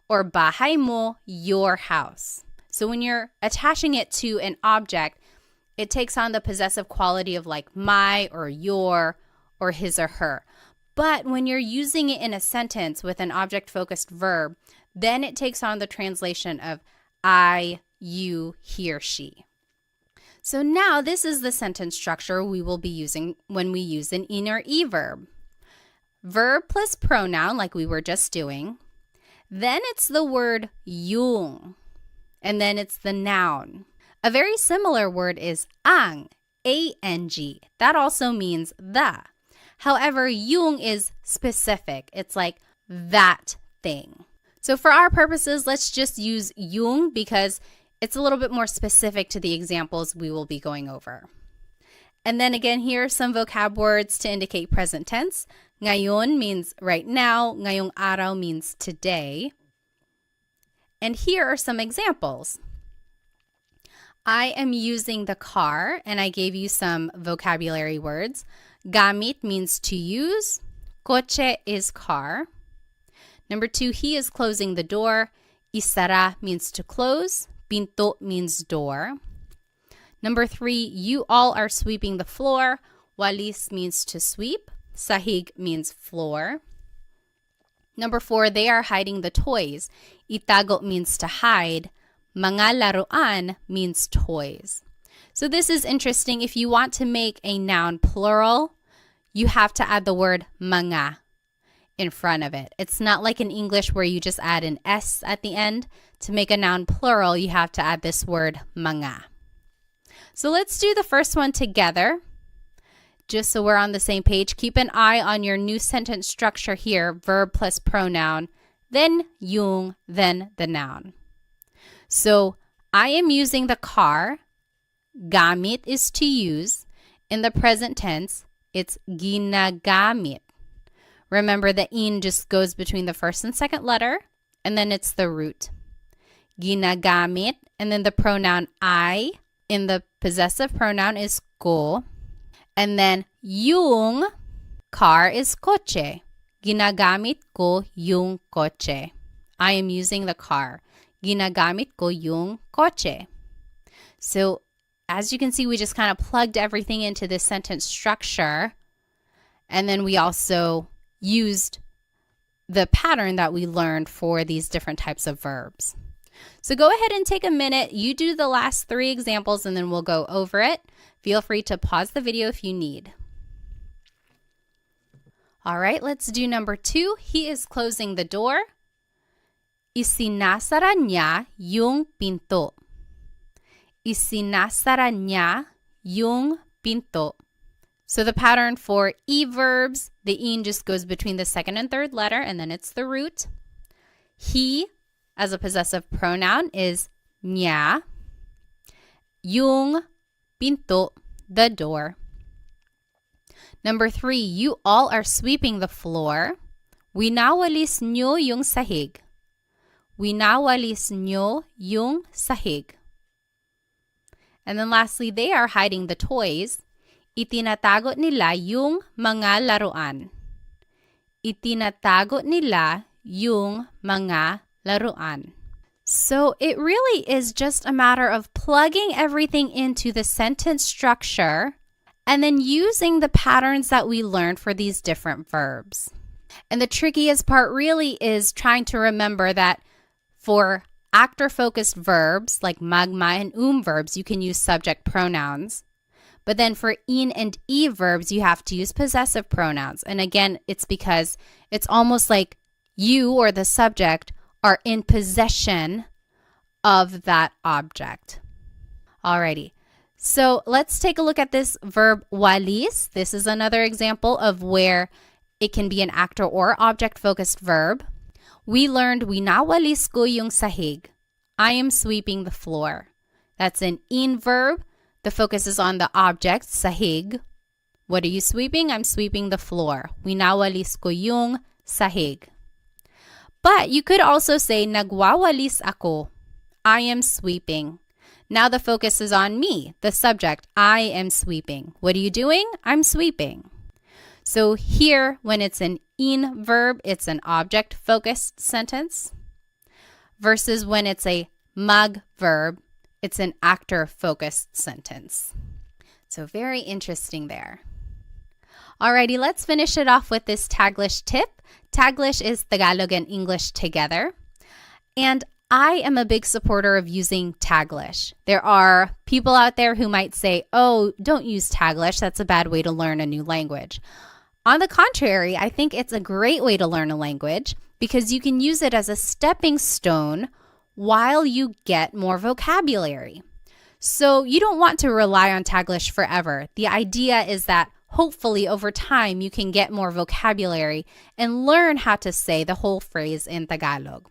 Or bahay mo, your house. So when you're attaching it to an object, it takes on the possessive quality of like my or your or his or her. But when you're using it in a sentence with an object-focused verb, then it takes on the translation of I, you, he or she. So now this is the sentence structure we will be using when we use an in or verb. Verb plus pronoun like we were just doing. Then it's the word yung. And then it's the noun. A very similar word is ang, A-N-G. That also means the. However, yung is specific. It's like that thing. So for our purposes, let's just use yung because it's a little bit more specific to the examples we will be going over. And then again, here are some vocab words to indicate present tense. Ngayon means right now. Ngayong araw means today. And here are some examples. I am using the car, and I gave you some vocabulary words. Gamit means to use. Kotse is car. Number 2, he is closing the door. Isara means to close. Pinto means door. Number 3, you all are sweeping the floor. Walis means to sweep. Sahig means floor. Number 4, they are hiding the toys. Itago means to hide. Mga laruan means toys. So this is interesting. If you want to make a noun plural, you have to add the word mga in front of it. It's not like in English where you just add an S at the end. To make a noun plural, you have to add this word mga. So let's do the first one together. Just so we're on the same page, keep an eye on your new sentence structure here, verb plus pronoun, then yung, then the noun. So, I am using the car. Gamit is to use. In the present tense, it's ginagamit. Remember, the in just goes between the first and second letter, and then it's the root. Ginagamit, and then the pronoun I in the possessive pronoun is ko. And then, yung car is kotse. Ginagamit ko yung kotse. I am using the car. Ginagamit ko yung kotse. So, as you can see, we just kind of plugged everything into this sentence structure. And then we also used the pattern that we learned for these different types of verbs. So go ahead and take a minute. You do the last 3 examples and then we'll go over it. Feel free to pause the video if you need. All right, let's do number 2. He is closing the door. Isinasara niya yung pinto. Isinasara niya yung pinto. So the pattern for E verbs, the in just goes between the second and third letter, and then it's the root. He, as a possessive pronoun, is niya. Yung pinto, the door. Number 3, you all are sweeping the floor. Winawalis nyo yung sahig. Winawalis nyo yung sahig. And then lastly, they are hiding the toys. Itinatago nila yung mga laruan. Itinatago nila yung mga laruan. So it really is just a matter of plugging everything into the sentence structure and then using the patterns that we learned for these different verbs. And the trickiest part really is trying to remember that for actor-focused verbs like magma and verbs, you can use subject pronouns. But then for in and e verbs, you have to use possessive pronouns. And again, it's because it's almost like you or the subject are in possession of that object. Alrighty, so let's take a look at this verb walis. This is another example of where it can be an actor or object-focused verb. We learned winawalis ko yung sahig. I am sweeping the floor. That's an in verb. The focus is on the object, sahig. What are you sweeping? I'm sweeping the floor. Winawalis ko yung sahig. But you could also say, nagwawalis ako. I am sweeping. Now the focus is on me, the subject. I am sweeping. What are you doing? I'm sweeping. So here, when it's an in verb, it's an object-focused sentence. Versus when it's a mag verb, it's an actor-focused sentence. So very interesting there. Alrighty, let's finish it off with this Taglish tip. Taglish is Tagalog and English together. And I am a big supporter of using Taglish. There are people out there who might say, oh, don't use Taglish. That's a bad way to learn a new language. On the contrary, I think it's a great way to learn a language because you can use it as a stepping stone while you get more vocabulary. So you don't want to rely on Taglish forever. The idea is that hopefully over time you can get more vocabulary and learn how to say the whole phrase in Tagalog.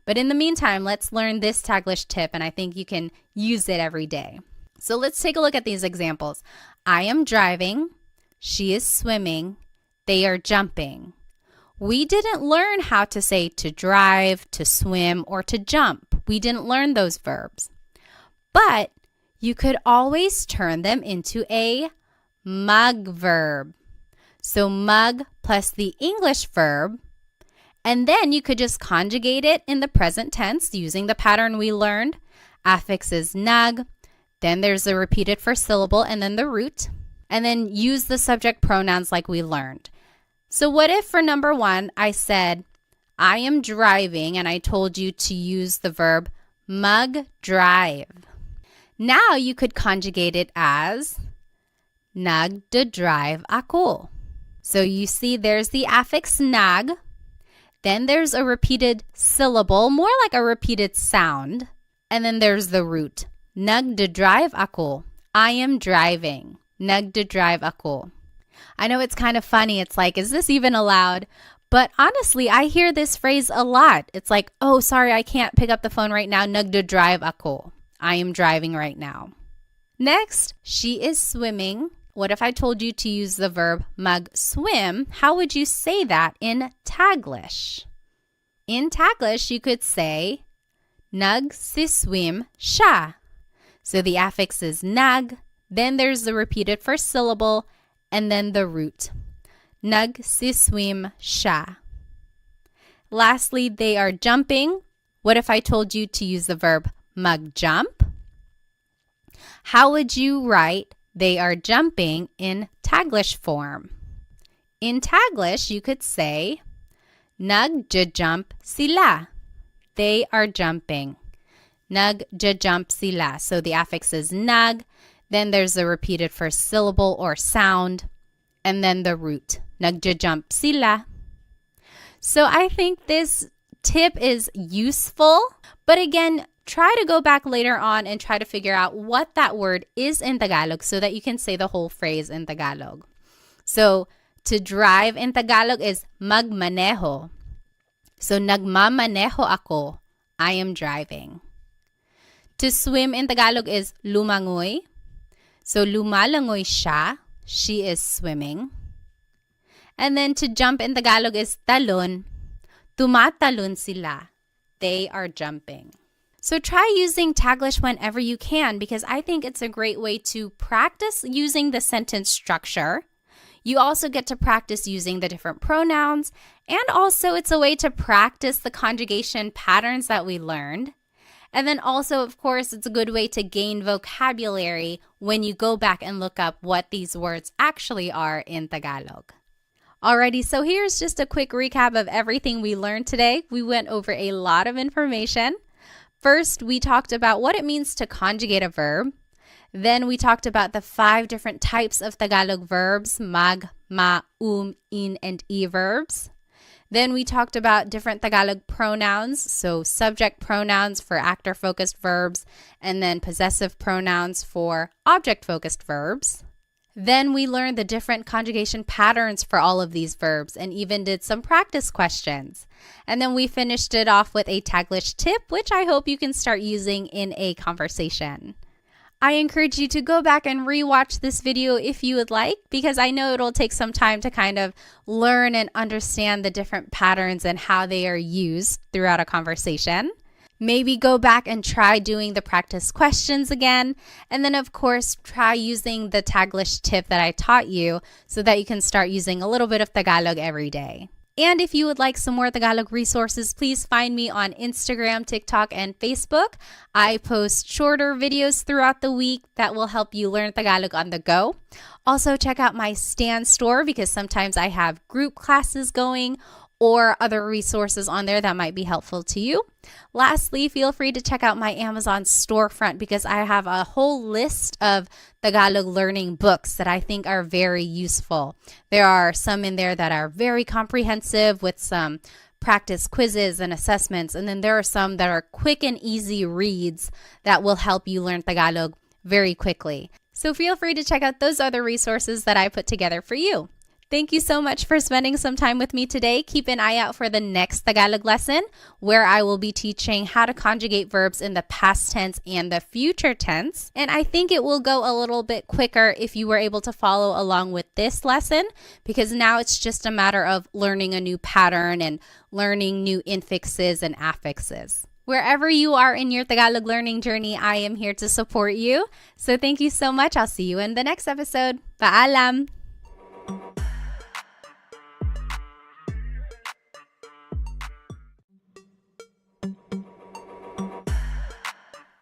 But in the meantime, let's learn this Taglish tip, and I think you can use it every day. So let's take a look at these examples. I am driving, she is swimming, they are jumping. We didn't learn how to say to drive, to swim, or to jump. We didn't learn those verbs. But you could always turn them into a mug verb. So mug plus the English verb, and then you could just conjugate it in the present tense using the pattern we learned. Affix is nug, then there's the repeated first syllable and then the root, and then use the subject pronouns like we learned. So what if for number 1, I said, I am driving, and I told you to use the verb mug drive. Now you could conjugate it as nagdadrive ako. So you see there's the affix nag, then there's a repeated syllable, more like a repeated sound, and then there's the root. Nagdadrive ako. I am driving. Nagdadrive ako. I know it's kind of funny. It's like, is this even allowed? But honestly, I hear this phrase a lot. It's like, oh, sorry, I can't pick up the phone right now. Nagdadrive ako. I am driving right now. Next, she is swimming. What if I told you to use the verb mag-swim? How would you say that in Taglish? In Taglish, you could say, nagsiswim siya. So the affix is nag, then there's the repeated first syllable, and then the root. Nagsiswim siya. Lastly, they are jumping. What if I told you to use the verb mag-jump? How would you write they are jumping in Taglish form? In Taglish, you could say, nagja-jump sila. They are jumping. Nagja-jump sila. So the affix is nag, then there's the repeated first syllable or sound, and then the root. Nagja-jump sila. So I think this tip is useful, but again, try to go back later on and try to figure out what that word is in Tagalog so that you can say the whole phrase in Tagalog. So to drive in Tagalog is magmaneho. So nagmamaneho ako. I am driving. To swim in Tagalog is lumangoy. So lumalangoy siya. She is swimming. And then to jump in Tagalog is talon. Tumatalon sila. They are jumping. So try using Taglish whenever you can, because I think it's a great way to practice using the sentence structure. You also get to practice using the different pronouns, and also it's a way to practice the conjugation patterns that we learned. And then also, of course, it's a good way to gain vocabulary when you go back and look up what these words actually are in Tagalog. Alrighty, so here's just a quick recap of everything we learned today. We went over a lot of information. First, we talked about what it means to conjugate a verb. Then we talked about the 5 different types of Tagalog verbs, mag, ma, in, and e verbs. Then we talked about different Tagalog pronouns, so subject pronouns for actor-focused verbs, and then possessive pronouns for object-focused verbs. Then we learned the different conjugation patterns for all of these verbs and even did some practice questions. And then we finished it off with a Taglish tip, which I hope you can start using in a conversation. I encourage you to go back and rewatch this video if you would like, because I know it'll take some time to kind of learn and understand the different patterns and how they are used throughout a conversation. Maybe go back and try doing the practice questions again. And then, of course, try using the Taglish tip that I taught you so that you can start using a little bit of Tagalog every day. And if you would like some more Tagalog resources, please find me on Instagram, TikTok, and Facebook. I post shorter videos throughout the week that will help you learn Tagalog on the go. Also, check out my Stan store because sometimes I have group classes going or other resources on there that might be helpful to you. Lastly, feel free to check out my Amazon storefront because I have a whole list of Tagalog learning books that I think are very useful. There are some in there that are very comprehensive with some practice quizzes and assessments, and then there are some that are quick and easy reads that will help you learn Tagalog very quickly. So feel free to check out those other resources that I put together for you. Thank you so much for spending some time with me today. Keep an eye out for the next Tagalog lesson where I will be teaching how to conjugate verbs in the past tense and the future tense. And I think it will go a little bit quicker if you were able to follow along with this lesson, because now it's just a matter of learning a new pattern and learning new infixes and affixes. Wherever you are in your Tagalog learning journey, I am here to support you. So thank you so much. I'll see you in the next episode. Paalam!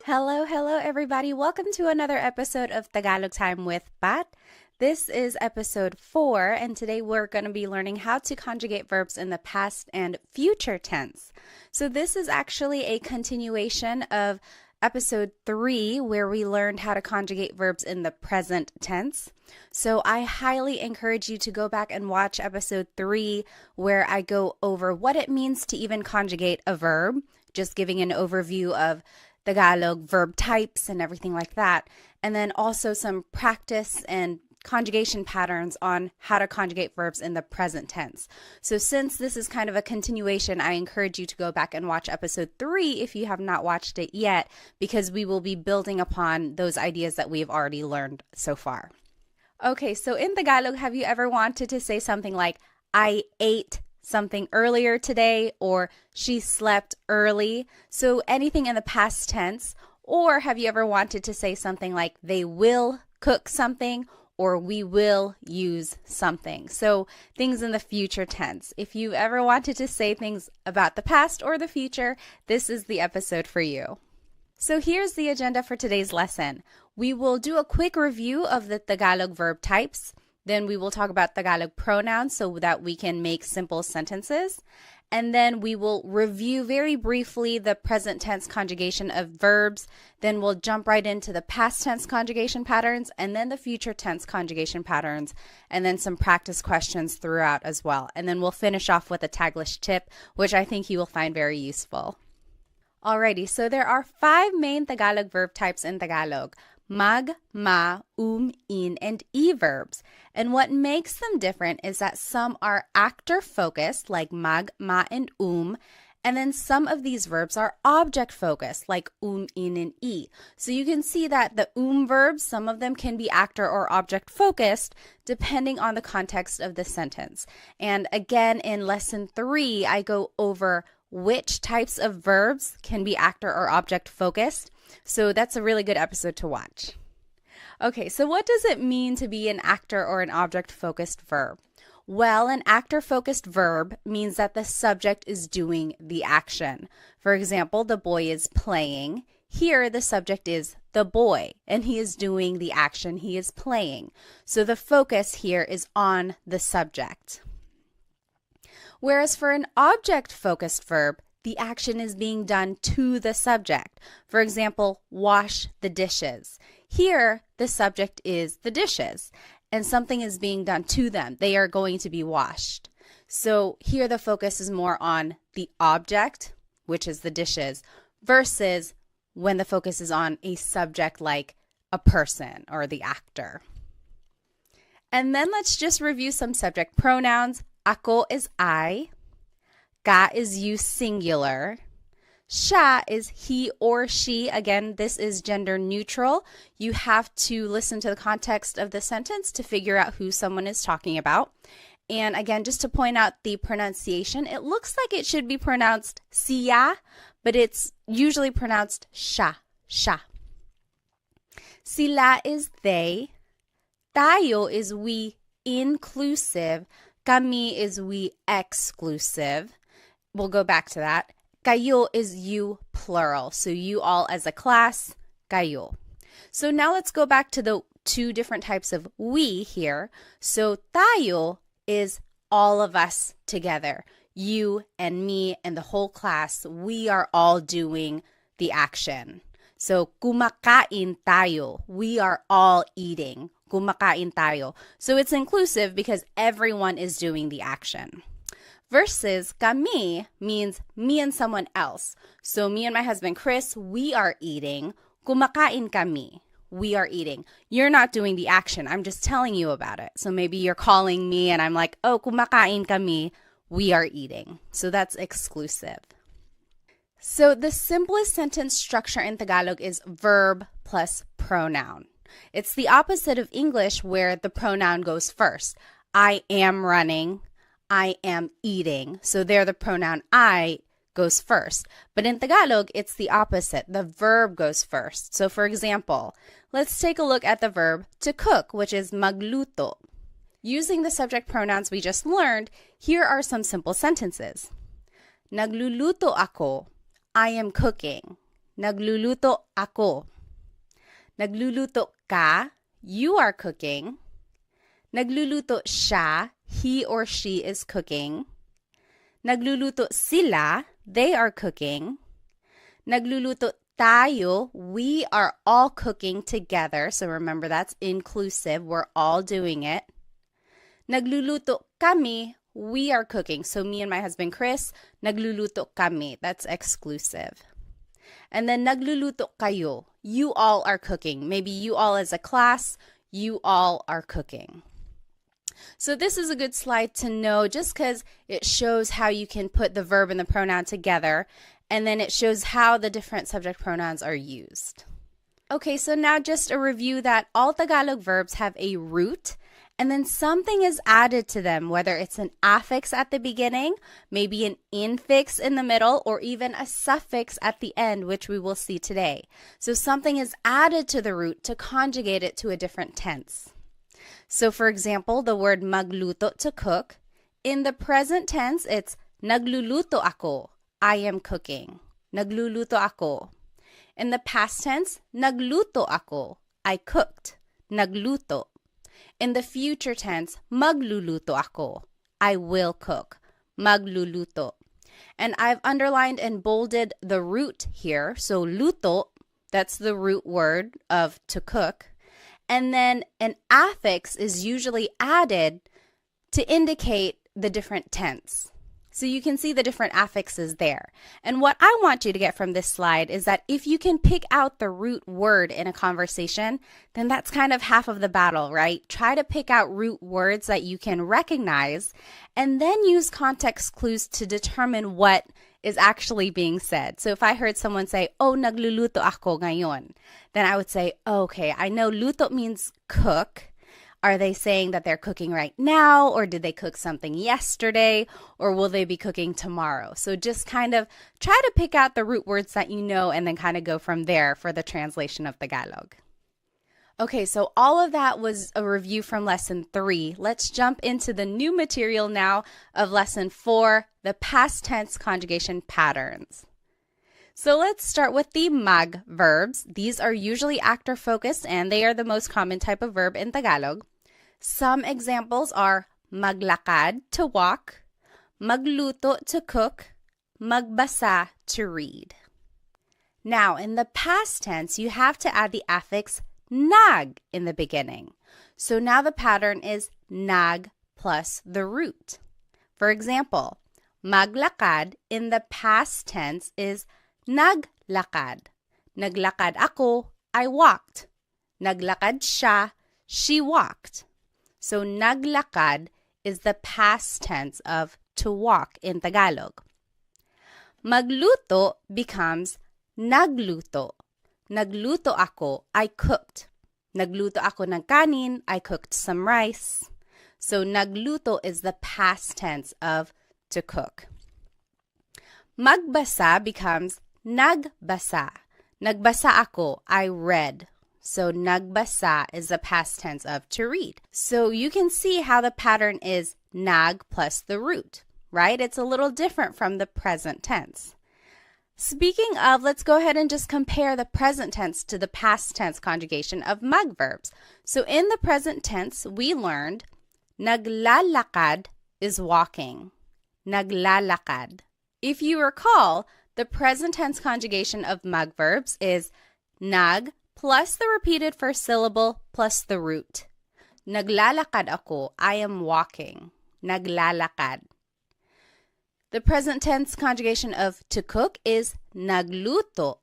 Hello, everybody. Welcome to another episode of Tagalog Time with Pat. This is episode 4, and today we're going to be learning how to conjugate verbs in the past and future tense. So this is actually a continuation of episode 3, where we learned how to conjugate verbs in the present tense. So I highly encourage you to go back and watch episode 3, where I go over what it means to even conjugate a verb, just giving an overview of Tagalog verb types and everything like that. And then also some practice and conjugation patterns on how to conjugate verbs in the present tense. So since this is kind of a continuation, I encourage you to go back and watch episode 3 if you have not watched it yet, because we will be building upon those ideas that we've already learned so far. Okay, so in Tagalog, have you ever wanted to say something like, I ate something earlier today, or she slept early? So anything in the past tense. Or have you ever wanted to say something like they will cook something, or we will use something? So things in the future tense. If you ever wanted to say things about the past or the future, this is the episode for you. So here's the agenda for today's lesson. We will do a quick review of the Tagalog verb types. Then we will talk about Tagalog pronouns so that we can make simple sentences. And then we will review very briefly the present tense conjugation of verbs. Then we'll jump right into the past tense conjugation patterns, and then the future tense conjugation patterns, and then some practice questions throughout as well. And then we'll finish off with a Taglish tip, which I think you will find very useful. Alrighty, so there are 5 main Tagalog verb types in Tagalog: mag, ma, in, and e verbs. And what makes them different is that some are actor-focused, like mag, ma, and and then some of these verbs are object-focused, like in, and e. So you can see that the verbs, some of them can be actor or object-focused, depending on the context of the sentence. And again, in lesson 3, I go over which types of verbs can be actor or object focused. So that's a really good episode to watch. Okay, so what does it mean to be an actor or an object focused verb? Well, an actor focused verb means that the subject is doing the action. For example, the boy is playing. Here, the subject is the boy, and he is doing the action. He is playing. So the focus here is on the subject. Whereas for an object-focused verb, the action is being done to the subject. For example, wash the dishes. Here, the subject is the dishes, and something is being done to them. They are going to be washed. So here the focus is more on the object, which is the dishes, versus when the focus is on a subject like a person or the actor. And then let's just review some subject pronouns. Ako is I. Ka is you singular. Siya is he or she. Again, this is gender neutral. You have to listen to the context of the sentence to figure out who someone is talking about. And again, just to point out the pronunciation, it looks like it should be pronounced siya, but it's usually pronounced siya. Sila is they. Tayo is we inclusive. Kami is we exclusive. We'll go back to that. Kayo is you plural. So you all as a class, kayo. So now let's go back to the 2 different types of we here. So tayo is all of us together. You and me and the whole class, we are all doing the action. So kumakain tayo. We are all eating. Kumakain tayo. So it's inclusive because everyone is doing the action. Versus kami means me and someone else. So me and my husband Chris, we are eating. Kumakain kami. we are eating. You're not doing the action. I'm just telling you about it. So maybe you're calling me and I'm like, oh, kumakain kami. We are eating. So that's exclusive. So the simplest sentence structure in Tagalog is verb plus pronoun. It's the opposite of English where the pronoun goes first. I am running. I am eating. So there the pronoun I goes first. But in Tagalog, it's the opposite. The verb goes first. So for example, let's take a look at the verb to cook, which is magluto. Using the subject pronouns we just learned, here are some simple sentences. Nagluluto ako. I am cooking. Nagluluto ako. Nagluluto ka. You are cooking. Nagluluto siya. He or she is cooking. Nagluluto sila. They are cooking. Nagluluto tayo. We are all cooking together. So remember, that's inclusive. We're all doing it. Nagluluto kami. We are cooking. So me and my husband Chris, nagluluto kami. That's exclusive. And then nagluluto kayo. You all are cooking. Maybe you all as a class, you all are cooking. So this is a good slide to know just because it shows how you can put the verb and the pronoun together, and then it shows how the different subject pronouns are used. Okay, so now just a review that all Tagalog verbs have a root, and then something is added to them, whether it's an affix at the beginning, maybe an infix in the middle, or even a suffix at the end, which we will see today. So something is added to the root to conjugate it to a different tense. So for example, the word magluto, to cook, in the present tense, it's nagluluto ako. I am cooking. Nagluluto ako. In the past tense, nagluto ako. I cooked. Nagluto. In the future tense, magluluto ako. I will cook. Magluluto. And I've underlined and bolded the root here. So luto, that's the root word of to cook. And then an affix is usually added to indicate the different tense. So you can see the different affixes there. And what I want you to get from this slide is that if you can pick out the root word in a conversation, then that's kind of half of the battle, right? Try to pick out root words that you can recognize and then use context clues to determine what is actually being said. So if I heard someone say, oh, nagluluto ako ngayon, then I would say, okay, I know luto means cook. Are they saying that they're cooking right now, or did they cook something yesterday, or will they be cooking tomorrow? So just kind of try to pick out the root words that you know and then kind of go from there for the translation of Tagalog. Okay, so all of that was a review from Lesson 3. Let's jump into the new material now of Lesson 4, the past tense conjugation patterns. So let's start with the mag verbs. These are usually actor-focused and they are the most common type of verb in Tagalog. Some examples are maglakad, to walk, magluto, to cook, magbasa, to read. Now, in the past tense, you have to add the affix nag in the beginning. So now the pattern is nag plus the root. For example, maglakad in the past tense is naglakad. Naglakad ako, I walked. Naglakad siya, she walked. So naglakad is the past tense of to walk in Tagalog. Magluto becomes nagluto. Nagluto ako, I cooked. Nagluto ako ng kanin, I cooked some rice. So nagluto is the past tense of to cook. Magbasa becomes nagbasa. Nagbasa ako, I read. So nagbasa is the past tense of to read. So you can see how the pattern is nag plus the root, right? It's a little different from the present tense. Speaking of, let's go ahead and just compare the present tense to the past tense conjugation of mag verbs. So in the present tense, we learned naglalakad is walking. Naglalakad. If you recall, the present tense conjugation of mag verbs is nag plus the repeated first syllable plus the root. Naglalakad ako, I am walking. Naglalakad. The present tense conjugation of to cook is nagluto.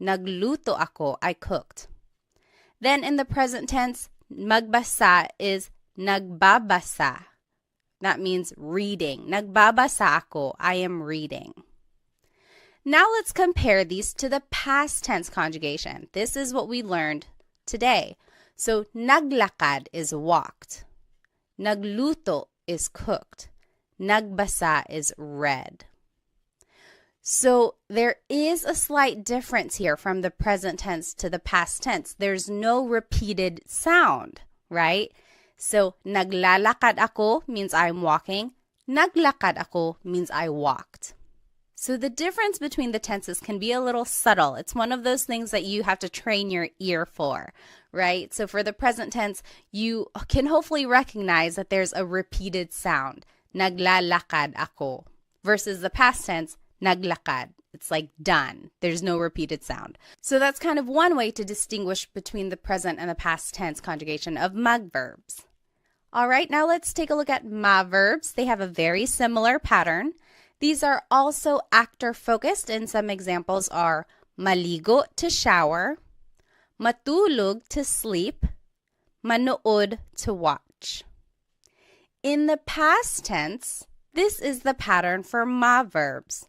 Nagluto ako, I cooked. Then in the present tense, magbasa is nagbabasa. That means reading. Nagbabasa ako. I am reading. Now let's compare these to the past tense conjugation. This is what we learned today. So naglakad is walked. Nagluto is cooked. Nagbasa is read. So there is a slight difference here from the present tense to the past tense. There's no repeated sound, right? So naglalakad ako means I'm walking. Naglakad ako means I walked. So the difference between the tenses can be a little subtle. It's one of those things that you have to train your ear for, right? So for the present tense, you can hopefully recognize that there's a repeated sound. Naglalakad ako. Versus the past tense, naglakad. It's like done. There's no repeated sound. So that's kind of one way to distinguish between the present and the past tense conjugation of mag verbs. All right, now let's take a look at ma verbs. They have a very similar pattern. These are also actor-focused, and some examples are maligo to shower, matulog to sleep, manood to watch. In the past tense, this is the pattern for ma verbs.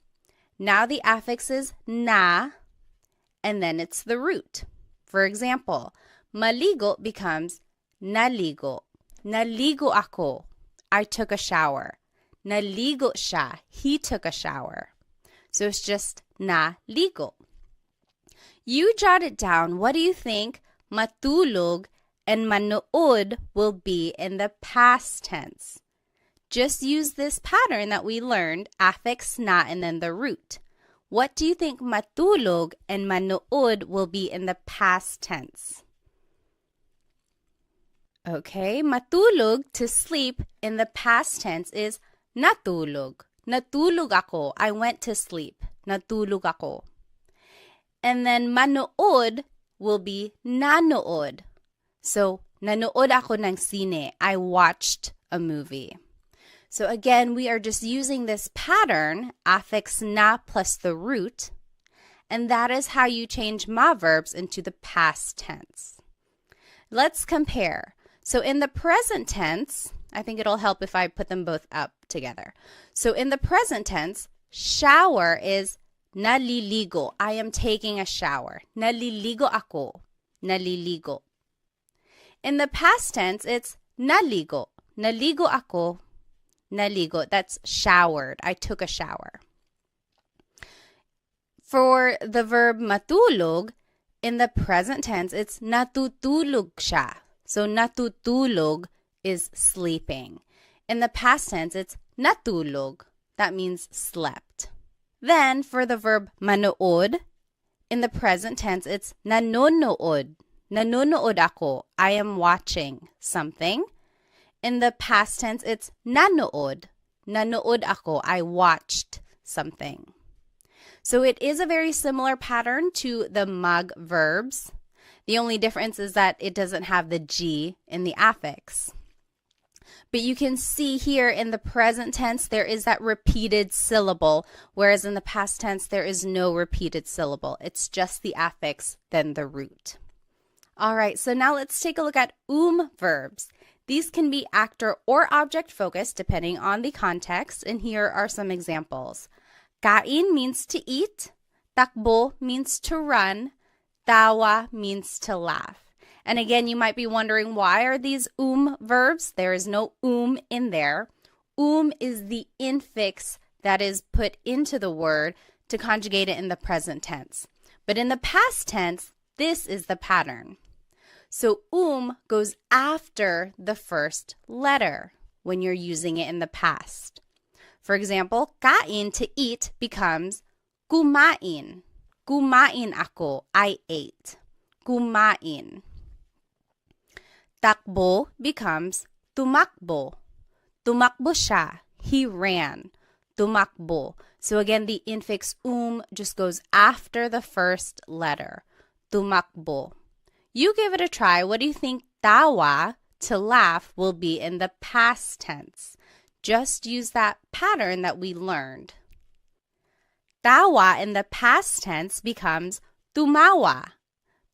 Now the affix is na, and then it's the root. For example, maligo becomes naligo. Naligo ako. I took a shower. Naligo siya. He took a shower. So it's just naligo. You jot it down. What do you think matulog and manood will be in the past tense? Just use this pattern that we learned, affix na and then the root. What do you think matulog and manood will be in the past tense? Okay, matulog, to sleep, in the past tense is natulog. Natulog ako. I went to sleep. Natulog ako. And then manood will be nanood. So, nanood ako ng sine. I watched a movie. So again, we are just using this pattern, affix na plus the root, and that is how you change ma verbs into the past tense. Let's compare. So in the present tense, I think it'll help if I put them both up together. So in the present tense, shower is naliligo. I am taking a shower. Naliligo ako. Naliligo. In the past tense, it's naligo. Naligo ako. Naligo. That's showered. I took a shower. For the verb matulog, in the present tense, it's natutulog siya. So natutulog is sleeping. In the past tense, it's natulog. That means slept. Then for the verb manood, in the present tense, it's nanonood. Nanonood ako. I am watching something. In the past tense, it's nanood. Nanood ako. I watched something. So it is a very similar pattern to the mag verbs. The only difference is that it doesn't have the G in the affix. But you can see here in the present tense, there is that repeated syllable, whereas in the past tense, there is no repeated syllable. It's just the affix, then the root. All right, so now let's take a look at verbs. These can be actor or object focused depending on the context, and here are some examples. Kain means to eat. Takbo means to run. Tawa means to laugh. And again, you might be wondering, why are these verbs? There is no in there. Is the infix that is put into the word to conjugate it in the present tense. But in the past tense, this is the pattern. So goes after the first letter when you're using it in the past. For example, kain, to eat, becomes kumain. Kumain ako. I ate. Kumain. Takbo becomes tumakbo. Tumakbo siya. He ran. Tumakbo. So again, the infix just goes after the first letter. Tumakbo. You give it a try. What do you think tawa, to laugh, will be in the past tense? Just use that pattern that we learned. Tawa in the past tense becomes tumawa.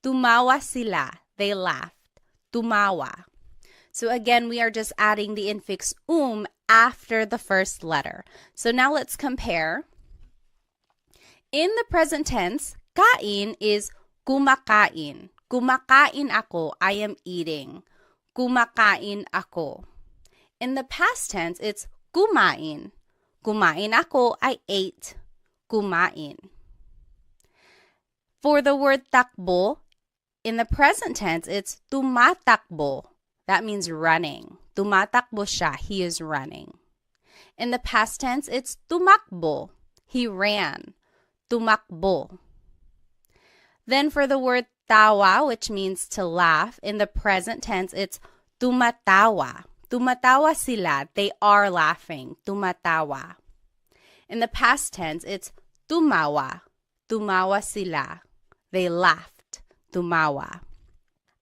Tumawa sila. They laughed. Tumawa. So again, we are just adding the infix after the first letter. So now let's compare. In the present tense, kain is kumakain. Kumakain ako, I am eating. Kumakain ako. In the past tense, it's kumain. Kumain ako, I ate. Kumain. For the word takbo, in the present tense, it's tumatakbo. That means running. Tumatakbo siya, he is running. In the past tense, it's tumakbo. He ran. Tumakbo. Then for the word tawa, which means to laugh, in the present tense, it's tumatawa. Tumatawa sila. They are laughing. Tumatawa. In the past tense, it's tumawa. Tumawa sila. They laughed. Tumawa.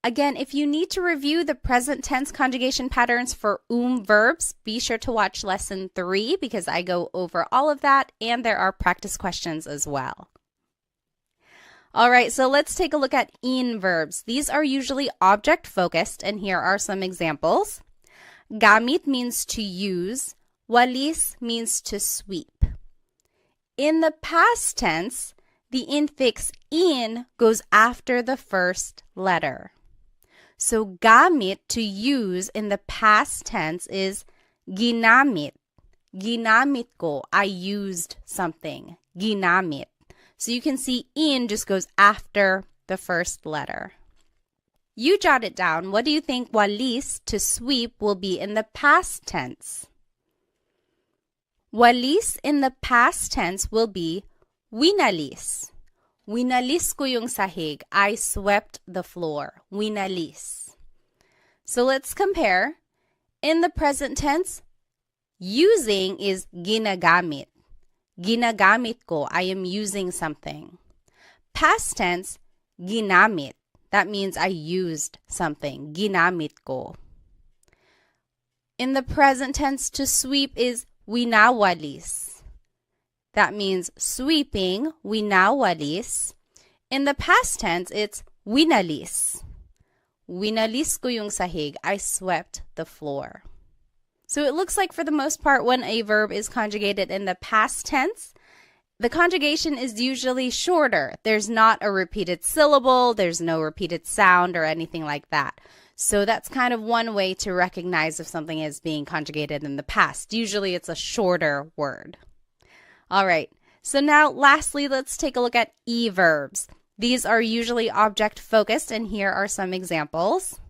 Again, if you need to review the present tense conjugation patterns for verbs, be sure to watch lesson 3 because I go over all of that and there are practice questions as well. All right, so let's take a look at in verbs. These are usually object focused and here are some examples. Gamit means to use. Walis means to sweep. In the past tense, the infix in goes after the first letter. So gamit, to use, in the past tense is ginamit. Ginamit ko, I used something. Ginamit. So you can see in just goes after the first letter. You jot it down. What do you think walis, to sweep, will be in the past tense? Walis in the past tense will be winalis. Winalis ko yung sahig. I swept the floor. Winalis. So let's compare. In the present tense, using is ginagamit. Ginagamit ko. I am using something. Past tense, ginamit. That means I used something. Ginamit ko. In the present tense, to sweep is winawalis. That means sweeping, winawalis. In the past tense, it's winalis. Winalis ko yung sahig. I swept the floor. So it looks like for the most part, when a verb is conjugated in the past tense, the conjugation is usually shorter. There's not a repeated syllable, there's no repeated sound or anything like that. So that's kind of one way to recognize if something is being conjugated in the past. Usually it's a shorter word. All right, so now lastly, let's take a look at e-verbs. These are usually object-focused, and here are some examples.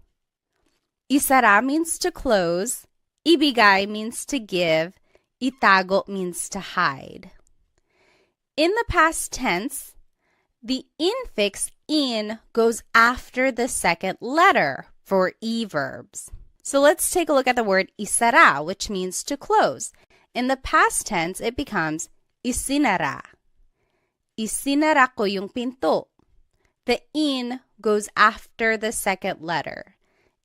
Isara means to close. Ibigay means to give. Itago means to hide. In the past tense, the infix in goes after the second letter for e-verbs. So let's take a look at the word isara, which means to close. In the past tense, it becomes isinara. Isinara ko yung pinto. The in goes after the second letter.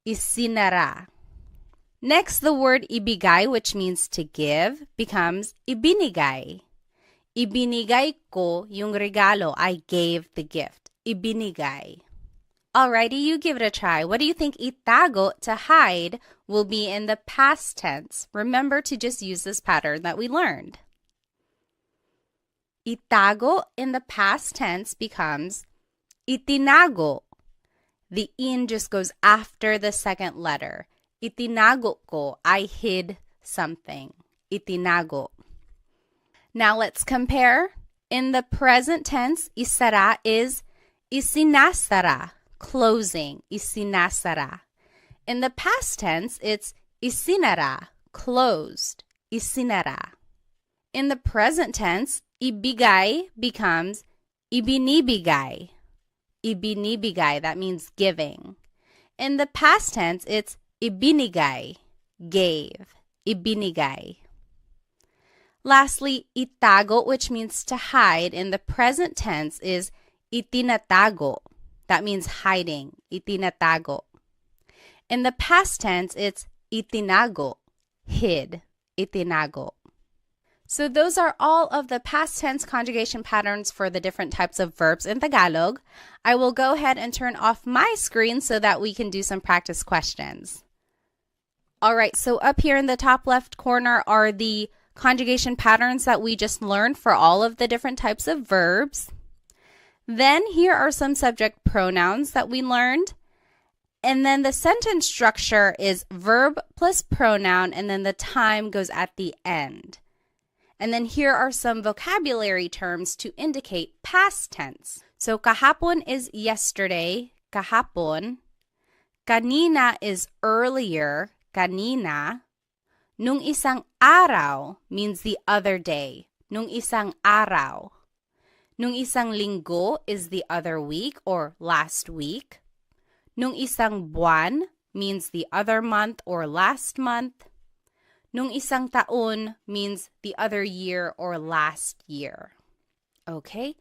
Isinara. Next, the word ibigay, which means to give, becomes ibinigay. Ibinigay ko yung regalo. I gave the gift. Ibinigay. Alrighty, you give it a try. What do you think itago, to hide, will be in the past tense? Remember to just use this pattern that we learned. Itago in the past tense becomes itinago. The in just goes after the second letter. Itinago ko, I hid something. Itinago. Now let's compare. In the present tense, isara is isinasara, closing. Isinasara. In the past tense, it's isinara, closed. Isinara. In the present tense, ibigay becomes ibinibigay. Ibinibigay, that means giving. In the past tense, it's ibinigay, gave. Ibinigay. Lastly, itago, which means to hide, in the present tense is itinatago. That means hiding. Itinatago. In the past tense, it's itinago, hid. Itinago. So those are all of the past tense conjugation patterns for the different types of verbs in Tagalog. I will go ahead and turn off my screen so that we can do some practice questions. All right, so up here in the top left corner are the conjugation patterns that we just learned for all of the different types of verbs. Then here are some subject pronouns that we learned. And then the sentence structure is verb plus pronoun, and then the time goes at the end. And then here are some vocabulary terms to indicate past tense. So kahapon is yesterday, kahapon. Kanina is earlier, kanina. Nung isang araw means the other day, nung isang araw. Nung isang linggo is the other week or last week. Nung isang buwan means the other month or last month. Nung isang taon means the other year or last year. Okay,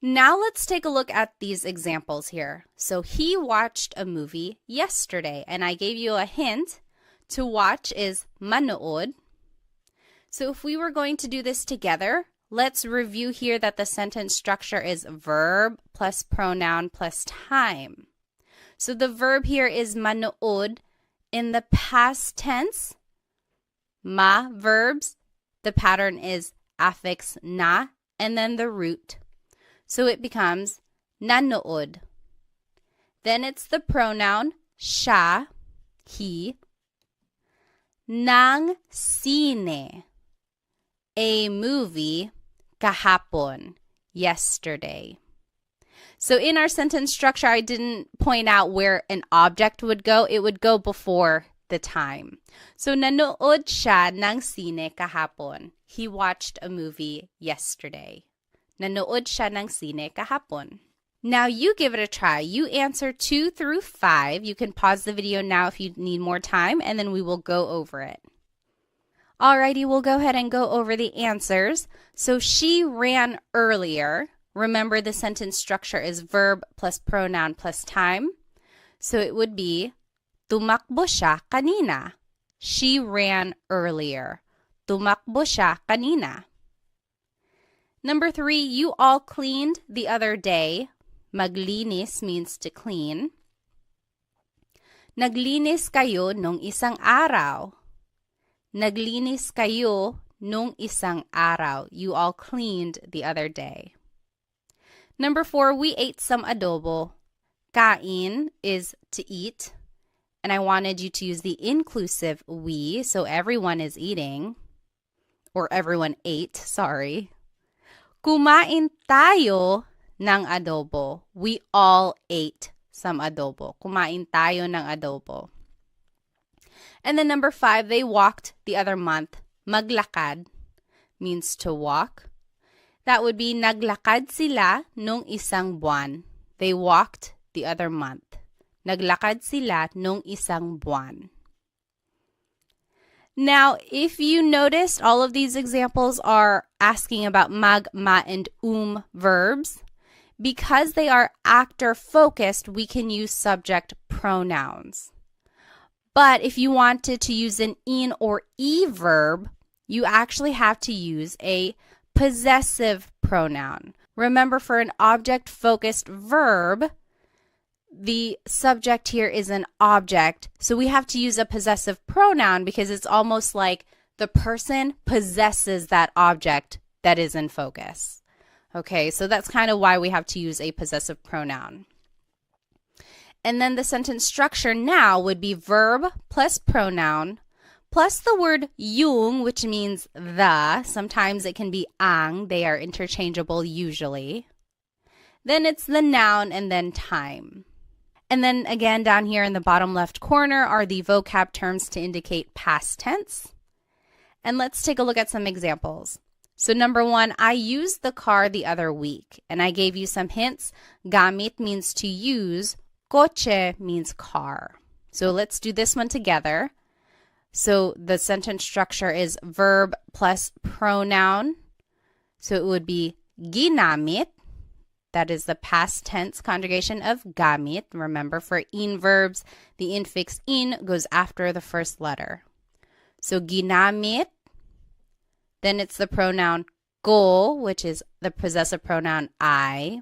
now let's take a look at these examples here. So he watched a movie yesterday, and I gave you a hint. To watch is manood. So if we were going to do this together, let's review here that the sentence structure is verb plus pronoun plus time. So the verb here is manood. In the past tense, ma verbs, the pattern is affix na and then the root. So it becomes nanood. Then it's the pronoun siya, he. Ng sine, a movie, kahapon, yesterday. So in our sentence structure, I didn't point out where an object would go. It would go before the time. So nanood siya ng sine kahapon. He watched a movie yesterday. Nanood siya ng sine kahapon. Now you give it a try. You answer 2 through 5. You can pause the video now if you need more time, and then we will go over it. Alrighty, we'll go ahead and go over the answers. So she ran earlier. Remember, the sentence structure is verb plus pronoun plus time. So it would be tumakbo siya kanina. She ran earlier. Tumakbo siya kanina. Number 3, you all cleaned the other day. Maglinis means to clean. Naglinis kayo nung isang araw. Naglinis kayo nung isang araw. You all cleaned the other day. Number 4, we ate some adobo. Kain is to eat. And I wanted you to use the inclusive we, so everyone is eating. Or everyone ate, sorry. Kumain tayo ng adobo. We all ate some adobo. Kumain tayo ng adobo. And then number 5, they walked the other month. Maglakad means to walk. That would be naglakad sila nung isang buwan. They walked the other month. Naglakad sila nung isang buwan. Now, if you noticed, all of these examples are asking about mag, ma, and verbs. Because they are actor-focused, we can use subject pronouns. But if you wanted to use an in or e verb, you actually have to use a possessive pronoun. Remember, for an object-focused verb, the subject here is an object, so we have to use a possessive pronoun because it's almost like the person possesses that object that is in focus. Okay, so that's kind of why we have to use a possessive pronoun. And then the sentence structure now would be verb plus pronoun plus the word yung, which means the. Sometimes it can be ang. They are interchangeable usually. Then it's the noun and then time. And then again, down here in the bottom left corner are the vocab terms to indicate past tense. And let's take a look at some examples. So number 1, I used the car the other week. And I gave you some hints. Gamit means to use. Coche means car. So let's do this one together. So the sentence structure is verb plus pronoun. So it would be ginamit. That is the past tense conjugation of gamit. Remember, for in verbs, the infix in goes after the first letter. So ginamit. Then it's the pronoun ko, which is the possessive pronoun I.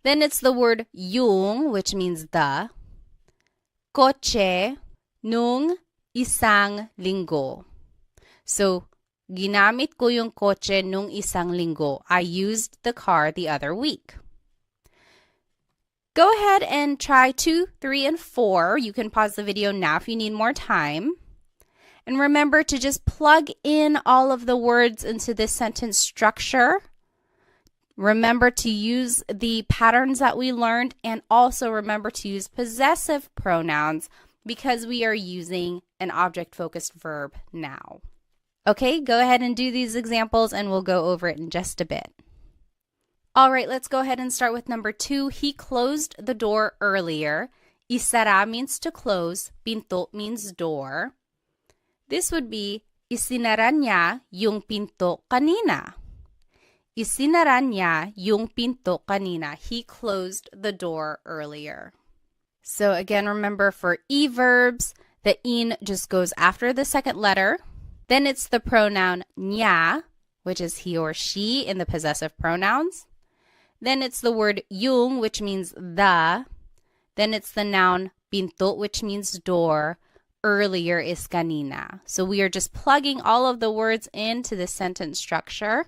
Then it's the word yung, which means the. Kotse nung isang linggo. So, ginamit ko yung kotse nung isang linggo. I used the car the other week. Go ahead and try 2, 3, and 4. You can pause the video now if you need more time. And remember to just plug in all of the words into this sentence structure. Remember to use the patterns that we learned, and also remember to use possessive pronouns because we are using an object-focused verb now. Okay, go ahead and do these examples and we'll go over it in just a bit. All right, let's go ahead and start with number 2. He closed the door earlier. Isara means to close. Pinto means door. This would be, isinara niya yung pinto kanina. Isinara niya yung pinto kanina. He closed the door earlier. So again, remember for e-verbs, the in just goes after the second letter. Then it's the pronoun niya, which is he or she in the possessive pronouns. Then it's the word yung, which means the. Then it's the noun pinto, which means door. Earlier is kanina. So we are just plugging all of the words into the sentence structure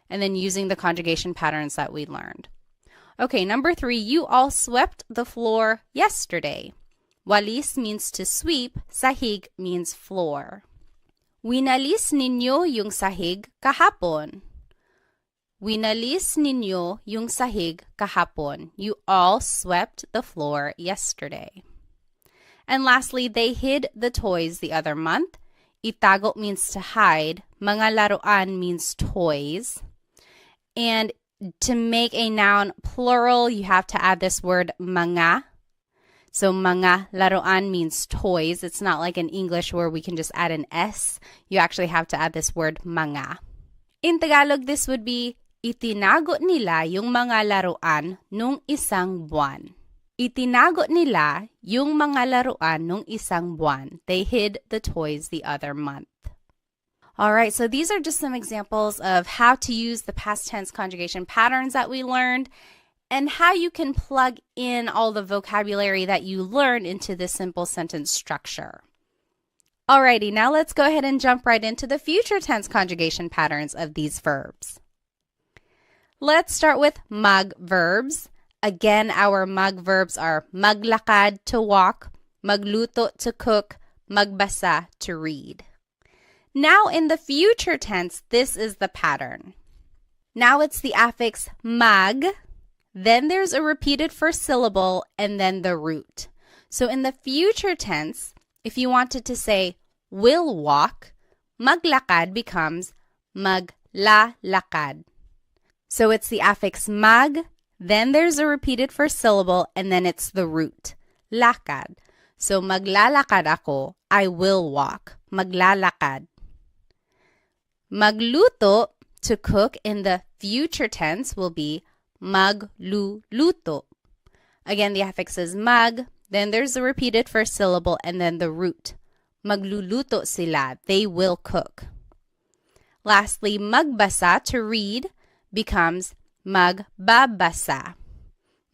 and then using the conjugation patterns that we learned. Okay, number 3, you all swept the floor yesterday. Walis means to sweep. Sahig means floor. Winalis ninyo yung sahig kahapon. Winalis ninyo yung sahig kahapon. You all swept the floor yesterday. And lastly, they hid the toys the other month. Itago means to hide. Mga laruan means toys. And to make a noun plural, you have to add this word mga. So mga laruan means toys. It's not like in English where we can just add an S. You actually have to add this word mga. In Tagalog, this would be, itinago nila yung mga laruan nung isang buwan. Itinago nila yung mga laruan nung isang buwan. They hid the toys the other month. All right, so these are just some examples of how to use the past tense conjugation patterns that we learned and how you can plug in all the vocabulary that you learned into this simple sentence structure. Alrighty, now let's go ahead and jump right into the future tense conjugation patterns of these verbs. Let's start with mag verbs. Again, our mag verbs are maglakad to walk, magluto to cook, magbasa to read. Now in the future tense, this is the pattern. Now it's the affix mag, then there's a repeated first syllable, and then the root. So in the future tense, if you wanted to say will walk, maglakad becomes maglalakad. So it's the affix mag, then there's a repeated first syllable, and then it's the root, lakad. So maglalakad ako, I will walk, maglalakad. Magluto, to cook, in the future tense will be magluluto. Again, the affix is mag, then there's a repeated first syllable, and then the root. Magluluto sila, they will cook. Lastly, magbasa, to read, becomes magbabasa.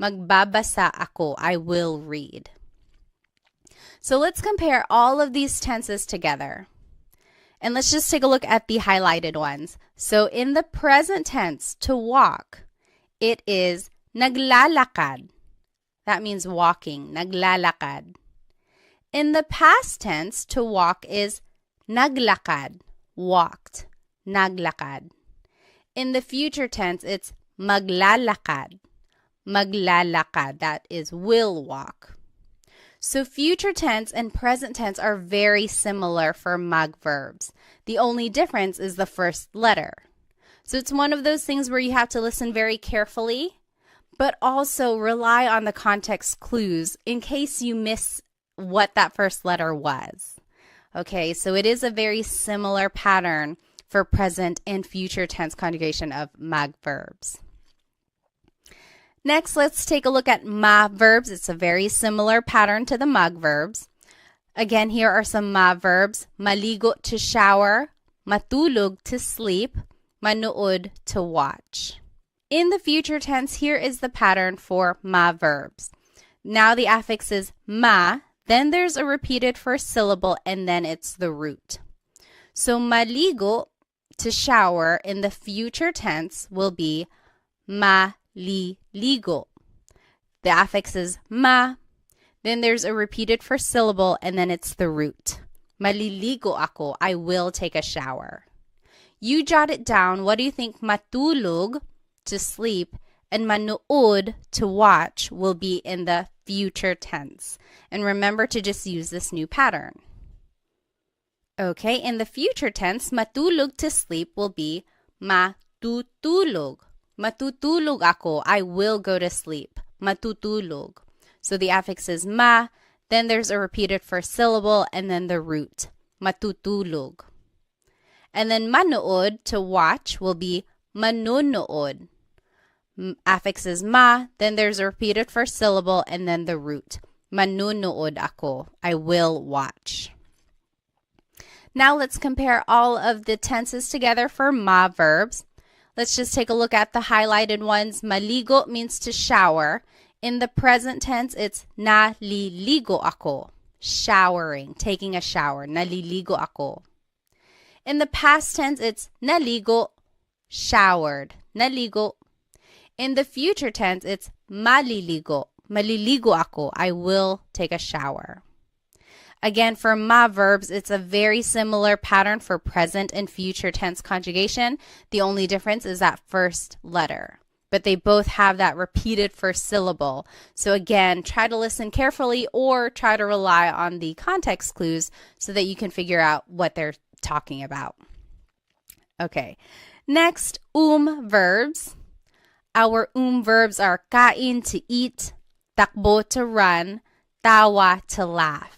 Magbabasa ako, I will read. So let's compare all of these tenses together. And let's just take a look at the highlighted ones. So in the present tense, to walk, it is naglalakad. That means walking, naglalakad. In the past tense, to walk is naglakad, walked, naglakad. In the future tense, it's maglalakad, maglalakad. That is will walk. So future tense and present tense are very similar for mag verbs. The only difference is the first letter. So it's one of those things where you have to listen very carefully, but also rely on the context clues in case you miss what that first letter was. Okay, so it is a very similar pattern for present and future tense conjugation of mag verbs. Next, let's take a look at ma verbs. It's a very similar pattern to the mag verbs. Again, here are some ma verbs. Maligo, to shower. matulog to sleep, manood to watch. In the future tense, here is the pattern for ma verbs. Now the affix is ma, then there's a repeated first syllable, and then it's the root. So maligo, to shower, in the future tense will be maliligo. The affix is ma, then there's a repeated first syllable, and then it's the root. Maliligo ako, I will take a shower. You jot it down. What do you think matulog, to sleep, and manood, to watch, will be in the future tense? And remember to just use this new pattern. Okay, in the future tense, matulog, to sleep, will be matutulog. Matutulog ako, I will go to sleep. Matutulog. So the affix is ma, then there's a repeated first syllable, and then the root. Matutulog. And then manood, to watch, will be manunood. Affix is ma, then there's a repeated first syllable, and then the root. Manunood ako, I will watch. Now let's compare all of the tenses together for ma verbs. Let's just take a look at the highlighted ones. Maligo means to shower. In the present tense, it's naliligo ako. Showering, taking a shower. Naliligo ako. In the past tense, it's naligo, showered. Naligo. In the future tense, it's maliligo. Maliligo ako. I will take a shower. Again, for ma verbs, it's a very similar pattern for present and future tense conjugation. The only difference is that first letter. But they both have that repeated first syllable. So again, try to listen carefully or try to rely on the context clues so that you can figure out what they're talking about. Okay, next, verbs. Our verbs are kain, to eat, takbo, to run, tawa, to laugh.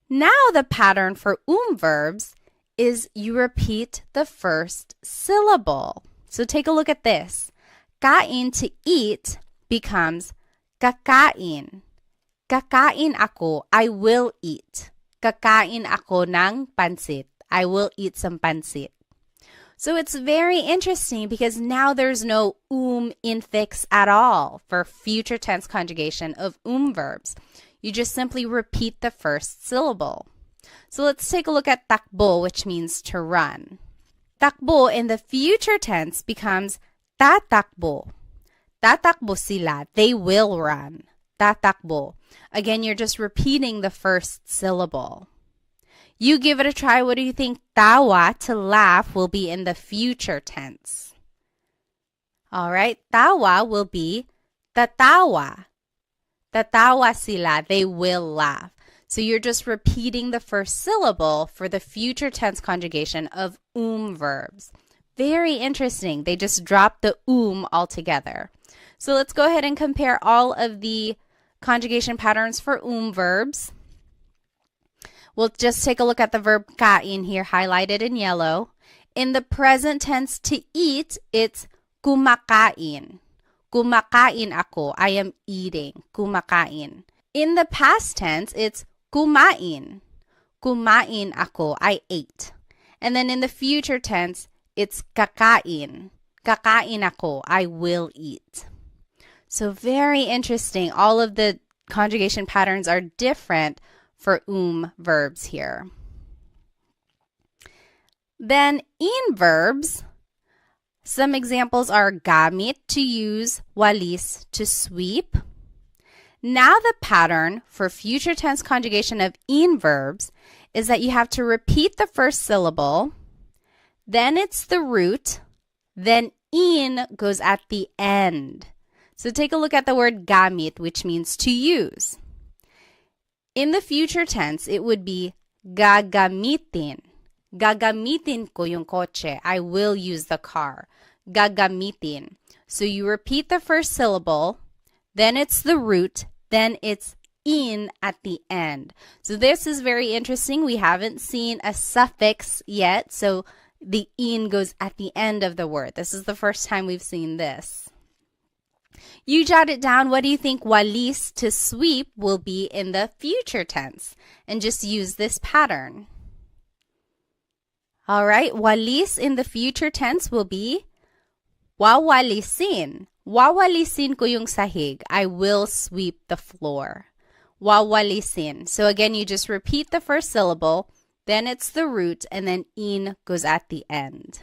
Now the pattern for verbs is you repeat the first syllable. So take a look at this. Kain, to eat, becomes kakain. Kakain ako, I will eat. Kakain ako ng pansit. I will eat some pansit. So it's very interesting because now there's no infix at all for future tense conjugation of verbs. You just simply repeat the first syllable. So let's take a look at takbo, which means to run. Takbo in the future tense becomes tatakbo. Tatakbo sila. They will run. Tatakbo. Again, you're just repeating the first syllable. You give it a try. What do you think tawa, to laugh, will be in the future tense? All right. Tawa will be tatawa. Tatawa sila. They will laugh. So you're just repeating the first syllable for the future tense conjugation of verbs. Very interesting. They just dropped the altogether. So let's go ahead and compare all of the conjugation patterns for verbs. We'll just take a look at the verb kain here, highlighted in yellow. In the present tense, to eat, it's kumakain. Kumakain ako. I am eating. Kumakain. In the past tense, it's kumain. Kumain ako. I ate. And then in the future tense, it's kakain. Kakain ako. I will eat. So very interesting. All of the conjugation patterns are different for verbs here. Then in verbs, some examples are gamit, to use, walis, to sweep. Now the pattern for future tense conjugation of verbs is that you have to repeat the first syllable, then it's the root, then goes at the end. So take a look at the word gamit, which means to use. In the future tense, it would be gagamitin. Gagamitin ko yung kotse. I will use the car. Gagamitin. So you repeat the first syllable, then it's the root, then it's at the end. So this is very interesting. We haven't seen a suffix yet, so the goes at the end of the word. This is the first time we've seen this. You jot it down. What do you think walis, to sweep, will be in the future tense? And just use this pattern. All right, walis in the future tense will be wawalisin. Wawalisin ko yung sahig. I will sweep the floor. Wawalisin. So again, you just repeat the first syllable, then it's the root, and then in goes at the end.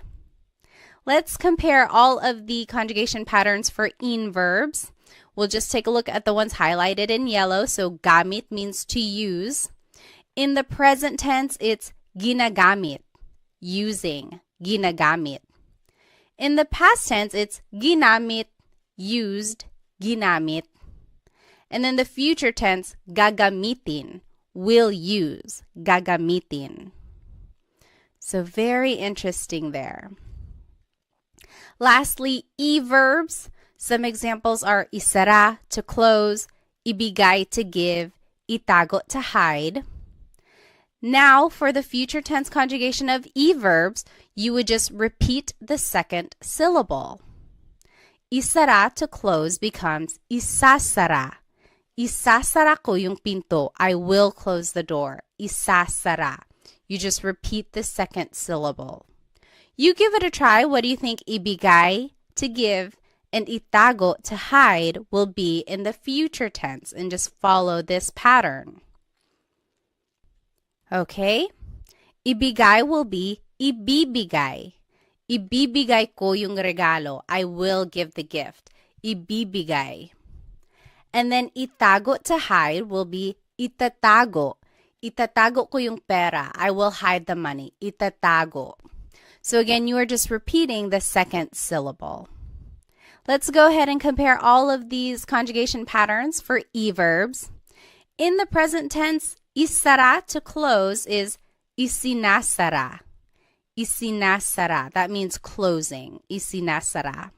Let's compare all of the conjugation patterns for in verbs. We'll just take a look at the ones highlighted in yellow. So gamit means to use. In the present tense, it's ginagamit, using, ginagamit. In the past tense, it's ginamit, used, ginamit. And then the future tense, gagamitin, will use, gagamitin. So very interesting there. Lastly, e-verbs. Some examples are isara, to close, ibigay, to give, itago, to hide. Now, for the future tense conjugation of e-verbs, you would just repeat the second syllable. Isara, to close, becomes isasara. Isasara ko yung pinto. I will close the door. Isasara. You just repeat the second syllable. You give it a try. What do you think ibigay, to give, and itago, to hide, will be in the future tense? And just follow this pattern. Okay? Ibigay will be ibibigay. Ibibigay ko yung regalo. I will give the gift. Ibibigay. And then itago, to hide, will be itatago. Itatago ko yung pera. I will hide the money. Itatago. So again, you are just repeating the second syllable. Let's go ahead and compare all of these conjugation patterns for e-verbs. In the present tense, isara, to close, is isinasara. Isinasara. That means closing. Isinasara.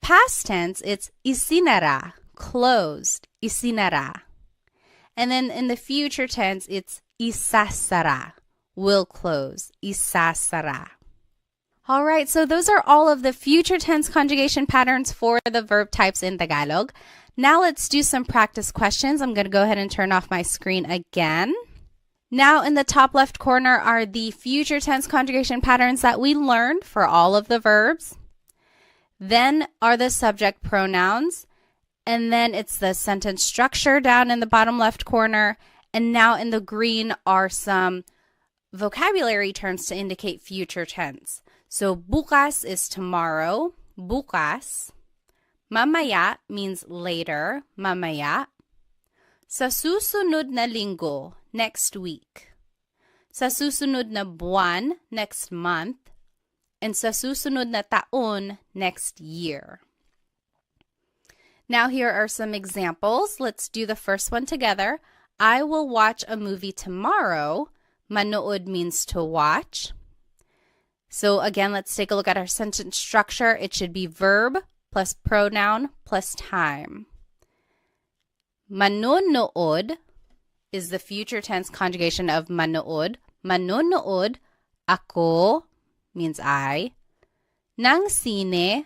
Past tense, it's isinara, closed. Isinara. And then in the future tense, it's isasara, will close. Isasara. All right, so those are all of the future tense conjugation patterns for the verb types in Tagalog. Now let's do some practice questions. I'm going to go ahead and turn off my screen again. Now in the top left corner are the future tense conjugation patterns that we learned for all of the verbs. Then are the subject pronouns. And then it's the sentence structure down in the bottom left corner. And now in the green are some vocabulary terms to indicate future tense. So bukas is tomorrow, bukas. Mamaya means later, mamaya. Sa susunod na linggo, next week. Sa susunod na buwan, next month. And sa susunod na taon, next year. Now here are some examples. Let's do the first one together. I will watch a movie tomorrow. Manood means to watch. So again, let's take a look at our sentence structure. It should be verb plus pronoun plus time. Manonood is the future tense conjugation of manood. Manonood, ako means I. Ng sine,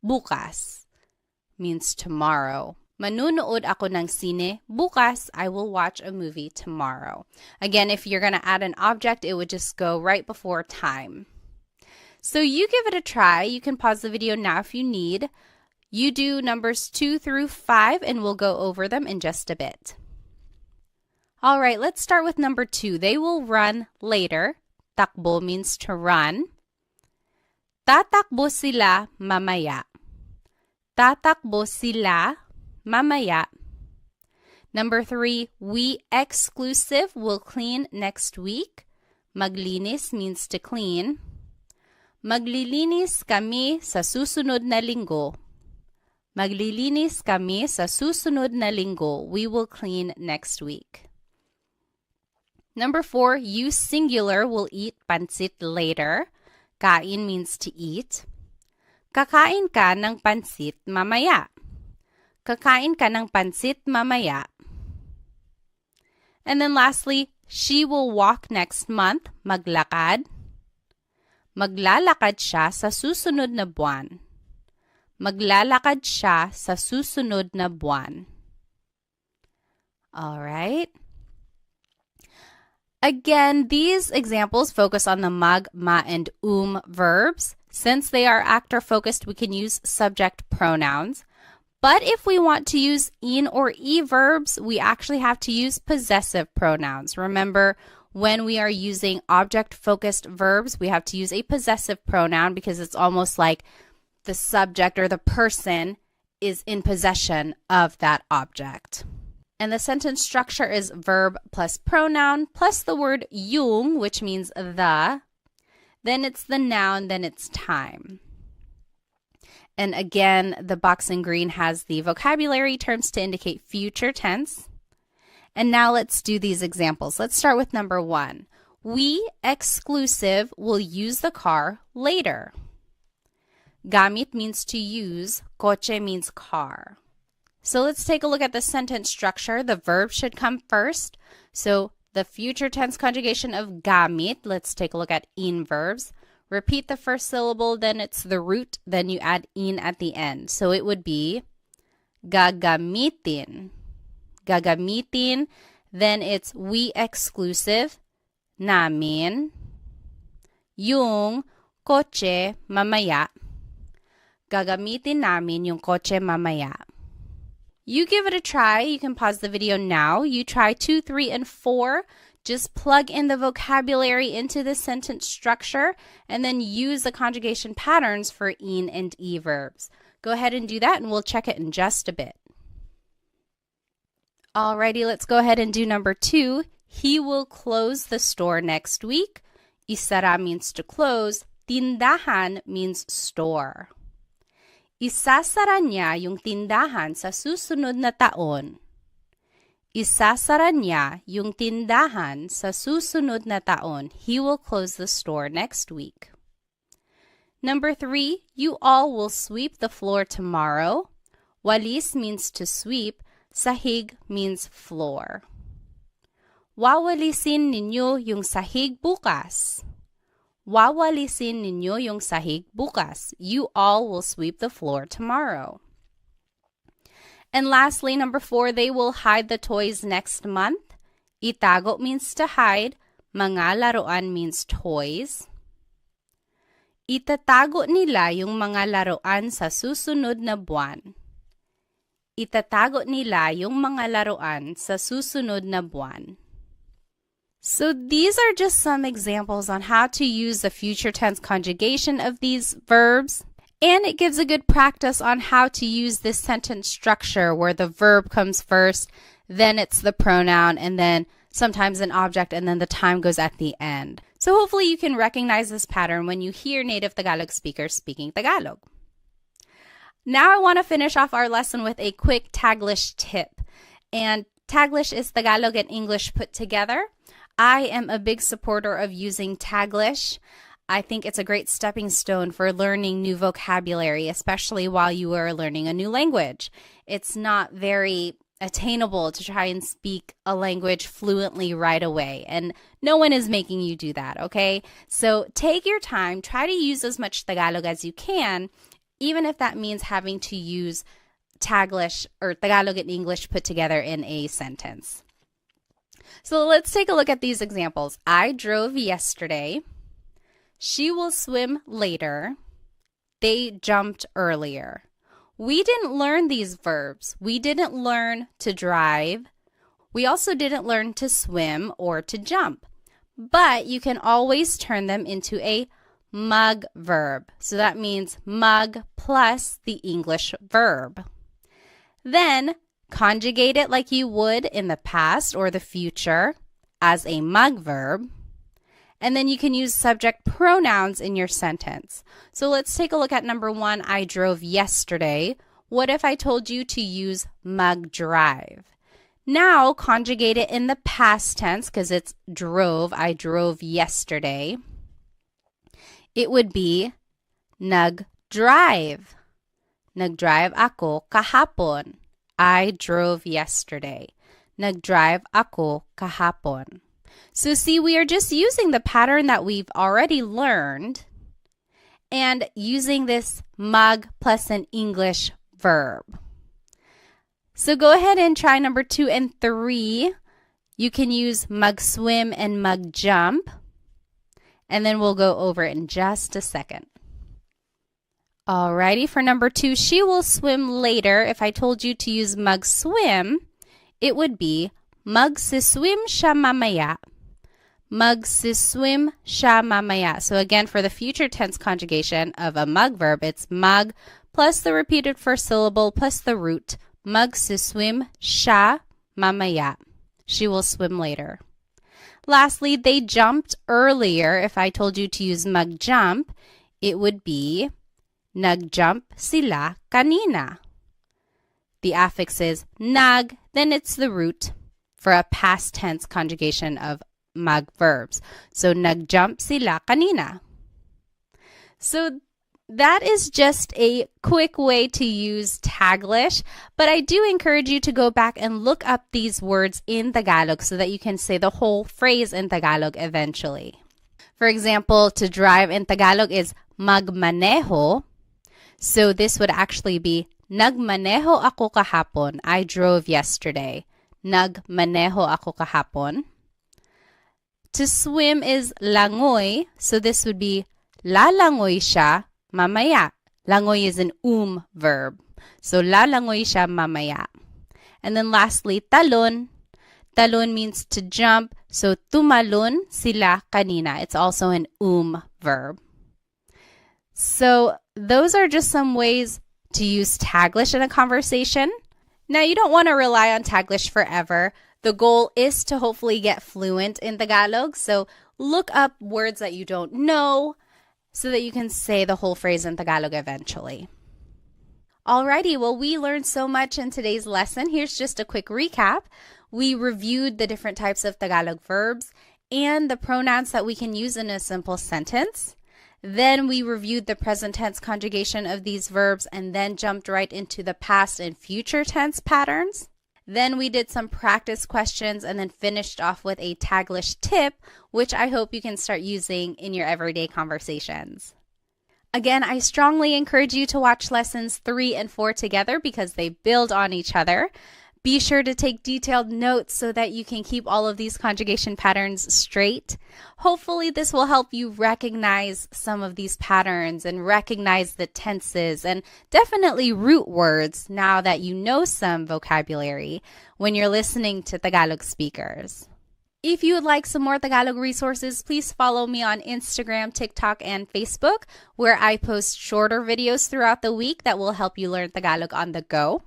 bukas means tomorrow. Manunood ako ng sine. Bukas, I will watch a movie tomorrow. Again, if you're going to add an object, it would just go right before time. So you give it a try. You can pause the video now if you need. You do numbers 2 through 5, and we'll go over them in just a bit. All right, let's start with number 2. They will run later. Takbo means to run. Tatakbo sila mamaya. Tatakbo sila mamaya. Number 3, we exclusive will clean next week. Maglinis means to clean. Maglilinis kami sa susunod na linggo. Maglilinis kami sa susunod na linggo. We will clean next week. Number 4, you singular will eat pansit later. Kain means to eat. Kakain ka ng pansit mamaya. Kakain ka ng pansit mamaya. And then lastly, she will walk next month. Maglakad. Maglalakad siya sa susunod na buwan. Maglalakad siya sa susunod na buwan. All right. Again, these examples focus on the mag, ma, and verbs. Since they are actor-focused, we can use subject pronouns. But if we want to use in or e verbs, we actually have to use possessive pronouns. Remember, when we are using object-focused verbs, we have to use a possessive pronoun because it's almost like the subject or the person is in possession of that object. And the sentence structure is verb plus pronoun plus the word yung, which means the. Then it's the noun, then it's time. And again, the box in green has the vocabulary terms to indicate future tense. And now let's do these examples. Let's start with number 1. We, exclusive, will use the car later. Gamit means to use. Coche means car. So let's take a look at the sentence structure. The verb should come first. So the future tense conjugation of gamit, let's take a look at in verbs. Repeat the first syllable, then it's the root, then you add in at the end. So it would be gagamitin. Gagamitin, then it's we exclusive, namin, yung kotse mamaya. Gagamitin namin yung kotse mamaya. You give it a try. You can pause the video now. You try 2, 3, and 4. Just plug in the vocabulary into the sentence structure and then use the conjugation patterns for in and e verbs. Go ahead and do that and we'll check it in just a bit. Alrighty, let's go ahead and do number 2. He will close the store next week. Isara means to close. Tindahan means store. Isasara niya yung tindahan sa susunod na taon. Isasara niya yung tindahan sa susunod na taon. He will close the store next week. Number 3, you all will sweep the floor tomorrow. Walis means to sweep. Sahig means floor. Wawalisin ninyo yung sahig bukas. Wawalisin ninyo yung sahig bukas. You all will sweep the floor tomorrow. And lastly, number 4, they will hide the toys next month. Itago means to hide. Mga laruan means toys. Itatago nila yung mga laruan sa susunod na buwan. Itatago nila yung mga laruan sa susunod na buwan. So these are just some examples on how to use the future tense conjugation of these verbs. And it gives a good practice on how to use this sentence structure where the verb comes first, then it's the pronoun, and then sometimes an object, and then the time goes at the end. So hopefully you can recognize this pattern when you hear native Tagalog speakers speaking Tagalog. Now I want to finish off our lesson with a quick Taglish tip. And Taglish is Tagalog and English put together. I am a big supporter of using Taglish. I think it's a great stepping stone for learning new vocabulary, especially while you are learning a new language. It's not very attainable to try and speak a language fluently right away, and no one is making you do that, okay? So take your time, try to use as much Tagalog as you can, even if that means having to use Taglish or Tagalog and English put together in a sentence. So let's take a look at these examples. I drove yesterday. She will swim later. They jumped earlier. We didn't learn these verbs. We didn't learn to drive. We also didn't learn to swim or to jump. But you can always turn them into a mug verb. So that means mug plus the English verb. Then conjugate it like you would in the past or the future as a mug verb. And then you can use subject pronouns in your sentence. So let's take a look at number 1, I drove yesterday. What if I told you to use mug drive? Now conjugate it in the past tense because it's drove. I drove yesterday. It would be nag-drive. Nag-drive ako kahapon. I drove yesterday. Nag-drive ako kahapon. So see, we are just using the pattern that we've already learned and using this mug plus an English verb. So go ahead and try number 2 and 3. You can use mag-swim and mag-jump, and then we'll go over it in just a second. Alrighty, for number 2, she will swim later. If I told you to use mag-swim, it would be magsiswim siya mamaya. Magsiswim siya mamaya. So again, for the future tense conjugation of a mag verb, it's mag plus the repeated first syllable plus the root. Magsiswim siya mamaya. She will swim later. Lastly, they jumped earlier. If I told you to use mag-jump, it would be nagjump sila kanina. The affix is nag, then it's the root for a past tense conjugation of mag verbs. So nagjump sila kanina. So that is just a quick way to use Taglish, but I do encourage you to go back and look up these words in Tagalog so that you can say the whole phrase in Tagalog eventually. For example, to drive in Tagalog is magmaneho. So this would actually be nagmaneho ako kahapon. I drove yesterday. Nagmaneho ako kahapon. To swim is langoy. So this would be lalangoy siya mamaya. Langoy is an verb. So lalangoy siya mamaya. And then lastly, talon. Talon means to jump. So tumalon sila kanina. It's also an verb. So those are just some ways to use Taglish in a conversation. Now, you don't want to rely on Taglish forever. The goal is to hopefully get fluent in Tagalog. So look up words that you don't know so that you can say the whole phrase in Tagalog eventually. Alrighty, well, we learned so much in today's lesson. Here's just a quick recap. We reviewed the different types of Tagalog verbs and the pronouns that we can use in a simple sentence. Then we reviewed the present tense conjugation of these verbs and then jumped right into the past and future tense patterns. Then we did some practice questions and then finished off with a Taglish tip, which I hope you can start using in your everyday conversations. Again, I strongly encourage you to watch lessons 3 and 4 together because they build on each other. Be sure to take detailed notes so that you can keep all of these conjugation patterns straight. Hopefully, this will help you recognize some of these patterns and recognize the tenses and definitely root words now that you know some vocabulary when you're listening to Tagalog speakers. If you would like some more Tagalog resources, please follow me on Instagram, TikTok, and Facebook, where I post shorter videos throughout the week that will help you learn Tagalog on the go.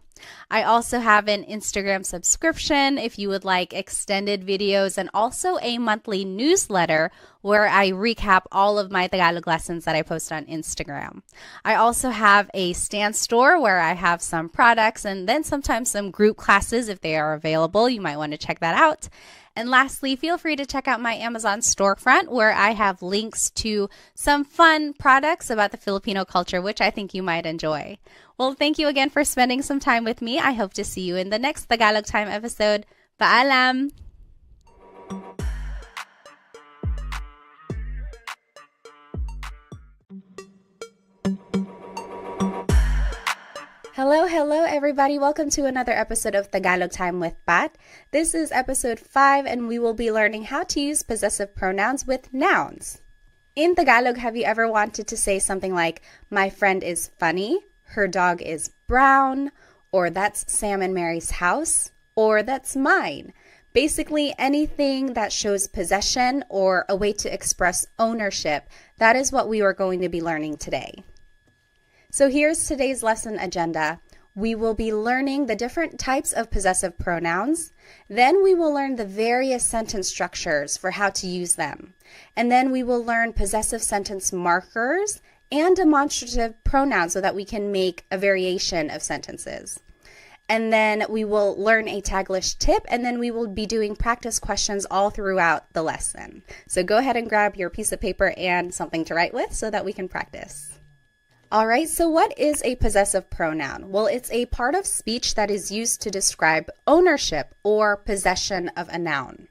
I also have an Instagram subscription if you would like extended videos and also a monthly newsletter where I recap all of my Tagalog lessons that I post on Instagram. I also have a Stan store where I have some products and then sometimes some group classes if they are available. You might want to check that out. And lastly, feel free to check out my Amazon storefront where I have links to some fun products about the Filipino culture, which I think you might enjoy. Well, thank you again for spending some time with me. I hope to see you in the next Tagalog Time episode. Paalam! Hello everybody. Welcome to another episode of Tagalog Time with Pat. This is episode 5 and we will be learning how to use possessive pronouns with nouns. In Tagalog, have you ever wanted to say something like, my friend is funny, her dog is brown, or that's Sam and Mary's house, or that's mine? Basically, anything that shows possession or a way to express ownership, that is what we are going to be learning today. So here's today's lesson agenda. We will be learning the different types of possessive pronouns. Then we will learn the various sentence structures for how to use them. And then we will learn possessive sentence markers and demonstrative pronouns so that we can make a variation of sentences. And then we will learn a Taglish tip, and then we will be doing practice questions all throughout the lesson. So go ahead and grab your piece of paper and something to write with so that we can practice. All right, so what is a possessive pronoun? Well, it's a part of speech that is used to describe ownership or possession of a noun.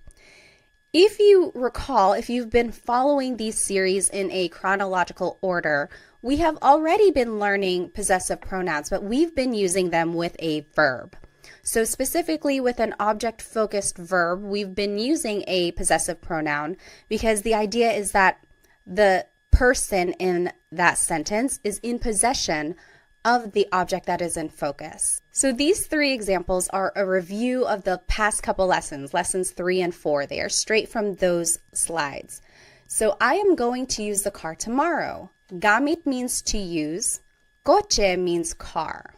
If you recall, if you've been following these series in a chronological order, we have already been learning possessive pronouns, but we've been using them with a verb. So specifically with an object-focused verb, we've been using a possessive pronoun because the idea is that the person in that sentence is in possession of the object that is in focus. So these three examples are a review of the past couple lessons, lessons 3 and 4. They are straight from those slides. So I am going to use the car tomorrow. Gamit means to use. Kotse means car.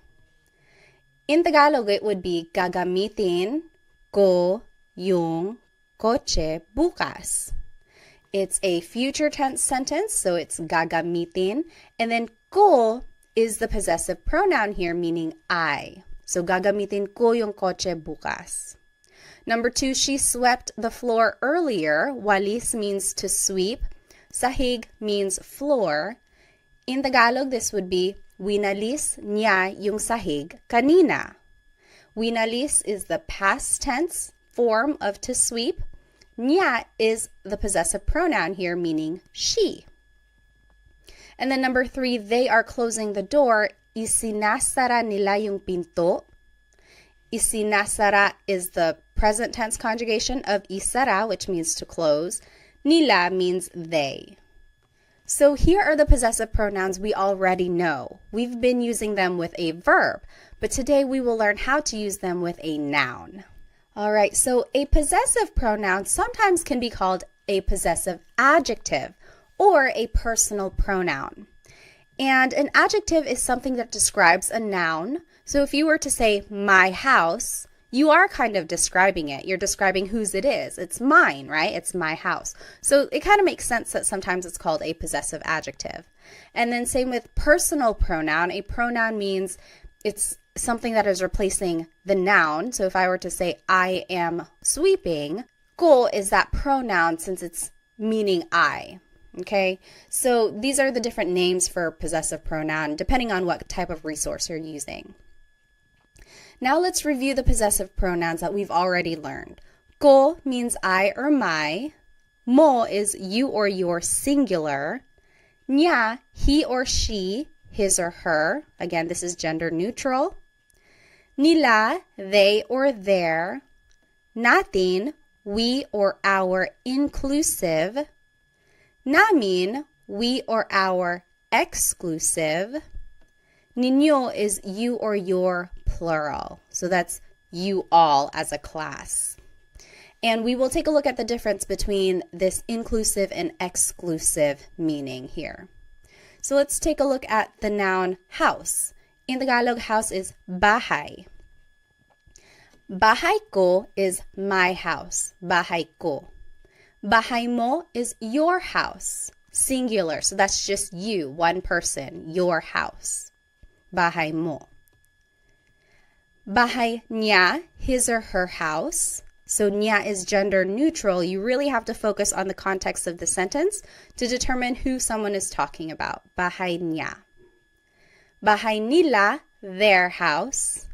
In Tagalog, it would be gagamitin ko yung kotse bukas. It's a future tense sentence, so it's gagamitin. And then ko is the possessive pronoun here, meaning I. So gagamitin ko yung kotse bukas. Number 2, she swept the floor earlier. Walis means to sweep. Sahig means floor. In Tagalog, this would be winalis niya yung sahig kanina. Winalis is the past tense form of to sweep. Niya is the possessive pronoun here, meaning she. And then number 3, they are closing the door. Isinasara nila yung pinto. Isinasara is the present tense conjugation of isara, which means to close. Nila means they. So here are the possessive pronouns we already know. We've been using them with a verb, but today we will learn how to use them with a noun. All right, so a possessive pronoun sometimes can be called a possessive adjective or a personal pronoun. And an adjective is something that describes a noun. So if you were to say my house, you are kind of describing it. You're describing whose it is. It's mine, right? It's my house. So it kind of makes sense that sometimes it's called a possessive adjective. And then same with personal pronoun. A pronoun means it's something that is replacing the noun. So if I were to say I am sweeping, ko is that pronoun since it's meaning I. Okay, so these are the different names for possessive pronoun depending on what type of resource you're using. Now let's review the possessive pronouns that we've already learned. Ko means I or my. Mo is you or your singular. Nya, he or she, his or her. Again, this is gender neutral. Nila, they or their. Natin, we or our inclusive. Namin, we or our exclusive. Ninyo is you or your plural. So that's you all as a class. And we will take a look at the difference between this inclusive and exclusive meaning here. So let's take a look at the noun house. In Tagalog, house is bahay. Bahay ko is my house. Bahay ko. Bahay mo is your house. Singular. So that's just you, one person, your house. Bahay mo. Bahay niya, his or her house. So niya is gender neutral. You really have to focus on the context of the sentence to determine who someone is talking about. Bahay niya. Bahay nila, their house.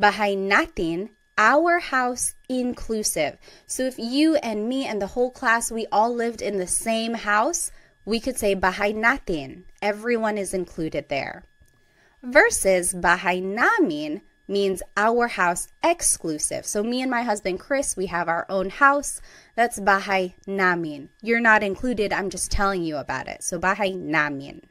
Bahay natin, our house inclusive. So if you and me and the whole class, we all lived in the same house, we could say bahay natin. Everyone is included there. Versus bahay namin means our house exclusive. So me and my husband Chris, we have our own house. That's bahay namin. You're not included, I'm just telling you about it. So bahay namin.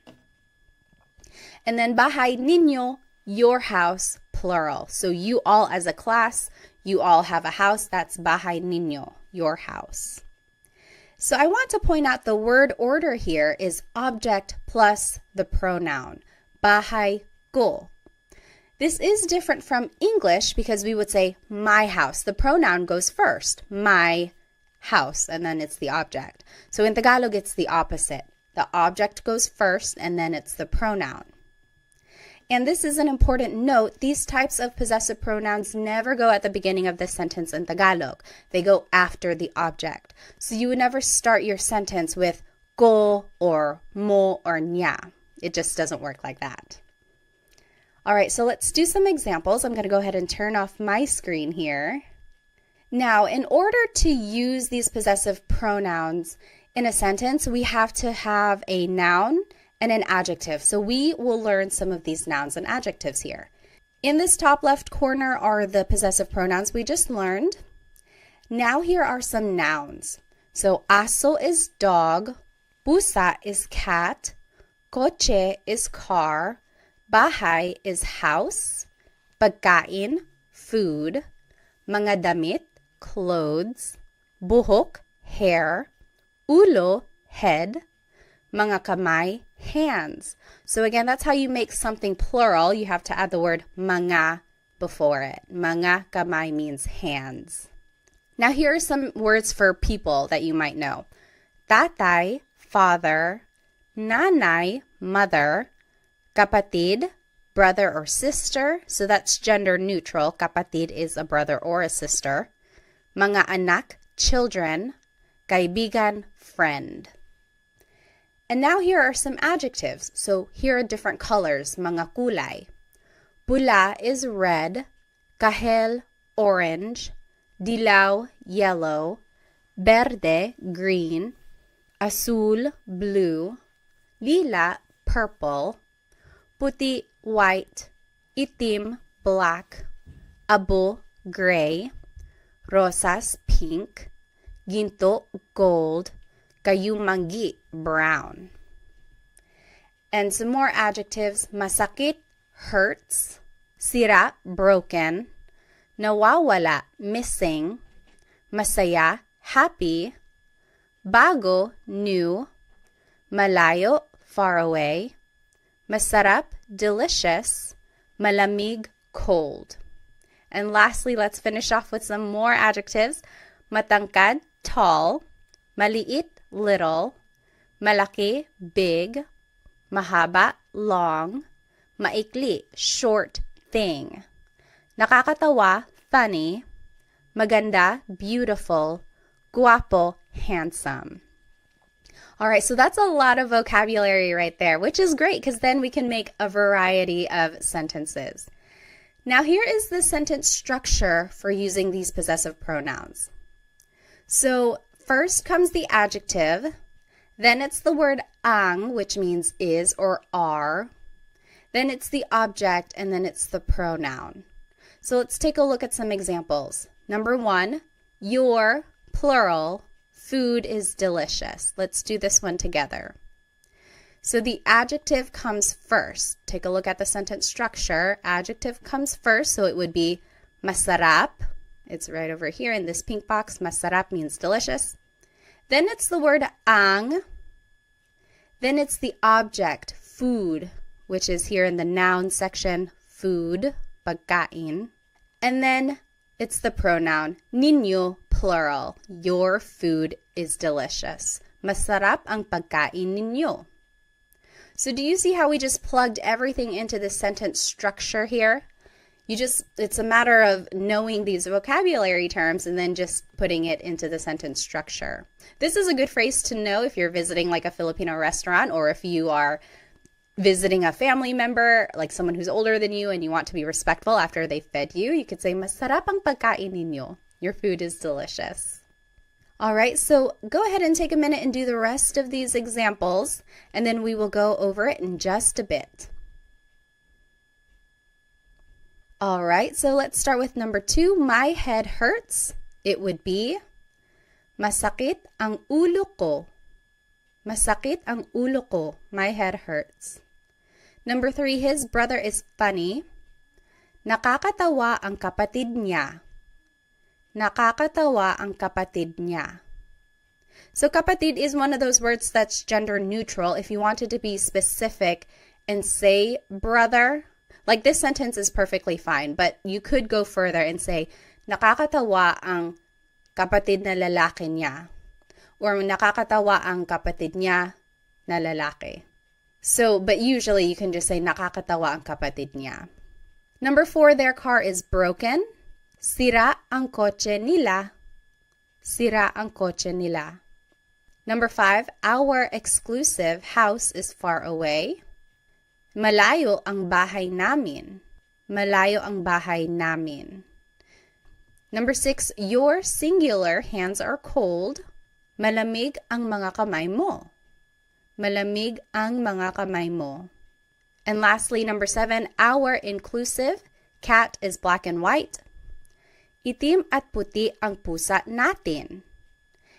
And then bahay ninyo, your house, plural. So you all as a class, you all have a house. That's bahay ninyo, your house. So I want to point out the word order here is object plus the pronoun. Bahay ko. This is different from English because we would say my house. The pronoun goes first, my house, and then it's the object. So in Tagalog, it's the opposite. The object goes first, and then it's the pronoun. And this is an important note. These types of possessive pronouns never go at the beginning of the sentence in Tagalog. They go after the object. So you would never start your sentence with ko or mo or nya. It just doesn't work like that. All right, so let's do some examples. I'm going to go ahead and turn off my screen here. Now, in order to use these possessive pronouns in a sentence, we have to have a noun and an adjective. So we will learn some of these nouns and adjectives here. In this top left corner are the possessive pronouns we just learned. Now here are some nouns. So aso is dog, pusa is cat, coche is car, bahay is house, pagkain, food, mga damit, clothes, buhok, hair, ulo, head, mga kamay, hands. So again, that's how you make something plural. You have to add the word mga before it. Mga kamay means hands. Now here are some words for people that you might know. Tatay, father, nanay, mother, kapatid, brother or sister. So that's gender neutral. Kapatid is a brother or a sister. Mga anak, children, kaibigan, friend. And now here are some adjectives. So here are different colors, mga kulay. Pula is red, kahel, orange, dilaw, yellow, verde, green, azul, blue, lila, purple, puti, white, itim, black, abo, gray, rosas, pink, ginto, gold, kayumanggi, brown. And some more adjectives, masakit, hurts, sira, broken, nawawala, missing, masaya, happy, bago, new, malayo, far away, masarap, delicious, malamig, cold. And lastly, let's finish off with some more adjectives. Matangkad, tall, maliit, little, malaki, big, mahaba, long, maikli, short, thing, nakakatawa, funny, maganda, beautiful, guapo, handsome. All right, so that's a lot of vocabulary right there, which is great because then we can make a variety of sentences. Now here is the sentence structure for using these possessive pronouns. So first comes the adjective, then it's the word ang, which means is or are, then it's the object, and then it's the pronoun. So let's take a look at some examples. Number 1, your, plural, food is delicious. Let's do this one together. So the adjective comes first. Take a look at the sentence structure. Adjective comes first, so it would be masarap. It's right over here in this pink box. Masarap means delicious. Then it's the word ang. Then it's the object, food, which is here in the noun section, food, pagkain. And then it's the pronoun, ninyo, plural. Your food is delicious. Masarap ang pagkain ninyo. So do you see how we just plugged everything into the sentence structure here? It's a matter of knowing these vocabulary terms and then just putting it into the sentence structure. This is a good phrase to know if you're visiting like a Filipino restaurant, or if you are visiting a family member, like someone who's older than you, and you want to be respectful after they fed you. You could say, masarap ang pagkain ninyo. Your food is delicious. All right, so go ahead and take a minute and do the rest of these examples, and then we will go over it in just a bit. All right, so let's start with number 2. My head hurts. It would be, masakit ang ulo ko. Masakit ang ulo ko. My head hurts. Number 3, his brother is funny. Nakakatawa ang kapatid niya. Nakakatawa ang kapatid niya. So kapatid is one of those words that's gender neutral. If you wanted to be specific and say brother, like this sentence is perfectly fine, but you could go further and say, nakakatawa ang kapatid na lalaki niya. Or nakakatawa ang kapatid niya na lalaki. So, but usually you can just say nakakatawa ang kapatid niya. Number 4, their car is broken. Sira ang kotse nila. Sira ang kotse nila. Number 5, our exclusive house is far away. Malayo ang bahay namin. Malayo ang bahay namin. Number 6, your singular hands are cold. Malamig ang mga kamay mo. Malamig ang mga kamay mo. And lastly, number 7, our inclusive Cat is black and white. Itim at puti ang pusa natin.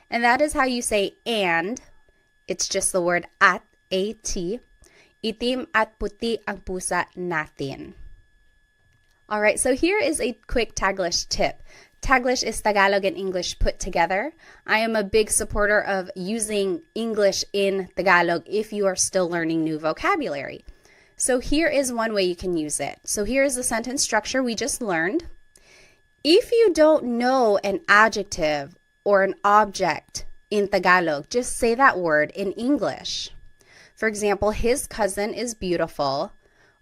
And that is how you say and. It's just the word at, A-T. Itim at puti ang pusa natin. All right, so here is a quick Taglish tip. Taglish is Tagalog and English put together. I am a big supporter of using English in Tagalog if you are still learning new vocabulary. So here is one way you can use it. So here is the sentence structure we just learned. If you don't know an adjective or an object in Tagalog, just say that word in English. For example, his cousin is beautiful,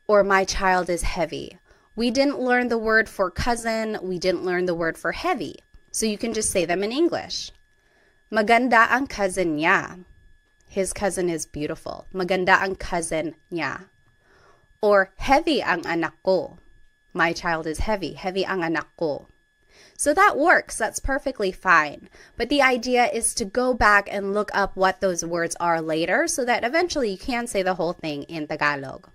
or my child is heavy. We didn't learn the word for cousin, we didn't learn the word for heavy. So you can just say them in English. Maganda ang cousin niya. His cousin is beautiful. Maganda ang cousin niya. Or heavy ang anak ko. My child is heavy. Heavy ang anak ko. So that works. That's perfectly fine. But the idea is to go back and look up what those words are later so that eventually you can say the whole thing in Tagalog.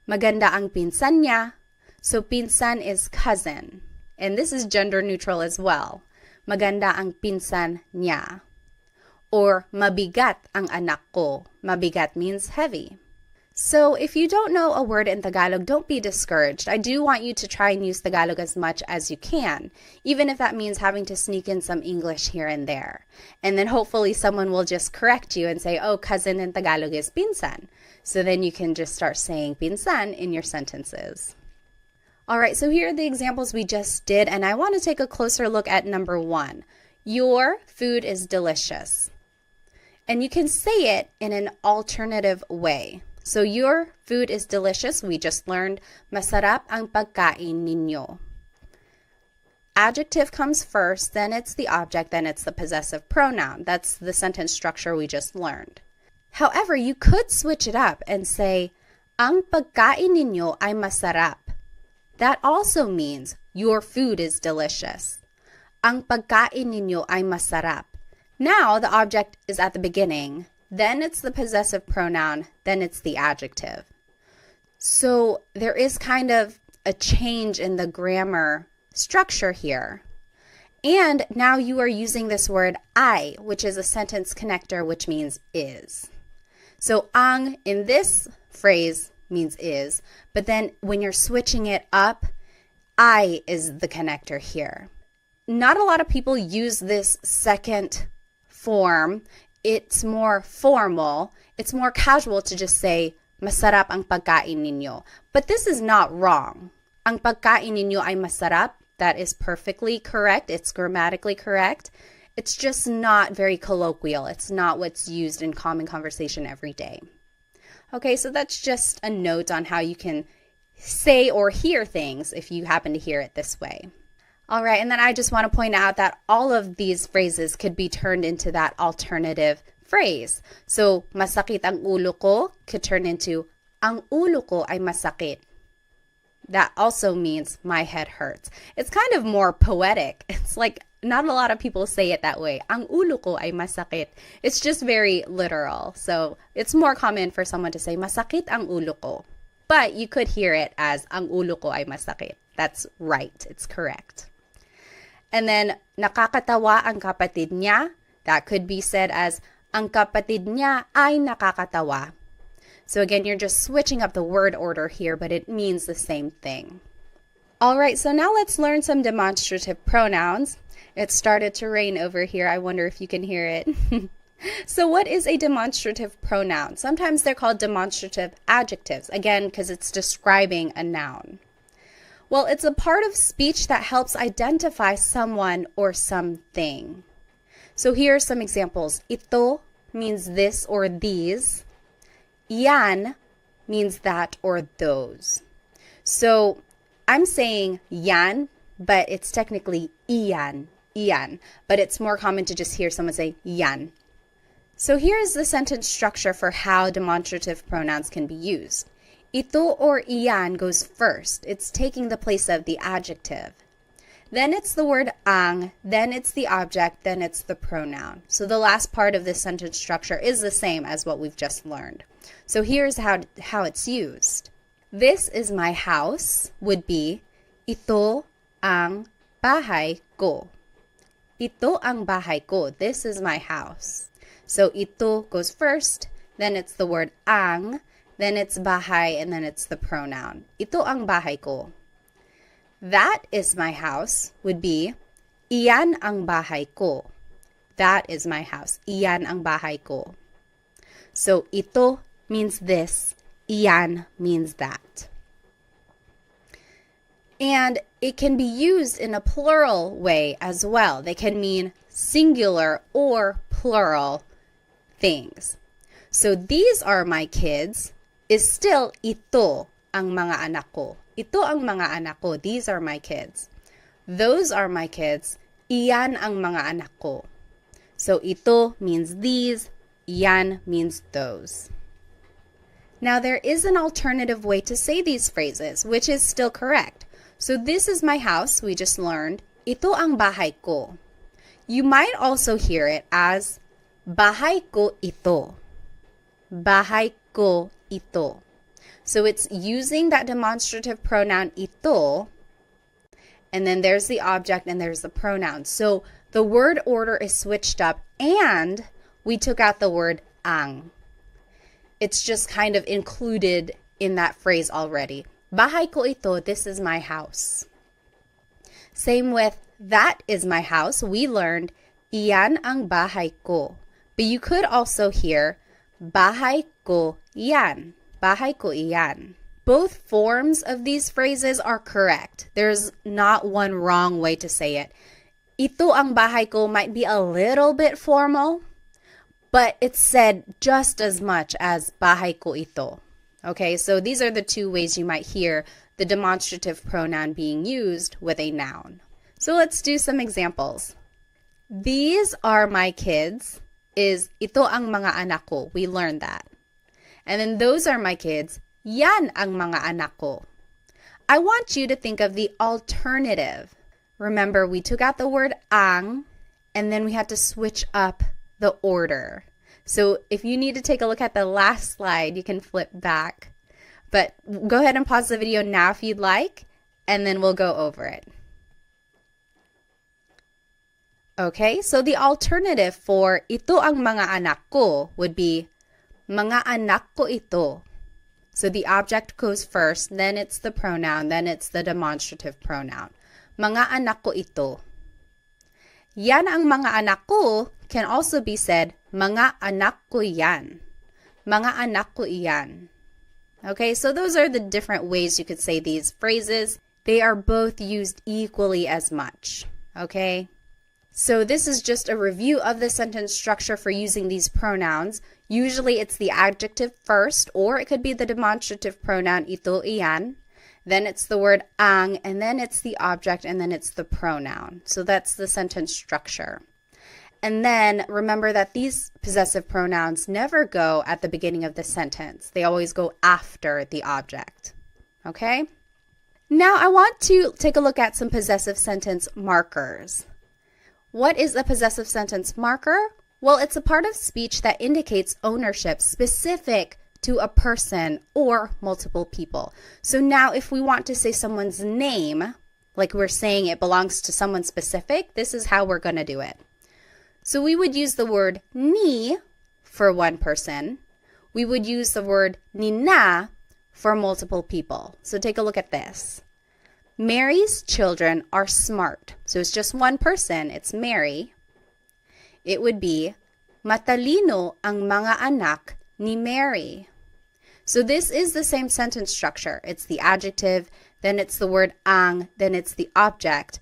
Maganda ang pinsan niya. So pinsan is cousin. And this is gender neutral as well. Maganda ang pinsan niya. Or mabigat ang anak ko. Mabigat means heavy. So if you don't know a word in Tagalog, don't be discouraged. I do want you to try and use Tagalog as much as you can, even if that means having to sneak in some English here and there. And then hopefully someone will just correct you and say, oh, cousin in Tagalog is pinsan. So then you can just start saying pinsan in your sentences. All right, so here are the examples we just did, and I want to take a closer look at number 1. Your food is delicious. And you can say it in an alternative way. So your food is delicious. We just learned, masarap ang pagkain ninyo. Adjective comes first, then it's the object, then it's the possessive pronoun. That's the sentence structure we just learned. However, you could switch it up and say, ang pagkain ninyo ay masarap. That also means your food is delicious. Ang pagkain ninyo ay masarap. Now the object is at the beginning, then it's the possessive pronoun, then it's the adjective. So there is kind of a change in the grammar structure here. And now you are using this word ay, which is a sentence connector, which means is. So ang in this phrase means is, but then when you're switching it up, I is the connector here. Not a lot of people use this second form. It's more formal. It's more casual to just say, masarap ang pagkain ninyo. But this is not wrong. Ang pagkain ninyo ay masarap. That is perfectly correct. It's grammatically correct. It's just not very colloquial. It's not what's used in common conversation every day. Okay, so that's just a note on how you can say or hear things if you happen to hear it this way. All right, and then I just want to point out that all of these phrases could be turned into that alternative phrase. So, masakit ang ulo ko could turn into, ang ulo ko ay masakit. That also means my head hurts. It's kind of more poetic. It's like not a lot of people say it that way. Ang ulo ko ay masakit. It's just very literal. So it's more common for someone to say, masakit ang ulo ko. But you could hear it as, ang ulo ko ay masakit. That's right. It's correct. And then, nakakatawa ang kapatid niya. That could be said as, ang kapatid niya ay nakakatawa. So again, you're just switching up the word order here, but it means the same thing. All right, so now let's learn some demonstrative pronouns. It started to rain over here. I wonder if you can hear it. So what is a demonstrative pronoun? Sometimes they're called demonstrative adjectives, again, because it's describing a noun. Well, it's a part of speech that helps identify someone or something. So here are some examples. Ito means this or these. Yan means that or those. So I'm saying yan, but it's technically iyan, iyan. But it's more common to just hear someone say yan. So here's the sentence structure for how demonstrative pronouns can be used. Ito or iyan goes first. It's taking the place of the adjective. Then it's the word ang, then it's the object, then it's the pronoun. So the last part of this sentence structure is the same as what we've just learned. So here's how it's used. This is my house would be Ito ang bahay ko. Ito ang bahay ko. This is my house. So ito goes first, then it's the word ang, then it's bahay, and then it's the pronoun. Ito ang bahay ko. That is my house would be iyan ang bahay ko. That is my house. Iyan ang bahay ko. So ito means this. Iyan means that. And it can be used in a plural way as well. They can mean singular or plural things. So these are my kids is still ito ang mga anak ko. Ito ang mga anak ko. These are my kids. Those are my kids. Iyan ang mga anak ko. So ito means these. Iyan means those. Now there is an alternative way to say these phrases, which is still correct. So this is my house, we just learned. Ito ang bahay ko. You might also hear it as bahay ko ito. Bahay ko ito. So it's using that demonstrative pronoun ito, and then there's the object and there's the pronoun. So the word order is switched up, and we took out the word ang. It's just kind of included in that phrase already. Bahay ko ito, this is my house. Same with that is my house. We learned iyan ang bahay ko. But you could also hear bahay ko iyan. Bahay ko iyan. Both forms of these phrases are correct. There's not one wrong way to say it. Ito ang bahay ko might be a little bit formal, but it's said just as much as bahay ko ito. Okay, so these are the two ways you might hear the demonstrative pronoun being used with a noun. So let's do some examples. These are my kids is ito ang mga anak ko. We learned that. And then those are my kids. Yan ang mga anak ko. I want you to think of the alternative. Remember, we took out the word ang, and then we had to switch up the order. So if you need to take a look at the last slide, you can flip back. But go ahead and pause the video now if you'd like, and then we'll go over it. Okay, so the alternative for ito ang mga anak ko would be mga anak ko ito. So the object goes first, then it's the pronoun, then it's the demonstrative pronoun. Mga anak ko ito. Yan ang mga anak ko can also be said, mga anak ko yan. Mga anak ko iyan. Okay, so those are the different ways you could say these phrases. They are both used equally as much. Okay, so this is just a review of the sentence structure for using these pronouns. Usually it's the adjective first, or it could be the demonstrative pronoun ito, iyan. Then it's the word ang, and then it's the object, and then it's the pronoun. So that's the sentence structure. And then remember that these possessive pronouns never go at the beginning of the sentence. They always go after the object. Okay? Now I want to take a look at some possessive sentence markers. What is a possessive sentence marker? Well, it's a part of speech that indicates ownership specific to a person or multiple people. So now if we want to say someone's name, like we're saying it belongs to someone specific, this is how we're going to do it. So we would use the word ni for one person. We would use the word nina for multiple people. So take a look at this. Mary's children are smart. So it's just one person. It's Mary. It would be matalino ang mga anak ni Mary. So this is the same sentence structure. It's the adjective, then it's the word ang, then it's the object.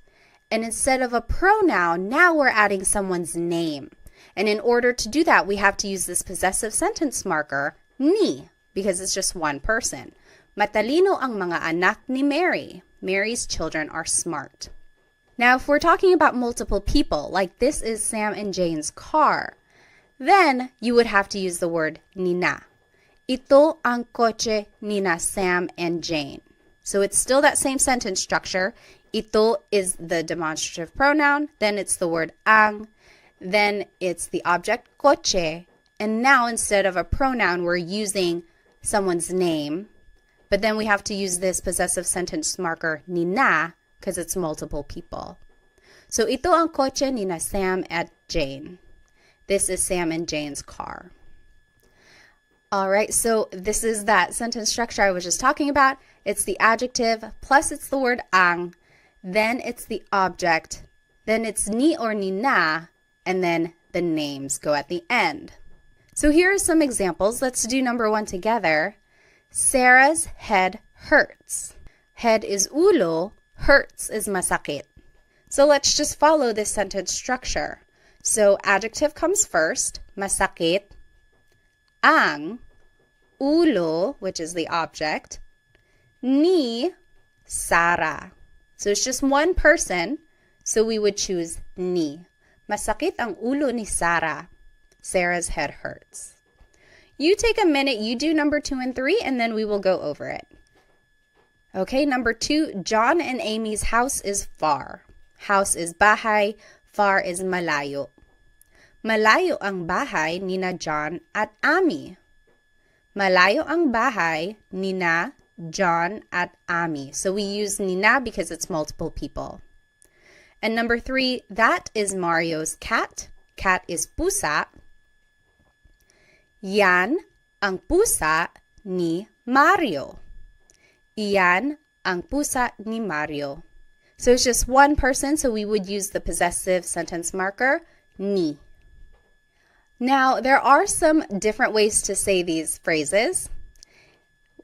And instead of a pronoun, now we're adding someone's name. And in order to do that, we have to use this possessive sentence marker, ni, because it's just one person. Matalino ang mga anak ni Mary. Mary's children are smart. Now, if we're talking about multiple people, like this is Sam and Jane's car, then you would have to use the word nina. Ito ang kotse nina Sam and Jane. So it's still that same sentence structure. Ito is the demonstrative pronoun, then it's the word ang, then it's the object kotse, and now instead of a pronoun, we're using someone's name. But then we have to use this possessive sentence marker ni na because it's multiple people. So ito ang kotse ni na Sam at Jane. This is Sam and Jane's car. All right, so this is that sentence structure I was just talking about. It's the adjective, plus it's the word ang, then it's the object, then it's ni or ni na, and then the names go at the end. So here are some examples. Let's do number 1 together. Sarah's head hurts. Head is ulo, hurts is masakit. So let's just follow this sentence structure. So adjective comes first, masakit, ang, ulo, which is the object, ni, Sarah. So it's just one person, so we would choose ni. Masakit ang ulo ni Sarah. Sarah's head hurts. You take a minute, you do number 2 and 3, and then we will go over it. Okay, number 2, John and Amy's house is far. House is bahay, far is malayo. Malayo ang bahay nina John at Amy. Malayo ang bahay nina John at Amy. So we use nina because it's multiple people. And number 3, that is Mario's cat. Cat is pusa. Yan ang pusa ni Mario. Iyan ang pusa ni Mario. So it's just one person, so we would use the possessive sentence marker, ni. Now, there are some different ways to say these phrases.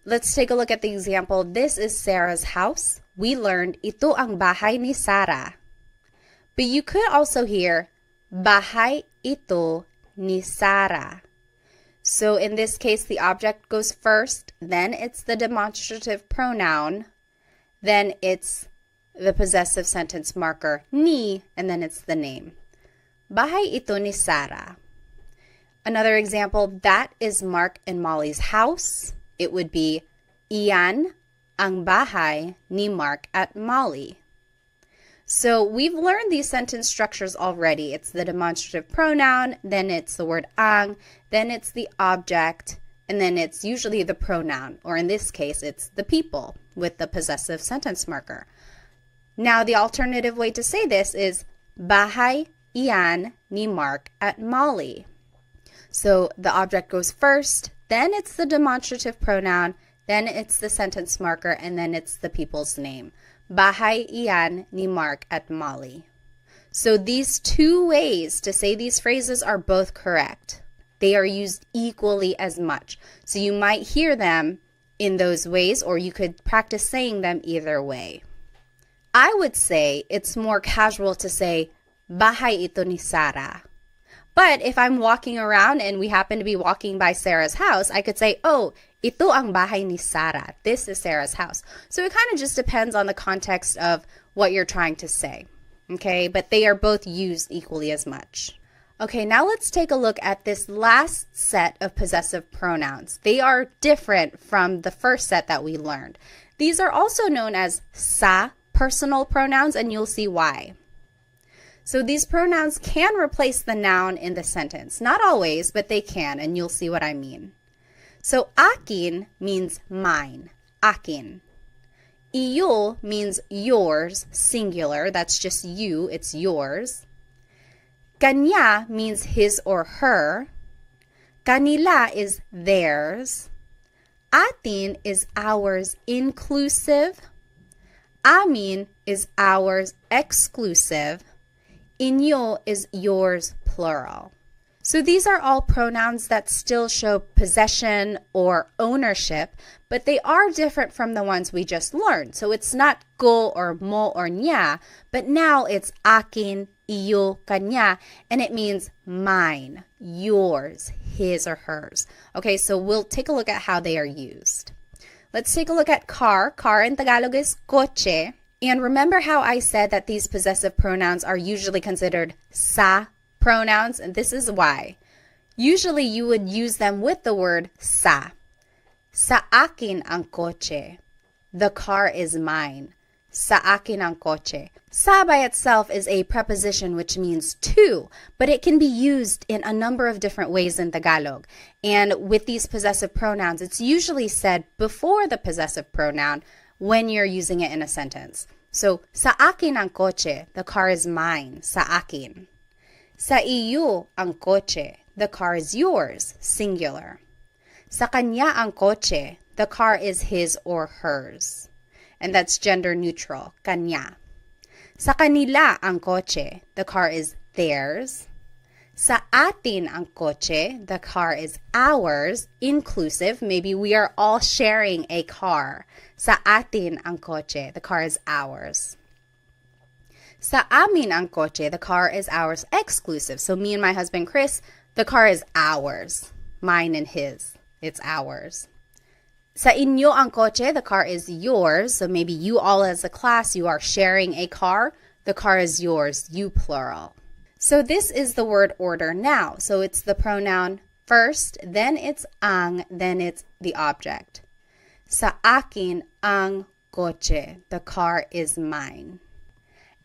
Let's take a look at the example. This is Sarah's house. We learned, ito ang bahay ni Sarah. But you could also hear, bahay ito ni Sarah. So in this case, the object goes first, then it's the demonstrative pronoun, then it's the possessive sentence marker, ni, and then it's the name. Bahay ito ni Sarah. Another example, that is Mark and Molly's house. It would be, iyan ang bahay ni Mark at Molly. So we've learned these sentence structures already. It's the demonstrative pronoun, then it's the word ang, then it's the object, and then it's usually the pronoun, or in this case, it's the people with the possessive sentence marker. Now, the alternative way to say this is, bahay iyan ni Mark at Molly. So the object goes first, then it's the demonstrative pronoun, then it's the sentence marker, and then it's the people's name. Bahay iyan ni Mark at Molly. So these two ways to say these phrases are both correct. They are used equally as much. So you might hear them in those ways, or you could practice saying them either way. I would say it's more casual to say, bahay ito ni Sarah. But if I'm walking around and we happen to be walking by Sarah's house, I could say, oh, ito ang bahay ni Sarah. This is Sarah's house. So it kind of just depends on the context of what you're trying to say. Okay, but they are both used equally as much. Okay, now let's take a look at this last set of possessive pronouns. They are different from the first set that we learned. These are also known as sa personal pronouns, and you'll see why. So these pronouns can replace the noun in the sentence. Not always, but they can, and you'll see what I mean. So akin means mine, akin. Iyo means yours, singular. That's just you, it's yours. Kanya means his or her. Kanila is theirs. Atin is ours, inclusive. Amin is ours, exclusive. Inyo is yours, plural. So these are all pronouns that still show possession or ownership, but they are different from the ones we just learned. So it's not ko or mo or nya, but now it's akin, iyo, kanya, and it means mine, yours, his or hers. Okay, so we'll take a look at how they are used. Let's take a look at car. Car in Tagalog is kotse. And remember how I said that these possessive pronouns are usually considered sa pronouns? And this is why. Usually you would use them with the word sa. Sa akin ang kotse. The car is mine. Sa akin ang kotse. Sa by itself is a preposition which means to, but it can be used in a number of different ways in Tagalog. And with these possessive pronouns, it's usually said before the possessive pronoun when you're using it in a sentence. So, sa akin ang kotse, the car is mine, sa akin. Sa iyo ang kotse, the car is yours, singular. Sa kanya ang kotse, the car is his or hers. And that's gender neutral, kanya. Sa kanila ang kotse, the car is theirs. Sa atin ang kotse, the car is ours, inclusive. Maybe we are all sharing a car. Sa atin ang kotse, the car is ours. Sa amin ang kotse, the car is ours, exclusive. So me and my husband Chris, the car is ours. Mine and his. It's ours. Sa inyo ang kotse, the car is yours. So maybe you all as a class, you are sharing a car. The car is yours, you plural. So this is the word order now. So it's the pronoun first, then it's ang, then it's the object. Sa akin ang kotse, the car is mine.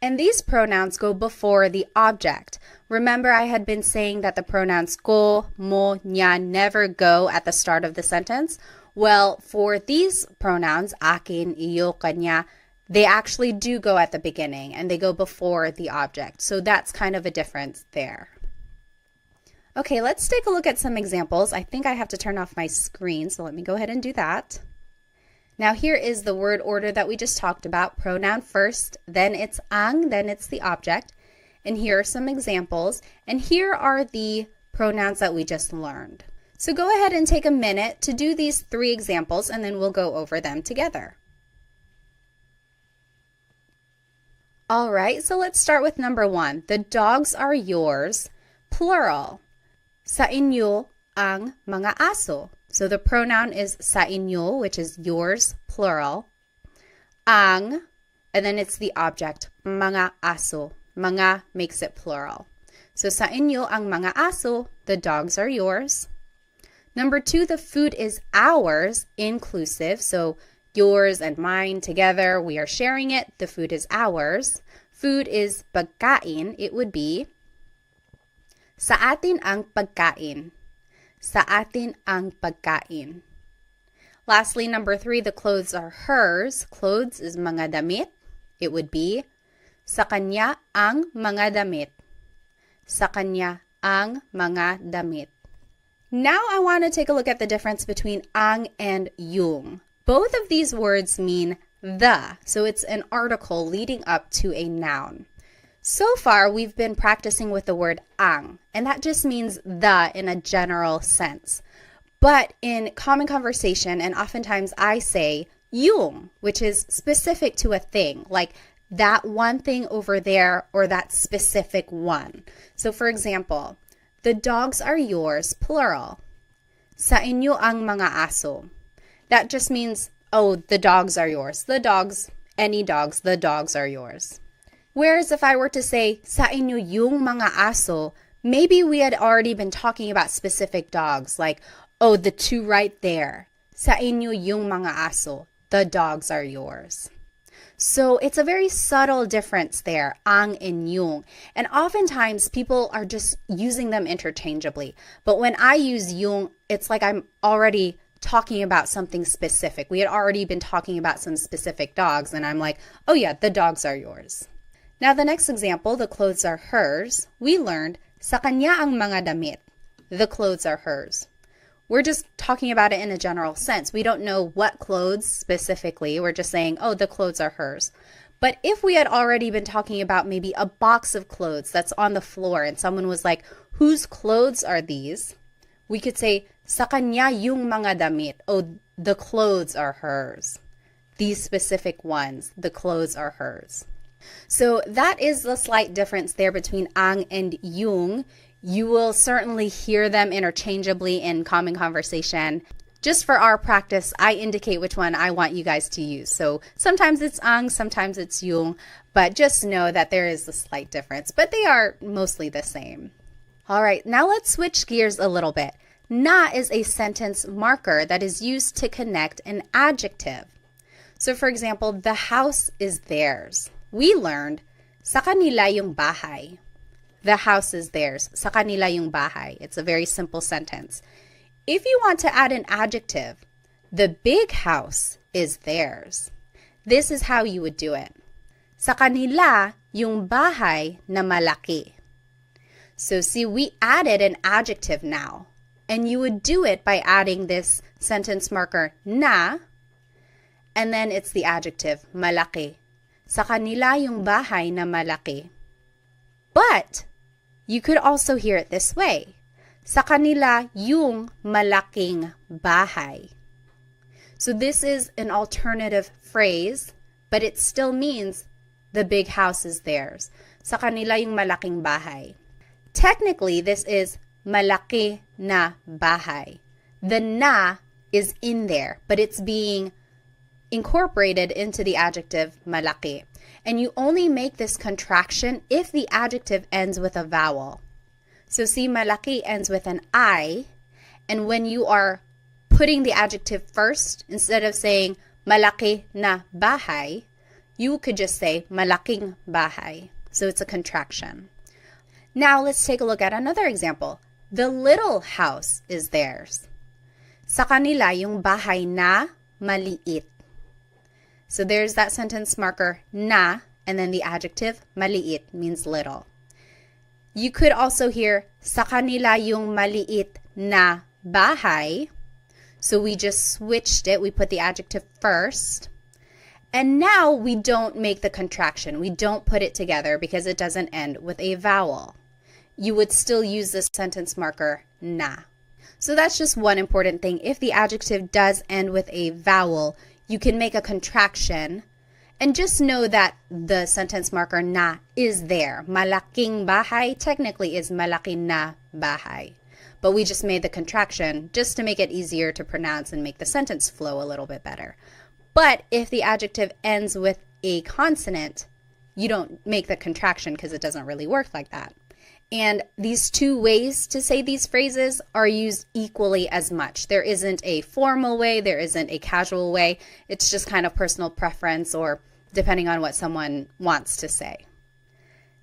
And these pronouns go before the object. Remember, I had been saying that the pronouns ko, mo, nya never go at the start of the sentence. Well, for these pronouns, akin, iyo, kanya, they actually do go at the beginning and they go before the object. So that's kind of a difference there. Okay, let's take a look at some examples. I think I have to turn off my screen, so let me go ahead and do that. Now here is the word order that we just talked about. Pronoun first, then it's ang, then it's the object. And here are some examples. And here are the pronouns that we just learned. So go ahead and take a minute to do these 3 examples and then we'll go over them together. All right, so let's start with number 1. The dogs are yours, plural. Sa inyo ang mga aso. So the pronoun is sa inyo, which is yours, plural. Ang, and then it's the object, mga aso. Mga makes it plural. So sa inyo ang mga aso, the dogs are yours. Number 2, the food is ours, inclusive. So yours and mine together, we are sharing it. The food is ours. Food is pagkain. It would be sa atin ang pagkain. Sa atin ang pagkain. Lastly, number 3, the clothes are hers. Clothes is mga damit. It would be sa kanya ang mga damit. Sa kanya ang mga damit. Now I want to take a look at the difference between ang and yung. Both of these words mean the, so it's an article leading up to a noun. So far, we've been practicing with the word ang, and that just means the in a general sense. But in common conversation, and oftentimes I say yung, which is specific to a thing, like that one thing over there or that specific one. So for example, the dogs are yours, plural. Sa inyo ang mga aso. That just means, oh, the dogs are yours. The dogs, any dogs, the dogs are yours. Whereas if I were to say, sa inyo yung mga aso, maybe we had already been talking about specific dogs, like, oh, the 2 right there. Sa inyo yung mga aso, the dogs are yours. So it's a very subtle difference there, ang and yung. And oftentimes people are just using them interchangeably. But when I use yung, it's like I'm already talking about something specific. We had already been talking about some specific dogs, and I'm like, oh yeah, the dogs are yours. Now the next example, the clothes are hers. We learned, sa kanya ang mga damit. The clothes are hers. We're just talking about it in a general sense. We don't know what clothes specifically. We're just saying, oh, the clothes are hers. But if we had already been talking about maybe a box of clothes that's on the floor and someone was like, whose clothes are these? We could say, sa kanya yung mga damit. Oh, the clothes are hers. These specific ones, the clothes are hers. So that is the slight difference there between ang and yung. You will certainly hear them interchangeably in common conversation. Just for our practice, I indicate which one I want you guys to use. So sometimes it's ang, sometimes it's yung, but just know that there is a slight difference, but they are mostly the same. All right, now let's switch gears a little bit. Na is a sentence marker that is used to connect an adjective. So for example, the house is theirs. We learned, sa kanila yung bahay. The house is theirs. Sa kanila yung bahay. It's a very simple sentence. If you want to add an adjective, the big house is theirs. This is how you would do it. Sa kanila yung bahay na malaki. So see, we added an adjective now. And you would do it by adding this sentence marker na, and then it's the adjective malaki. Sa kanila yung bahay na malaki. But you could also hear it this way. Sa kanila yung malaking bahay. So this is an alternative phrase, but it still means the big house is theirs. Sa kanila yung malaking bahay. Technically, this is malaki na bahay. The na is in there, but it's being incorporated into the adjective malaki. And you only make this contraction if the adjective ends with a vowel. So see, malaki ends with an I, and when you are putting the adjective first, instead of saying malaki na bahay, you could just say malaking bahay. So it's a contraction. Now let's take a look at another example. The little house is theirs. Sa kanila yung bahay na maliit. So there's that sentence marker na, and then the adjective maliit means little. You could also hear sa kanila yung maliit na bahay. So we just switched it. We put the adjective first. And now we don't make the contraction. We don't put it together because it doesn't end with a vowel. You would still use this sentence marker na. So that's just one important thing. If the adjective does end with a vowel, you can make a contraction. And just know that the sentence marker na is there. Malaking bahay technically is malaki na bahay. But we just made the contraction just to make it easier to pronounce and make the sentence flow a little bit better. But if the adjective ends with a consonant, you don't make the contraction because it doesn't really work like that. And these two ways to say these phrases are used equally as much. There isn't a formal way, there isn't a casual way. It's just kind of personal preference or depending on what someone wants to say.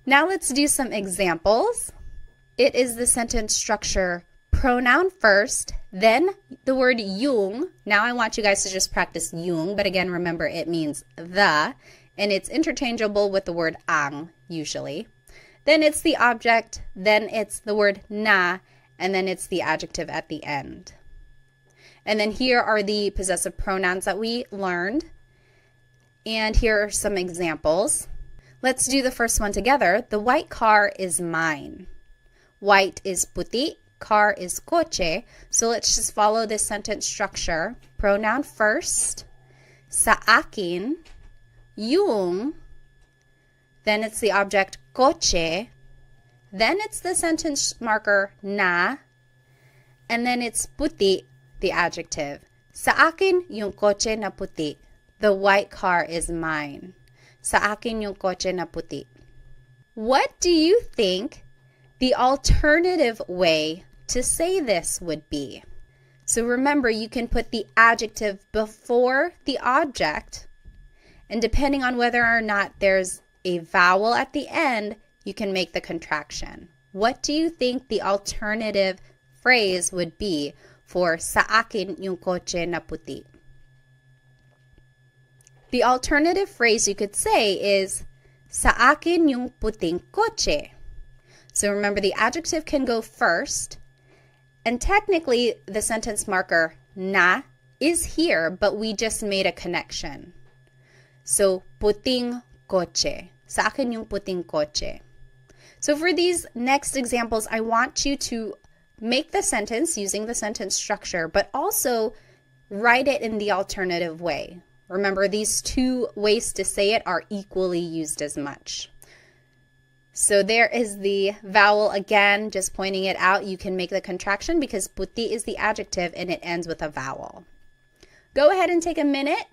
Now let's do some examples. It is the sentence structure pronoun first, then the word yung. Now I want you guys to just practice yung, but again, remember it means the, and it's interchangeable with the word ang usually. Then it's the object, then it's the word na, and then it's the adjective at the end. And then here are the possessive pronouns that we learned. And here are some examples. Let's do the first one together. The white car is mine. White is puti, car is coche. So let's just follow this sentence structure. Pronoun first, sa akin, yung, then it's the object coche, then it's the sentence marker na, and then it's puti, the adjective. Sa akin yung coche na puti. The white car is mine. Sa akin yung coche na puti. What do you think the alternative way to say this would be? So remember, you can put the adjective before the object, and depending on whether or not there's a vowel at the end, you can make the contraction. What do you think the alternative phrase would be for sa akin yung coche na puti? The alternative phrase you could say is sa akin yung puting coche. So remember, the adjective can go first, and technically the sentence marker na is here, but we just made a connection. So puting coche. Sa akin yung puting coche. So for these next examples, I want you to make the sentence using the sentence structure, but also write it in the alternative way. Remember, these two ways to say it are equally used as much. So there is the vowel again, just pointing it out. You can make the contraction because puti is the adjective and it ends with a vowel. Go ahead and take a minute,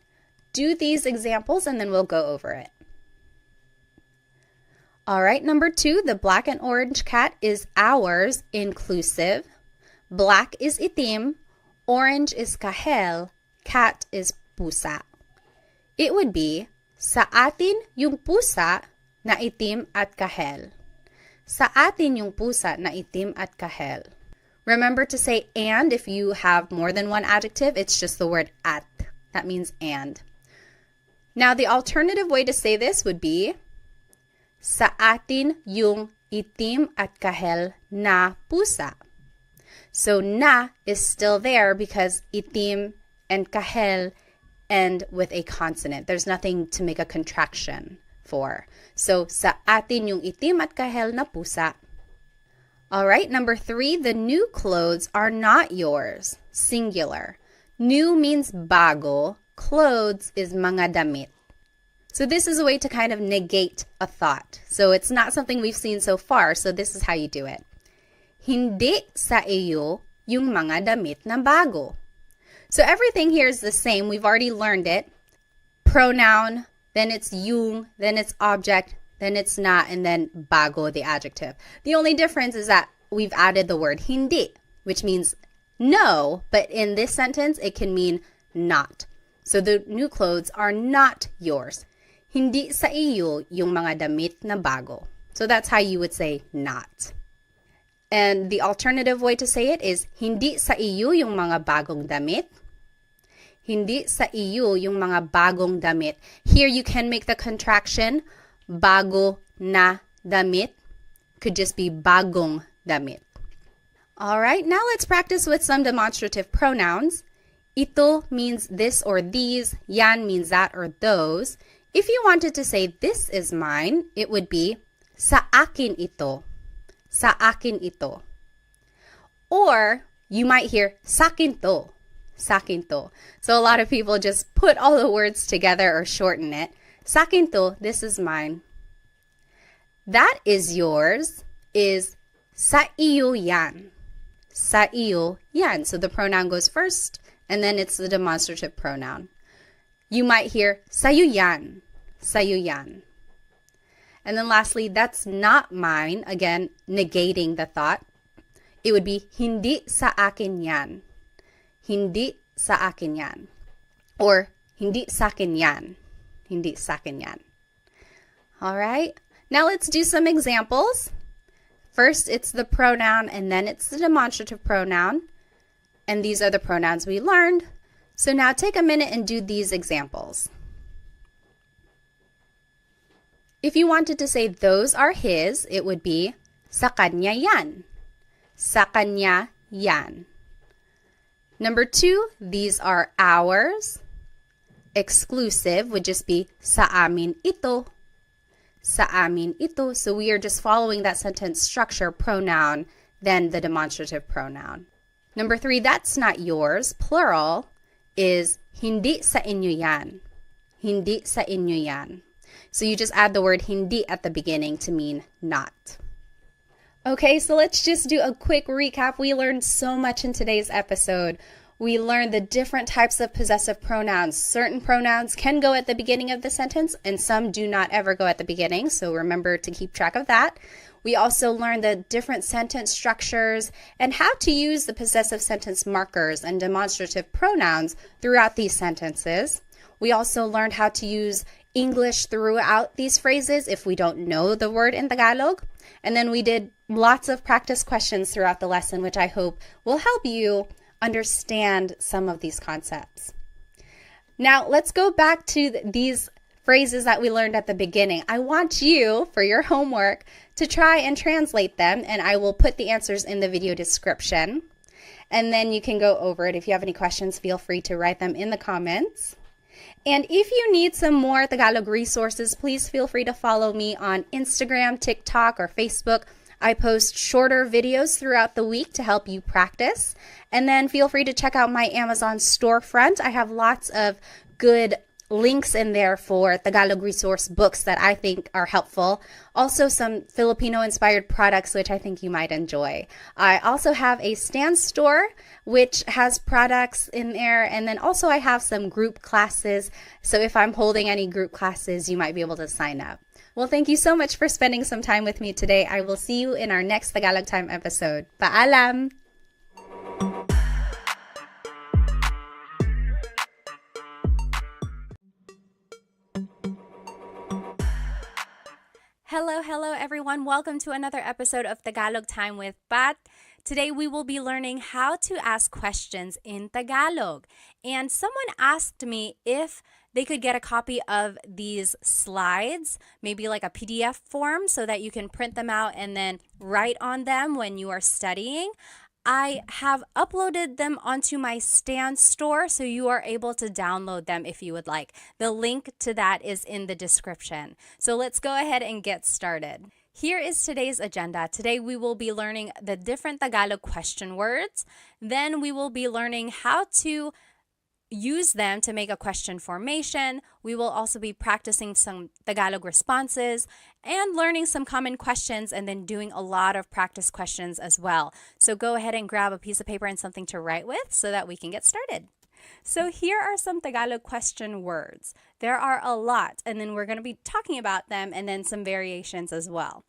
do these examples, and then we'll go over it. All right, number 2, the black and orange cat is ours, inclusive. Black is itim, orange is kahel, cat is pusa. it would be, sa atin yung pusa na itim at kahel. Sa atin yung pusa na itim at kahel. Remember to say and if you have more than one adjective. It's just the word at. That means and. Now, the alternative way to say this would be, sa atin yung itim at kahel na pusa. So, na is still there because itim and kahel end with a consonant. There's nothing to make a contraction for. So, sa atin yung itim at kahel na pusa. All right, number 3, the new clothes are not yours. Singular. New means bago. Clothes is mga damit. So this is a way to kind of negate a thought. So it's not something we've seen so far, so this is how you do it. Hindi sa iyo yung mga damit na bago. So everything here is the same. We've already learned it. Pronoun, then it's yung, then it's object, then it's not, and then bago, the adjective. The only difference is that we've added the word hindi, which means no, but in this sentence, it can mean not. So the new clothes are not yours. Hindi sa iyo yung mga damit na bago. So that's how you would say not. And the alternative way to say it is, hindi sa iyo yung mga bagong damit. Hindi sa iyo yung mga bagong damit. Here you can make the contraction, bago na damit. Could just be bagong damit. All right, now let's practice with some demonstrative pronouns. Ito means this or these. Yan means that or those. If you wanted to say this is mine, it would be sa akin ito. Sa akin ito. Or you might hear sakin to. Sakin to. So a lot of people just put all the words together or shorten it. Sakin to, this is mine. That is yours is sa iyo yan. Sa iyo yan. So the pronoun goes first, and then it's the demonstrative pronoun. You might hear sa'yo yan. Sa'yo yan. And then lastly, that's not mine. Again, negating the thought. It would be hindi sa akin yan. Hindi sa akin yan. Or hindi sa akin yan. Hindi sa akin yan. All right. Now let's do some examples. First, it's the pronoun, and then it's the demonstrative pronoun. And these are the pronouns we learned. So now take a minute and do these examples. If you wanted to say those are his, it would be sa kanya yan. Sa kanya yan. Number 2, these are ours. Exclusive would just be sa amin ito. Sa amin ito. So we are just following that sentence structure, pronoun, then the demonstrative pronoun. Number 3, that's not yours. Plural is hindi sa inyo yan. Hindi sa inyo yan. So you just add the word hindi at the beginning to mean not. Okay, so let's just do a quick recap. We learned so much in today's episode. We learned the different types of possessive pronouns. Certain pronouns can go at the beginning of the sentence, and some do not ever go at the beginning, so remember to keep track of that. We also learned the different sentence structures and how to use the possessive sentence markers and demonstrative pronouns throughout these sentences. We also learned how to use English throughout these phrases if we don't know the word in Tagalog. And then we did lots of practice questions throughout the lesson, which I hope will help you understand some of these concepts. Now, let's go back to these phrases that we learned at the beginning. I want you, for your homework, to try and translate them, and I will put the answers in the video description. And then you can go over it. If you have any questions, feel free to write them in the comments. And if you need some more Tagalog resources, please feel free to follow me on Instagram, TikTok, or Facebook. I post shorter videos throughout the week to help you practice. And then feel free to check out my Amazon storefront. I have lots of good links in there for Tagalog resource books that I think are helpful. Also some Filipino-inspired products which I think you might enjoy. I also have a Stan store which has products in there, and then also I have some group classes. So if I'm holding any group classes, you might be able to sign up. Well, thank you so much for spending some time with me today. I will see you in our next Tagalog Time episode. Paalam! Hello, everyone. Welcome to another episode of Tagalog Time with Pat. Today, we will be learning how to ask questions in Tagalog. And someone asked me if they could get a copy of these slides, maybe like a PDF form, so that you can print them out and then write on them when you are studying. I have uploaded them onto my Stan store, so you are able to download them if you would like. The link to that is in the description. So let's go ahead and get started. Here is today's agenda. Today we will be learning the different Tagalog question words. Then we will be learning how to use them to make a question formation. We will also be practicing some Tagalog responses and learning some common questions and then doing a lot of practice questions as well. So go ahead and grab a piece of paper and something to write with so that we can get started. So here are some Tagalog question words. There are a lot, and then we're going to be talking about them and then some variations as well.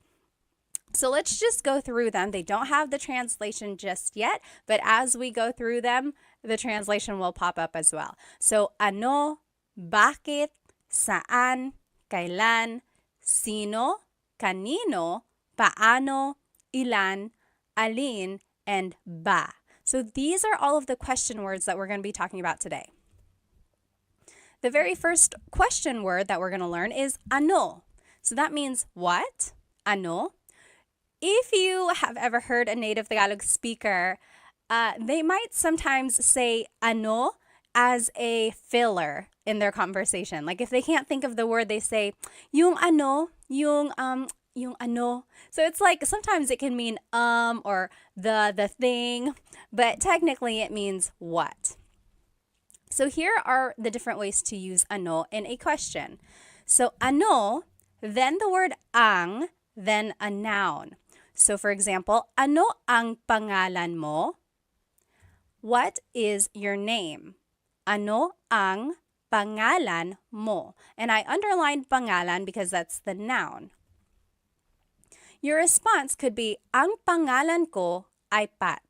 So let's just go through them. They don't have the translation just yet, but as we go through them, the translation will pop up as well. So ano, bakit, saan, kailan, sino, kanino, paano, ilan, alin, and ba. So these are all of the question words that we're going to be talking about today. The very first question word that we're going to learn is ano. So that means what? Ano. If you have ever heard a native Tagalog speaker, they might sometimes say ano as a filler in their conversation. Like if they can't think of the word, they say yung ano, yung ano. So it's like sometimes it can mean or the thing, but technically it means what. So here are the different ways to use ano in a question. So ano, then the word ang, then a noun. So for example, ano ang pangalan mo? What is your name? Ano ang pangalan mo? And I underlined pangalan because that's the noun. Your response could be, ang pangalan ko ay Pat.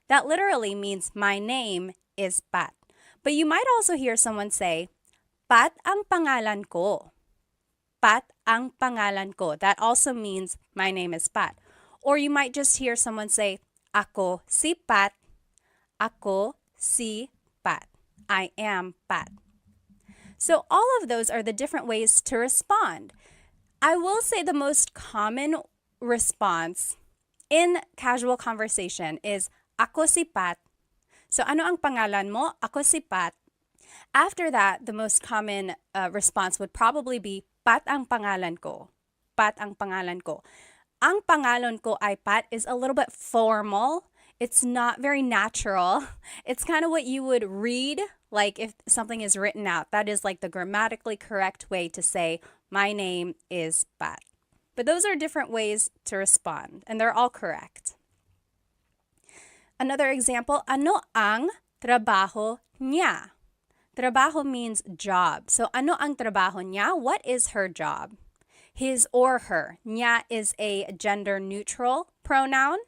That literally means my name is Pat. But you might also hear someone say, Pat ang pangalan ko. Pat ang pangalan ko. That also means my name is Pat. Or you might just hear someone say, ako si Pat. Ako si Pat. I am Pat. So all of those are the different ways to respond. I will say the most common response in casual conversation is ako si Pat. So ano ang pangalan mo? Ako si Pat. After that, the most common response would probably be Pat ang pangalan ko. Pat ang pangalan ko. Ang pangalan ko ay Pat is a little bit formal. It's not very natural. It's kind of what you would read, like if something is written out. That is like the grammatically correct way to say, my name is Pat. But those are different ways to respond, and they're all correct. Another example, ano ang trabaho niya? Trabaho means job. So ano ang trabaho niya? What is her job? His or her. Niya is a gender-neutral pronoun.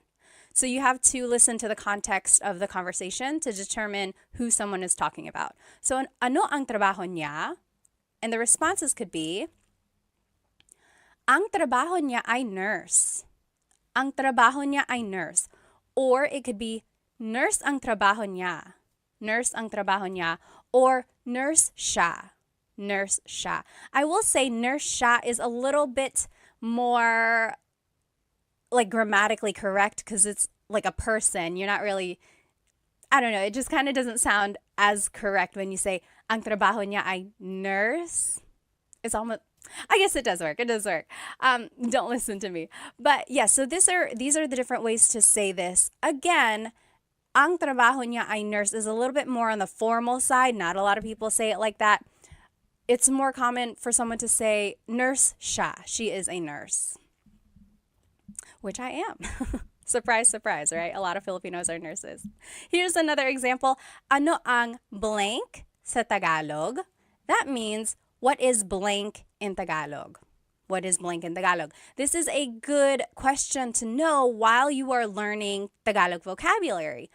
So you have to listen to the context of the conversation to determine who someone is talking about. So ano ang trabaho niya? And the responses could be, ang trabaho niya ay nurse. Ang trabaho niya ay nurse. Or it could be, nurse ang trabaho niya. Nurse ang trabaho niya. Or nurse siya. Nurse siya. I will say nurse siya is a little bit more like grammatically correct because it's like a person. You're not really, I don't know, it just kind of doesn't sound as correct when you say ang trabaho niya ay nurse. It's almost, I guess it does work. It does work. Don't listen to me. But yeah, so these are the different ways to say this. Again, ang trabaho niya ay nurse is a little bit more on the formal side. Not a lot of people say it like that. It's more common for someone to say, nurse siya. She is a nurse. Which I am. Surprise, surprise, right? A lot of Filipinos are nurses. Here's another example. Ano ang blank sa Tagalog? That means, what is blank in Tagalog? What is blank in Tagalog? This is a good question to know while you are learning Tagalog vocabulary.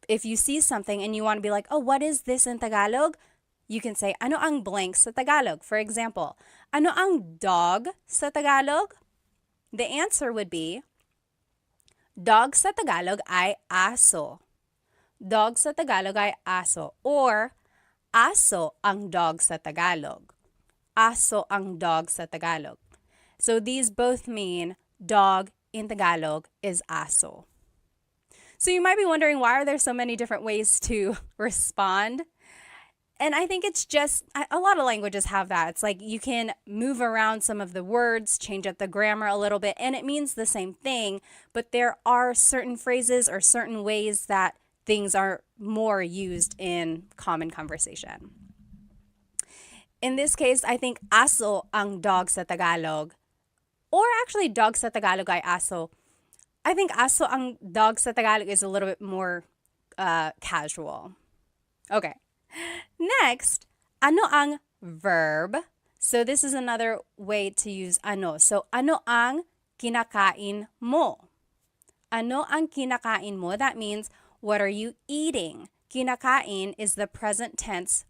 If you see something and you want to be like, oh, what is this in Tagalog? You can say, ano ang blank sa Tagalog? For example, ano ang dog sa Tagalog? The answer would be, dog sa Tagalog ay aso. Dog sa Tagalog ay aso. Or, aso ang dog sa Tagalog. Aso ang dog sa Tagalog. So these both mean dog in Tagalog is aso. So you might be wondering, why are there so many different ways to respond? And I think it's just, a lot of languages have that. It's like you can move around some of the words, change up the grammar a little bit, and it means the same thing, but there are certain phrases or certain ways that things are more used in common conversation. In this case, I think aso ang dog sa Tagalog, or actually dog sa Tagalog ay aso. I think aso ang dog sa Tagalog is a little bit more casual. Okay. Next, ano ang verb? So this is another way to use ano. So ano ang kinakain mo? Ano ang kinakain mo? That means, what are you eating? Kinakain is the present tense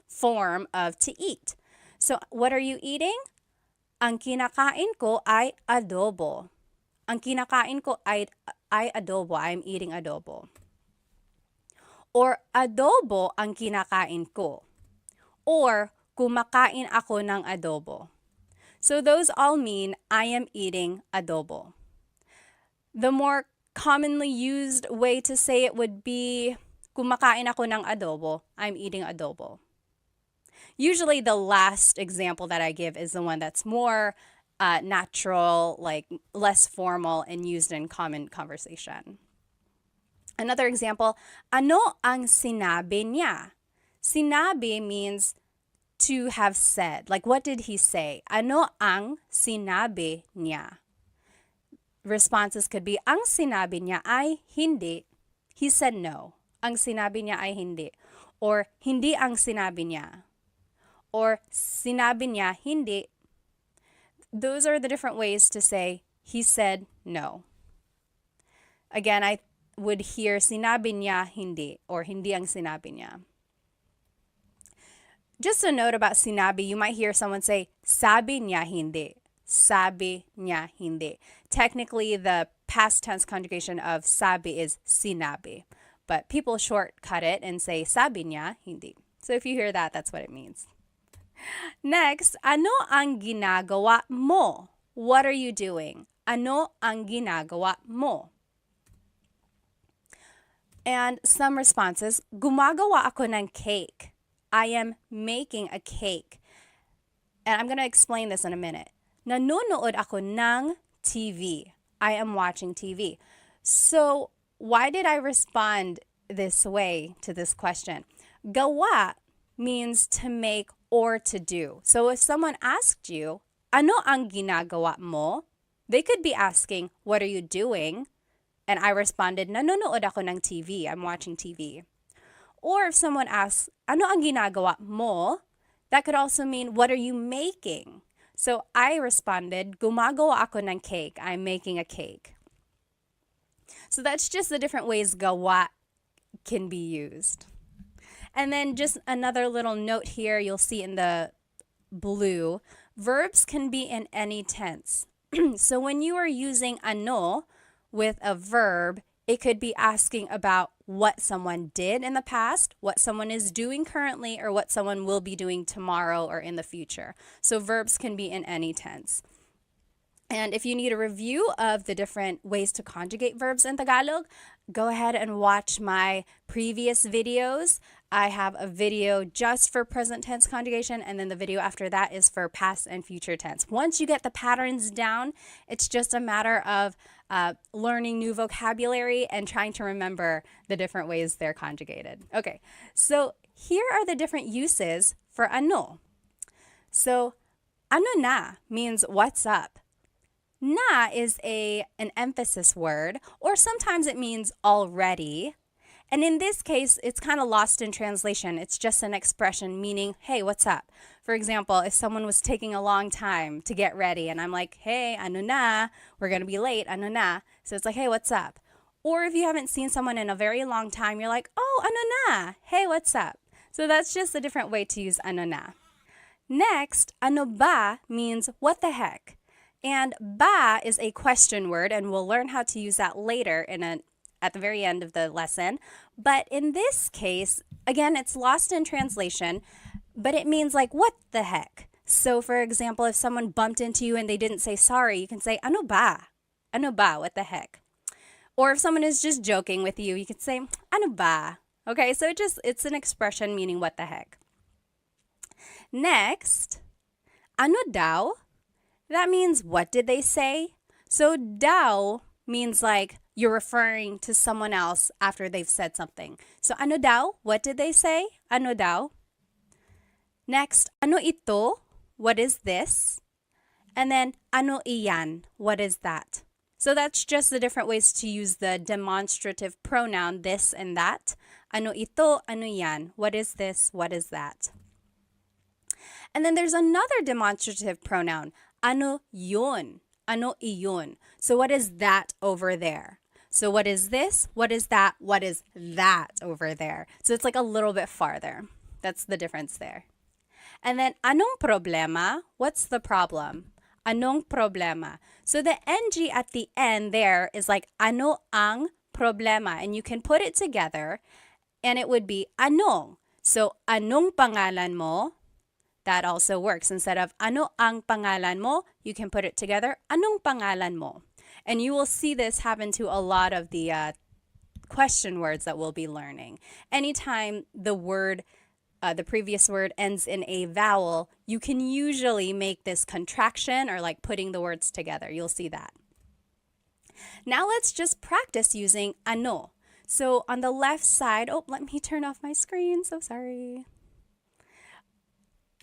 form of to eat. So what are you eating? Ang kinakain ko ay adobo. Ang kinakain ko ay adobo. I'm eating adobo. Or adobo ang kinakain ko. Or kumakain ako ng adobo. So those all mean I am eating adobo. The more commonly used way to say it would be kumakain ako ng adobo. I'm eating adobo. Usually the last example that I give is the one that's more natural, like less formal and used in common conversation. Another example, ano ang sinabi niya? Sinabi means to have said. Like, what did he say? Ano ang sinabi niya? Responses could be, ang sinabi niya ay hindi. He said no. Ang sinabi niya ay hindi. Or, hindi ang sinabi niya. Or, sinabi niya hindi. Those are the different ways to say, he said no. Again, I would hear sinabi niya hindi, or hindi ang sinabi niya. Just a note about sinabi, you might hear someone say, sabi niya hindi. Sabi niya hindi. Technically, the past tense conjugation of sabi is sinabi, but people shortcut it and say sabi niya hindi. So if you hear that, that's what it means. Next, ano ang ginagawa mo? What are you doing? Ano ang ginagawa mo? And some responses, gumagawa ako ng cake. I am making a cake. And I'm going to explain this in a minute. Nanonood ako ng TV. I am watching TV. So why did I respond this way to this question? Gawa means to make or to do. So if someone asked you, ano ang ginagawa mo? They could be asking, what are you doing? And I responded, nanonood ako ng TV. I'm watching TV. Or if someone asks, ano ang ginagawa mo? That could also mean, what are you making? So I responded, gumagawa ako ng cake. I'm making a cake. So that's just the different ways gawa can be used. And then just another little note here, you'll see in the blue, verbs can be in any tense. So when you are using ano with a verb, it could be asking about what someone did in the past, what someone is doing currently, or what someone will be doing tomorrow or in the future. So verbs can be in any tense. And if you need a review of the different ways to conjugate verbs in Tagalog, go ahead and watch my previous videos. I have a video just for present tense conjugation, and then the video after that is for past and future tense. Once you get the patterns down, it's just a matter of learning new vocabulary and trying to remember the different ways they're conjugated. Okay, so here are the different uses for ano. So, ano na means what's up. Na is an emphasis word, or sometimes it means already. And in this case, it's kind of lost in translation. It's just an expression meaning, hey, what's up? For example, if someone was taking a long time to get ready and I'm like, hey, ano na, we're going to be late, ano na. So it's like, hey, what's up? Or if you haven't seen someone in a very long time, you're like, oh, ano na, hey, what's up? So that's just a different way to use ano na. Next, ano ba means what the heck. And ba is a question word, and we'll learn how to use that later at the very end of the lesson. But in this case, again, it's lost in translation, but it means like, what the heck? So for example, if someone bumped into you and they didn't say sorry, you can say, ano ba? Ano ba? What the heck? Or if someone is just joking with you, you can say, ano ba? Okay, so it's an expression meaning what the heck. Next, ano daw? That means what did they say? So daw means like you're referring to someone else after they've said something. So ano daw? What did they say? Ano daw? Next, ano ito? What is this? And then ano iyan? What is that? So that's just the different ways to use the demonstrative pronoun this and that. Ano ito? Ano yan? What is this? What is that? And then there's another demonstrative pronoun. Ano yun? Ano iyon? So what is that over there? So what is this? What is that? What is that over there? So it's like a little bit farther. That's the difference there. And then anong problema? What's the problem? Anong problema? So the NG at the end there is like ano ang problema, and you can put it together and it would be anong. So anong pangalan mo? That also works. Instead of ano ang pangalan mo, you can put it together, anong pangalan mo? And you will see this happen to a lot of the question words that we'll be learning. Anytime the previous word ends in a vowel, you can usually make this contraction or like putting the words together. You'll see that. Now let's just practice using ano. So on the left side, let me turn off my screen. So sorry.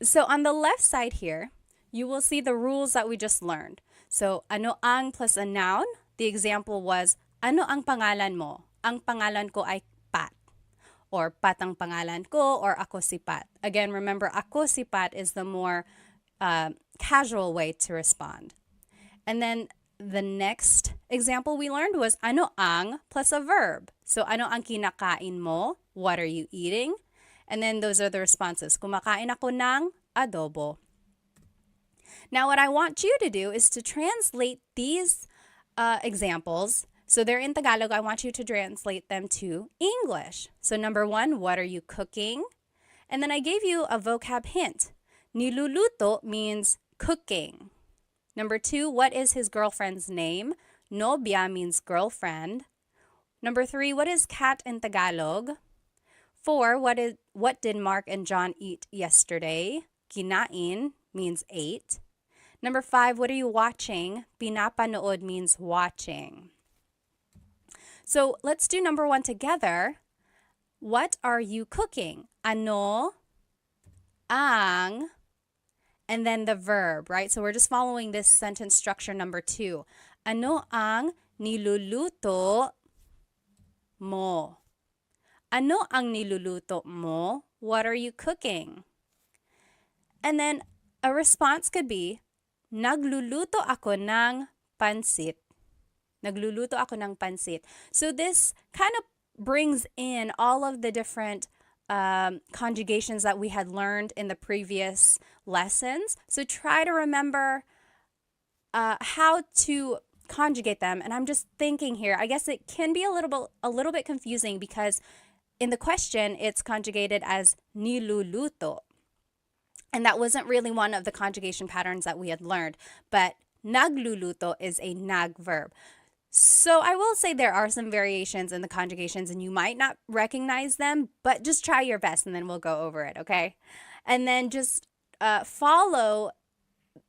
So on the left side here, you will see the rules that we just learned. So ano ang plus a noun. The example was, ano ang pangalan mo? Ang pangalan ko ay Pat. Or Pat ang pangalan ko, or ako si Pat. Again, remember, ako si Pat is the more casual way to respond. And then the next example we learned was ano ang plus a verb. So ano ang kinakain mo? What are you eating? And then those are the responses. Kumakain ako ng adobo. Now what I want you to do is to translate these examples. So they're in Tagalog. I want you to translate them to English. So number 1, what are you cooking? And then I gave you a vocab hint. Niluluto means cooking. Number 2, what is his girlfriend's name? Nobya means girlfriend. Number 3, what is cat in Tagalog? 4, what did Mark and John eat yesterday? Kinain means ate. Number 5, what are you watching? Pinapanood means watching. So let's do number 1 together. What are you cooking? Ano, ang, and then the verb, right? So we're just following this sentence structure number 2. Ano ang niluluto mo? Ano ang niluluto mo? What are you cooking? And then a response could be, nagluluto ako ng pansit. Nagluluto ako ng pansit. So this kind of brings in all of the different conjugations that we had learned in the previous lessons. So try to remember how to conjugate them. And I'm just thinking here, I guess it can be a little bit confusing because in the question, it's conjugated as niluluto. And that wasn't really one of the conjugation patterns that we had learned. But nagluluto is a nag verb. So I will say there are some variations in the conjugations and you might not recognize them, but just try your best and then we'll go over it, okay? And then just follow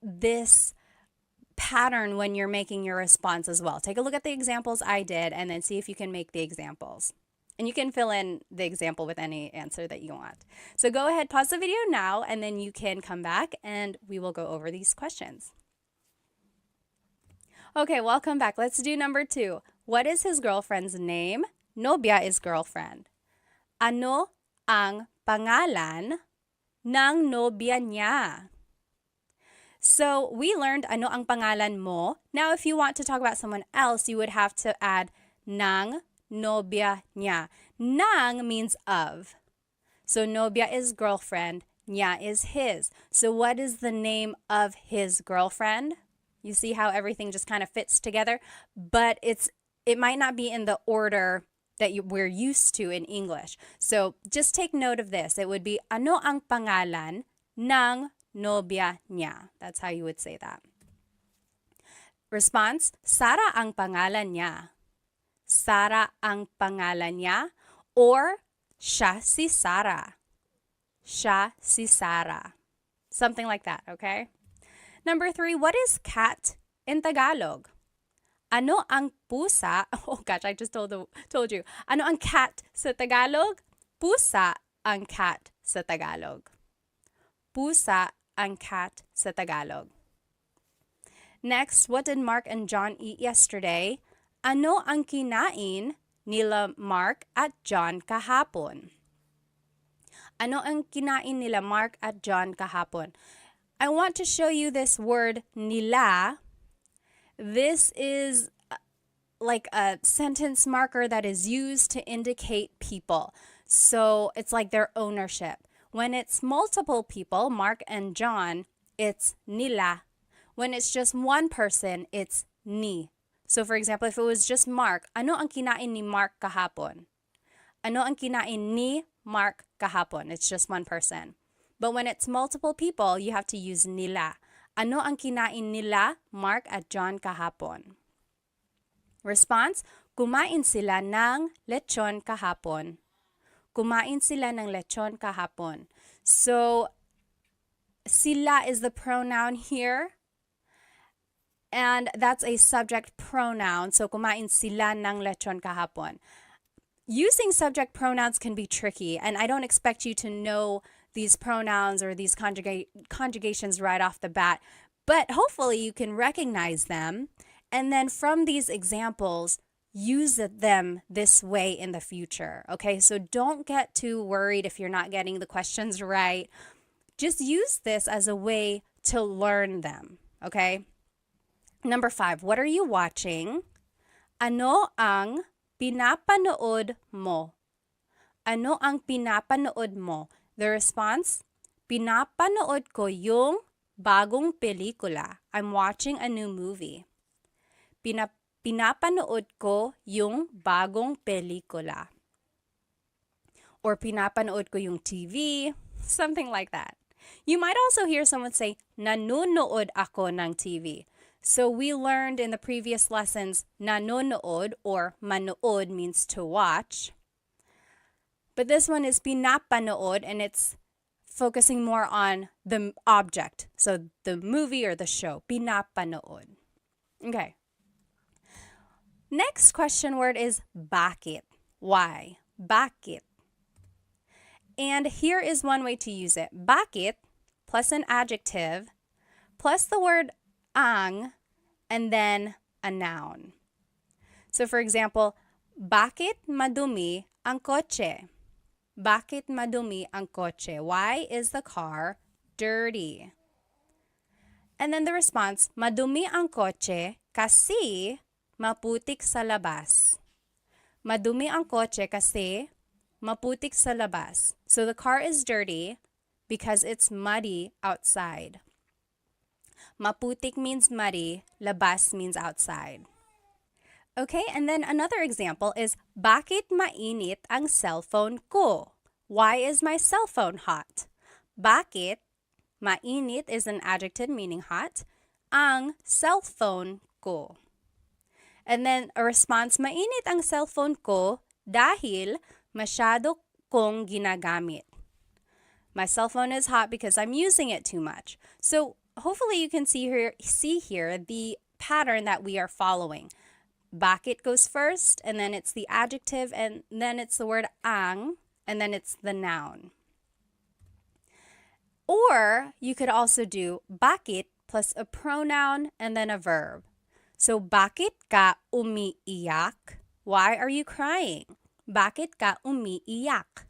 this pattern when you're making your response as well. Take a look at the examples I did and then see if you can make the examples. And you can fill in the example with any answer that you want. So go ahead, pause the video now, and then you can come back and we will go over these questions. Okay, welcome back. Let's do number 2. What is his girlfriend's name? Nobya is girlfriend. Ano ang pangalan ng nobya niya? So we learned ano ang pangalan mo. Now if you want to talk about someone else, you would have to add ng nobya niya. Nang means of. So nobya is girlfriend, niya is his. So what is the name of his girlfriend? You see how everything just kind of fits together, but it might not be in the order that we're used to in English. So just take note of this. It would be, ano ang pangalan ng nobya niya? That's how you would say that. Response, Sara ang pangalan niya. Sara ang pangalan niya, or siya si Sara. Siya si Sara. Something like that, okay? Number 3, what is cat in Tagalog? Ano ang pusa? Oh gosh, I just told you. Ano ang cat sa Tagalog? Pusa ang cat sa Tagalog. Pusa ang cat sa Tagalog. Next, what did Mark and John eat yesterday? Ano ang kinain nila Mark at John kahapon? Ano ang kinain nila Mark at John kahapon? I want to show you this word nila. This is like a sentence marker that is used to indicate people. So it's like their ownership. When it's multiple people, Mark and John, it's nila. When it's just one person, it's ni. So for example, if it was just Mark, ano ang kinain ni Mark kahapon? Ano ang kinain ni Mark kahapon? It's just one person. But when it's multiple people, you have to use nila. Ano ang kinain nila Mark at John kahapon? Response, kumain sila ng lechon kahapon. Kumain sila ng lechon kahapon. So, sila is the pronoun here. And that's a subject pronoun. So, kumain sila ng lechon kahapon. Using subject pronouns can be tricky, and I don't expect you to know these pronouns or these conjugations right off the bat, but hopefully you can recognize them, and then from these examples, use them this way in the future, okay? So don't get too worried if you're not getting the questions right. Just use this as a way to learn them, okay? Number 5, what are you watching? Ano ang pinapanood mo? Ano ang pinapanood mo? The response, pinapanood ko yung bagong pelikula. I'm watching a new movie. Pinapanood ko yung bagong pelikula. Or pinapanood ko yung TV, something like that. You might also hear someone say, nanonood ako ng TV. So we learned in the previous lessons, nanonood or manood means to watch. But this one is pinapanood, and it's focusing more on the object. So the movie or the show, pinapanood. Okay. Next question word is bakit. Why? Bakit. And here is one way to use it. Bakit plus an adjective plus the word ang and then a noun. So for example, bakit madumi ang kotse? Bakit madumi ang kotse? Why is the car dirty? And then the response, madumi ang kotse kasi maputik sa labas. Madumi ang kotse kasi maputik sa labas. So the car is dirty because it's muddy outside. Maputik means muddy, labas means outside. Okay, and then another example is, bakit mainit ang cellphone ko? Why is my cell phone hot? Bakit, mainit is an adjective meaning hot, ang cellphone ko. And then a response, mainit ang cellphone ko dahil masyado kong ginagamit. My cell phone is hot because I'm using it too much. So hopefully you can see here the pattern that we are following. Bakit goes first, and then it's the adjective, and then it's the word ang, and then it's the noun. Or you could also do bakit plus a pronoun and then a verb. So bakit ka umiiyak? Why are you crying? Bakit ka umiiyak?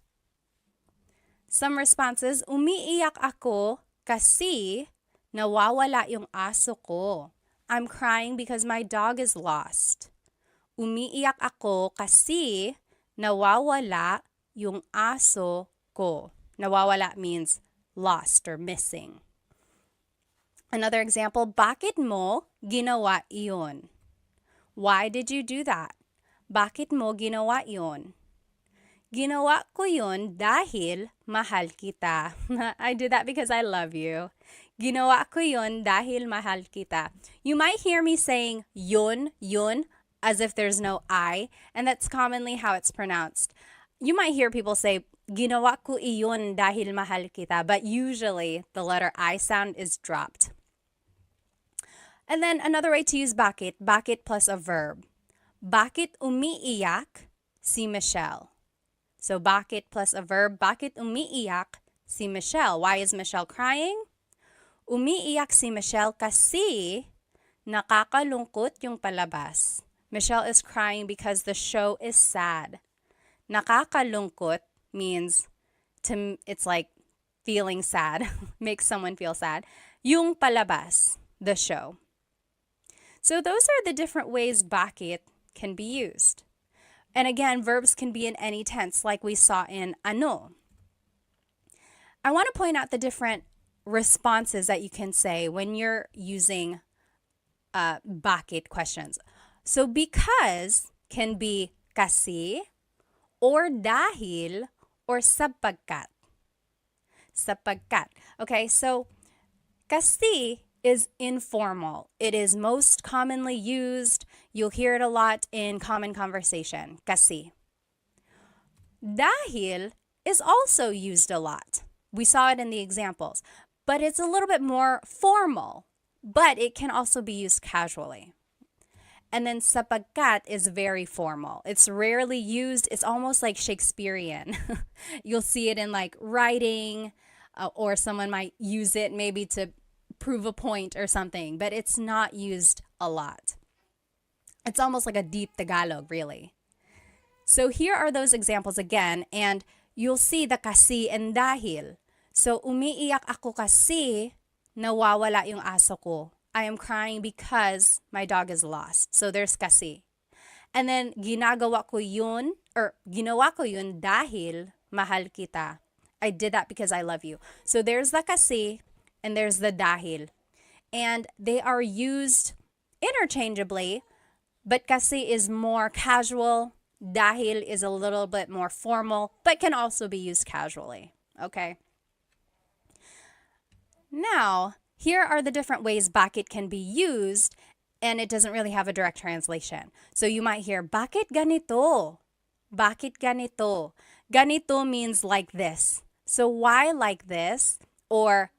Some responses, umiiyak ako kasi nawawala yung aso ko. I'm crying because my dog is lost. Umiiyak ako kasi nawawala yung aso ko. Nawawala means lost or missing. Another example, bakit mo ginawa iyon? Why did you do that? Bakit mo ginawa iyon? Ginawa ko yun dahil mahal kita. I do that because I love you. Ginawa ko yun dahil mahal kita. You might hear me saying yun, as if there's no I, and that's commonly how it's pronounced. You might hear people say, ginawa ko iyon dahil mahal kita, but usually the letter I sound is dropped. And then another way to use bakit plus a verb. Bakit umiiyak si Michelle? So bakit plus a verb, bakit umiiyak si Michelle? Why is Michelle crying? Umiiyak si Michelle kasi nakakalungkot yung palabas. Michelle is crying because the show is sad. Nakakalungkot means it's like feeling sad, makes someone feel sad. Yung palabas, the show. So those are the different ways bakit can be used. And again, verbs can be in any tense, like we saw in ano. I want to point out the different responses that you can say when you're using bakit questions. So because can be kasi, or dahil, or sapagkat. Sapagkat. Okay, so kasi is informal. It is most commonly used. You'll hear it a lot in common conversation. Kasi. Dahil is also used a lot. We saw it in the examples. But it's a little bit more formal. But it can also be used casually. And then sapagkat is very formal. It's rarely used. It's almost like Shakespearean. You'll see it in like writing, or someone might use it maybe to prove a point or something, but it's not used a lot. It's almost like a deep Tagalog, really. So here are those examples again, and you'll see the kasi and dahil. So umiiyak ako kasi nawawala yung aso ko. I am crying because my dog is lost. So there's kasi. And then ginawa ko yun dahil mahal kita. I did that because I love you. So there's the kasi and there's the dahil. And they are used interchangeably, but kasi is more casual, dahil is a little bit more formal, but can also be used casually. Okay? Now, here are the different ways bakit can be used, and it doesn't really have a direct translation. So you might hear, bakit ganito? Bakit ganito? Ganito means like this. So why like this? Or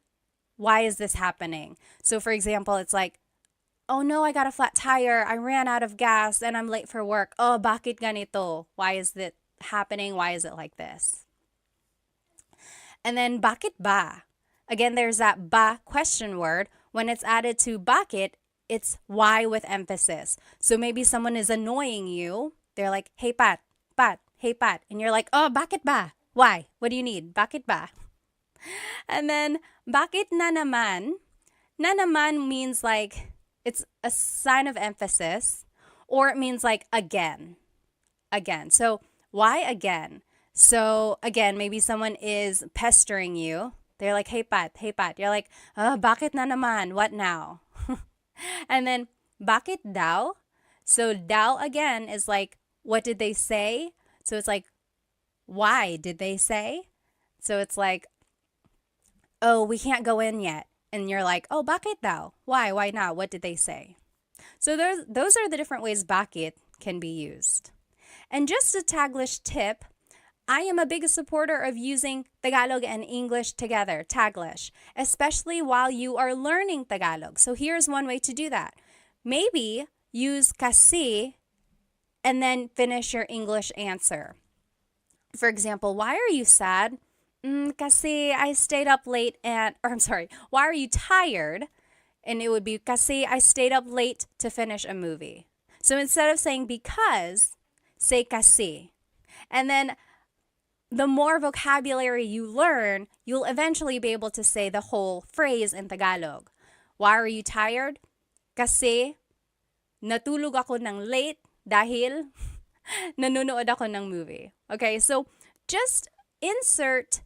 why is this happening? So for example, it's like, oh no, I got a flat tire. I ran out of gas and I'm late for work. Oh, bakit ganito? Why is that happening? Why is it like this? And then bakit ba? Again, there's that ba question word. When it's added to bakit, it's why with emphasis. So maybe someone is annoying you. They're like, hey Pat, hey Pat. And you're like, oh, bakit ba? Why? What do you need? Bakit ba? And then, bakit na naman? Na naman means like, it's a sign of emphasis, or it means like again. Again. So, why again? So, again, maybe someone is pestering you. They're like, hey Pat. You're like, oh, bakit na naman? What now? And then, bakit daw? So, daw again is like, what did they say? So, it's like, why did they say? So, it's like, oh, we can't go in yet. And you're like, oh, bakit daw? Why? Why not? What did they say? So those are the different ways bakit can be used. And just a Taglish tip, I am a big supporter of using Tagalog and English together, Taglish, especially while you are learning Tagalog. So here's one way to do that. Maybe use kasi and then finish your English answer. For example, why are you sad? Kasi I stayed up late why are you tired? And it would be kasi I stayed up late to finish a movie. So instead of saying because, say kasi. And then the more vocabulary you learn, you'll eventually be able to say the whole phrase in Tagalog. Why are you tired? Kasi natulog ako ng late dahil nanonood ako ng movie. Okay, so just insert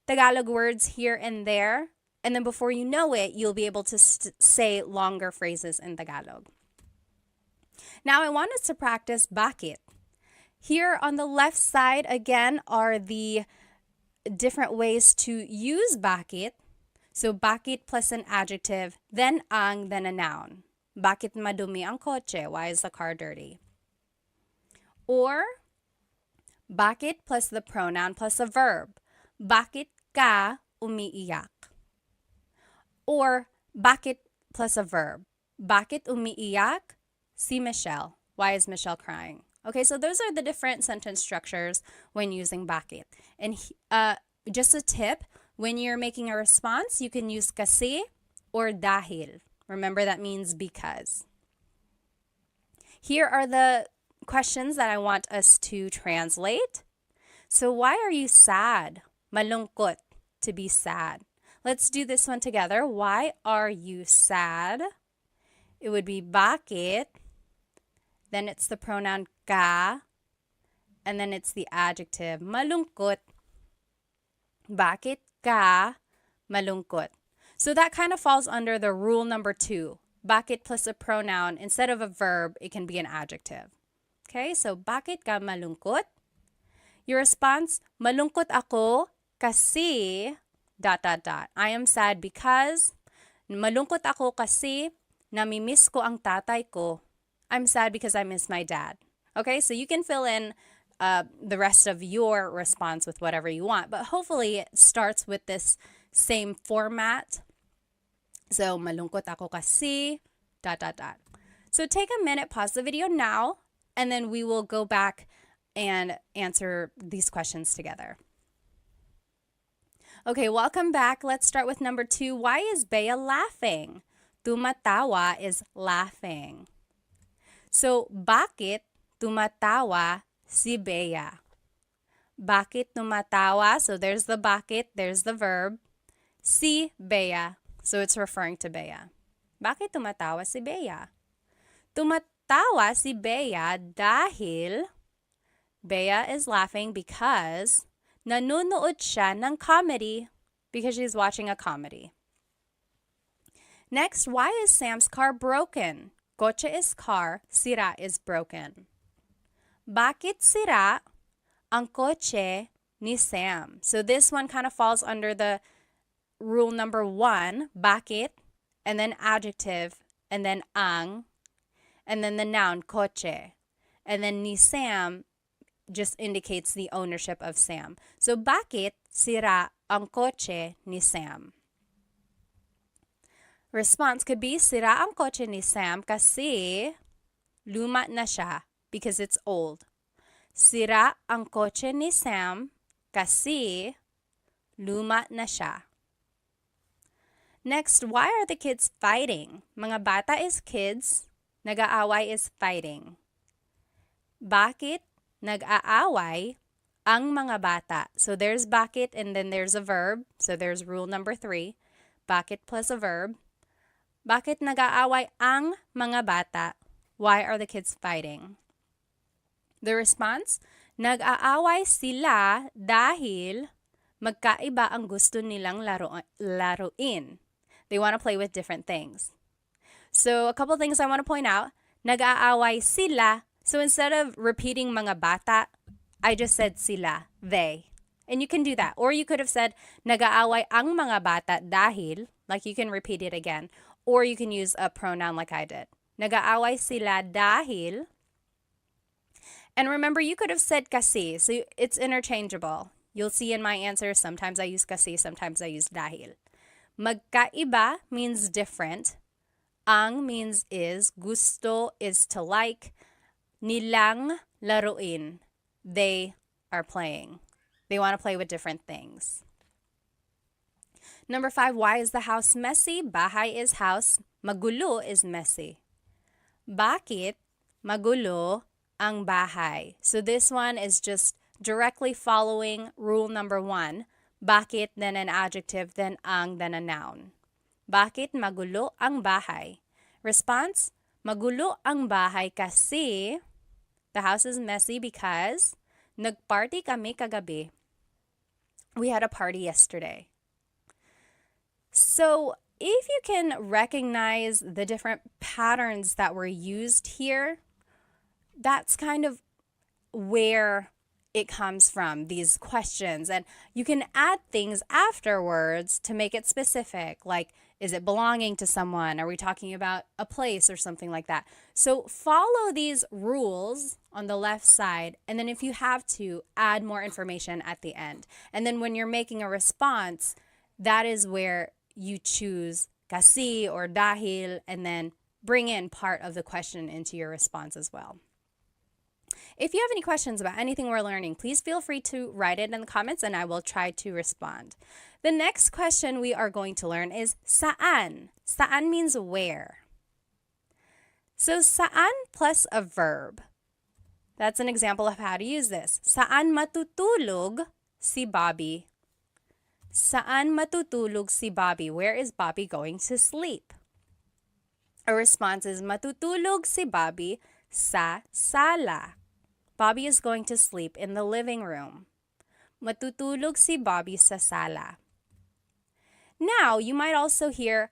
Tagalog words here and there And then before you know it, you'll be able to say longer phrases in Tagalog. Now I want us to practice bakit. Here on the left side, again, are the different ways to use bakit. So bakit plus an adjective, then ang, then a noun. Bakit madumi ang kotse? Why is the car dirty? Or bakit plus the pronoun plus a verb. Bakit ka umiiyak? Or bakit plus a verb. Bakit umiiyak si Michelle? Why is Michelle crying? Okay, so those are the different sentence structures when using bakit. And just a tip, when you're making a response, you can use kasi or dahil. Remember, that means because. Here are the questions that I want us to translate. So why are you sad? Malungkot, to be sad. Let's do this one together. Why are you sad? It would be bakit. Then it's the pronoun ka. And then it's the adjective malungkot. Bakit ka malungkot? So that kind of falls under the rule number 2. Bakit plus a pronoun. Instead of a verb, it can be an adjective. Okay, so bakit ka malungkot? Your response, malungkot ako kasi ... I am sad because, malungkot ako kasi namimiss ko ang tatay ko. I'm sad because I miss my dad. Okay, so you can fill in the rest of your response with whatever you want, but hopefully it starts with this same format. So, malungkot ako kasi ... So take a minute, pause the video now, and then we will go back and answer these questions together. Okay, welcome back. Let's start with number 2. Why is Bea laughing? Tumatawa is laughing. So, bakit tumatawa si Bea? Bakit tumatawa? So, there's the bakit, there's the verb. Si Bea. So, it's referring to Bea. Bakit tumatawa si Bea? Tumatawa si Bea dahil Bea is laughing because nanonood siya ng comedy, because she's watching a comedy. Next, why is Sam's car broken? Kotse is car, sira is broken. Bakit sira ang kotse ni Sam? So this one kind of falls under the rule number 1, bakit, and then adjective, and then ang, and then the noun, kotse. And then ni Sam just indicates the ownership of Sam. So, bakit sira ang kotse ni Sam? Response could be, sira ang kotse ni Sam kasi luma na siya, because it's old. Sira ang kotse ni Sam kasi luma na siya. Next, why are the kids fighting? Mga bata is kids, nag-aaway is fighting. Bakit nag-aaway ang mga bata? So there's bakit and then there's a verb. So there's rule number 3. Bakit plus a verb. Bakit nag-aaway ang mga bata? Why are the kids fighting? The response, nag-aaway sila dahil magkaiba ang gusto nilang laruin. They want to play with different things. So a couple things I want to point out. Nag-aaway sila. So instead of repeating mga bata, I just said sila, they. And you can do that. Or you could have said, nag-aaway ang mga bata dahil, like you can repeat it again. Or you can use a pronoun like I did. Nag-aaway sila dahil. And remember, you could have said kasi. So it's interchangeable. You'll see in my answer, sometimes I use kasi, sometimes I use dahil. Magkaiba means different. Ang means is. Gusto is to like. Nilang laruin. They are playing. They want to play with different things. Number 5, why is the house messy? Bahay is house. Magulo is messy. Bakit magulo ang bahay? So this one is just directly following rule number 1. Bakit, then an adjective, then ang, then a noun. Bakit magulo ang bahay? Response, magulo ang bahay kasi the house is messy because nagparty kami kagabi. We had a party yesterday. So if you can recognize the different patterns that were used here, that's kind of where it comes from, these questions. And you can add things afterwards to make it specific, like, is it belonging to someone? Are we talking about a place or something like that? So follow these rules on the left side, and then if you have to, add more information at the end. And then when you're making a response, that is where you choose kasi or dahil, and then bring in part of the question into your response as well. If you have any questions about anything we're learning, please feel free to write it in the comments and I will try to respond. The next question we are going to learn is saan. Saan means where. So saan plus a verb. That's an example of how to use this. Saan matutulog si Bobby? Saan matutulog si Bobby? Where is Bobby going to sleep? A response is matutulog si Bobby sa sala. Bobby is going to sleep in the living room. Matutulog si Bobby sa sala. Now, you might also hear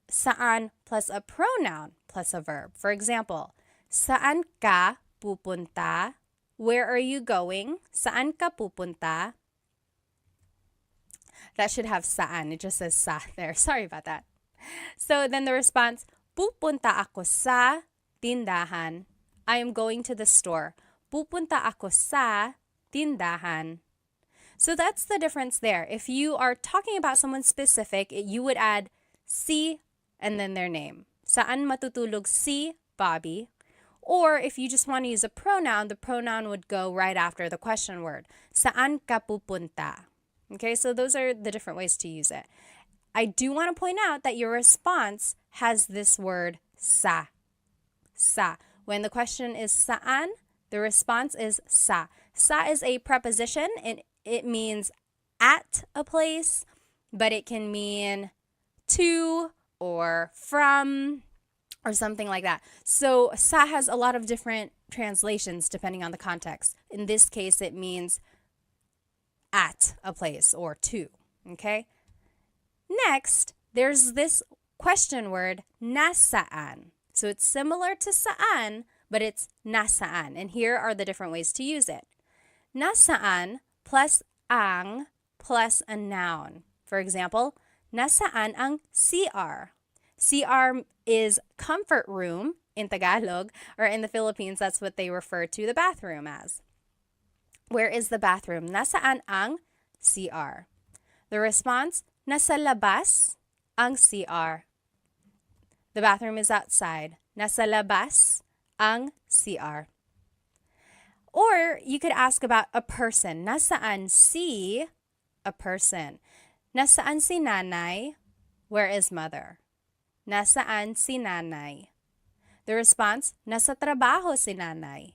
saan plus a pronoun plus a verb. For example, saan ka pupunta? Where are you going? Saan ka pupunta? That should have saan. It just says sa there. Sorry about that. So then the response, pupunta ako sa tindahan. I am going to the store. Pupunta ako sa tindahan. So that's the difference there. If you are talking about someone specific, you would add si and then their name. Saan matutulog si Bobby? Or if you just want to use a pronoun, the pronoun would go right after the question word. Saan ka pupunta? Okay, so those are the different ways to use it. I do want to point out that your response has this word sa. Sa. When the question is saan, the response is sa. Sa is a preposition and it means at a place, but it can mean to or from or something like that. So sa has a lot of different translations depending on the context. In this case, it means at a place or to, okay? Next, there's this question word, nasaan. So it's similar to saan, but it's nasaan. And here are the different ways to use it. Nasaan plus ang plus a noun. For example, nasaan ang CR? CR is comfort room in Tagalog, or in the Philippines, that's what they refer to the bathroom as. Where is the bathroom? Nasaan ang CR? The response, nasa labas ang CR. The bathroom is outside. Nasa labas ang CR. Or you could ask about a person. Nasaan si a person? Nasaan si nanay? Where is mother? Nasaan si nanay? The response, nasa trabaho si nanay.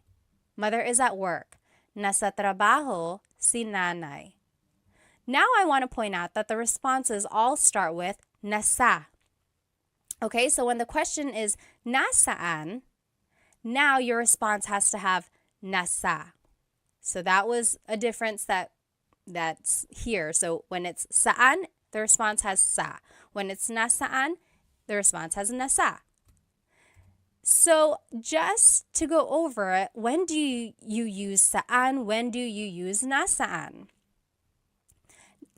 Mother is at work. Nasa trabaho si nanay. Now I want to point out that the responses all start with nasa. Okay, so when the question is nasaan, now your response has to have nasa. So that was a difference that's here. So when it's saan, the response has sa. When it's nasaan, the response has nasa. So just to go over it, when do you use saan? When do you use nasaan?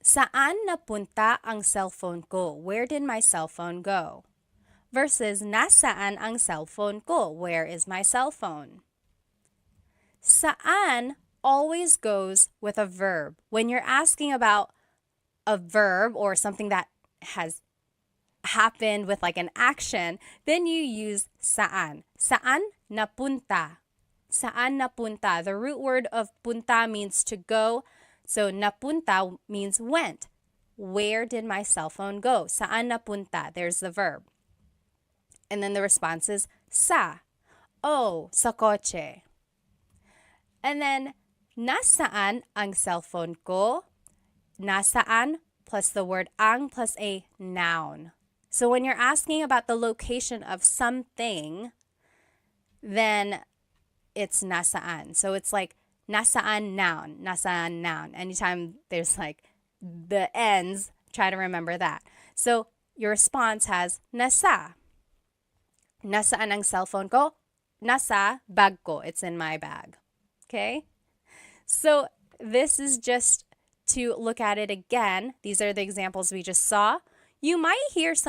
Saan napunta ang cellphone ko? Where did my cell phone go? Versus nasaan ang cellphone ko? Where is my cell phone? Saan always goes with a verb. When you're asking about a verb or something that has happened with like an action, then you use saan. Saan napunta? Saan napunta? The root word of punta means to go. So napunta means went. Where did my cell phone go? Saan napunta? There's the verb. And then the response is sa. Oh, sa kotse. And then, nasaan ang cellphone ko? Nasaan plus the word ang plus a noun. So when you're asking about the location of something, then it's nasaan. So it's like nasaan noun. Anytime there's like the ends, try to remember that. So your response has nasa. Nasaan ang cellphone ko? Nasa bag ko. It's in my bag. Okay? So this is just to look at it again. These are the examples we just saw. You might hear some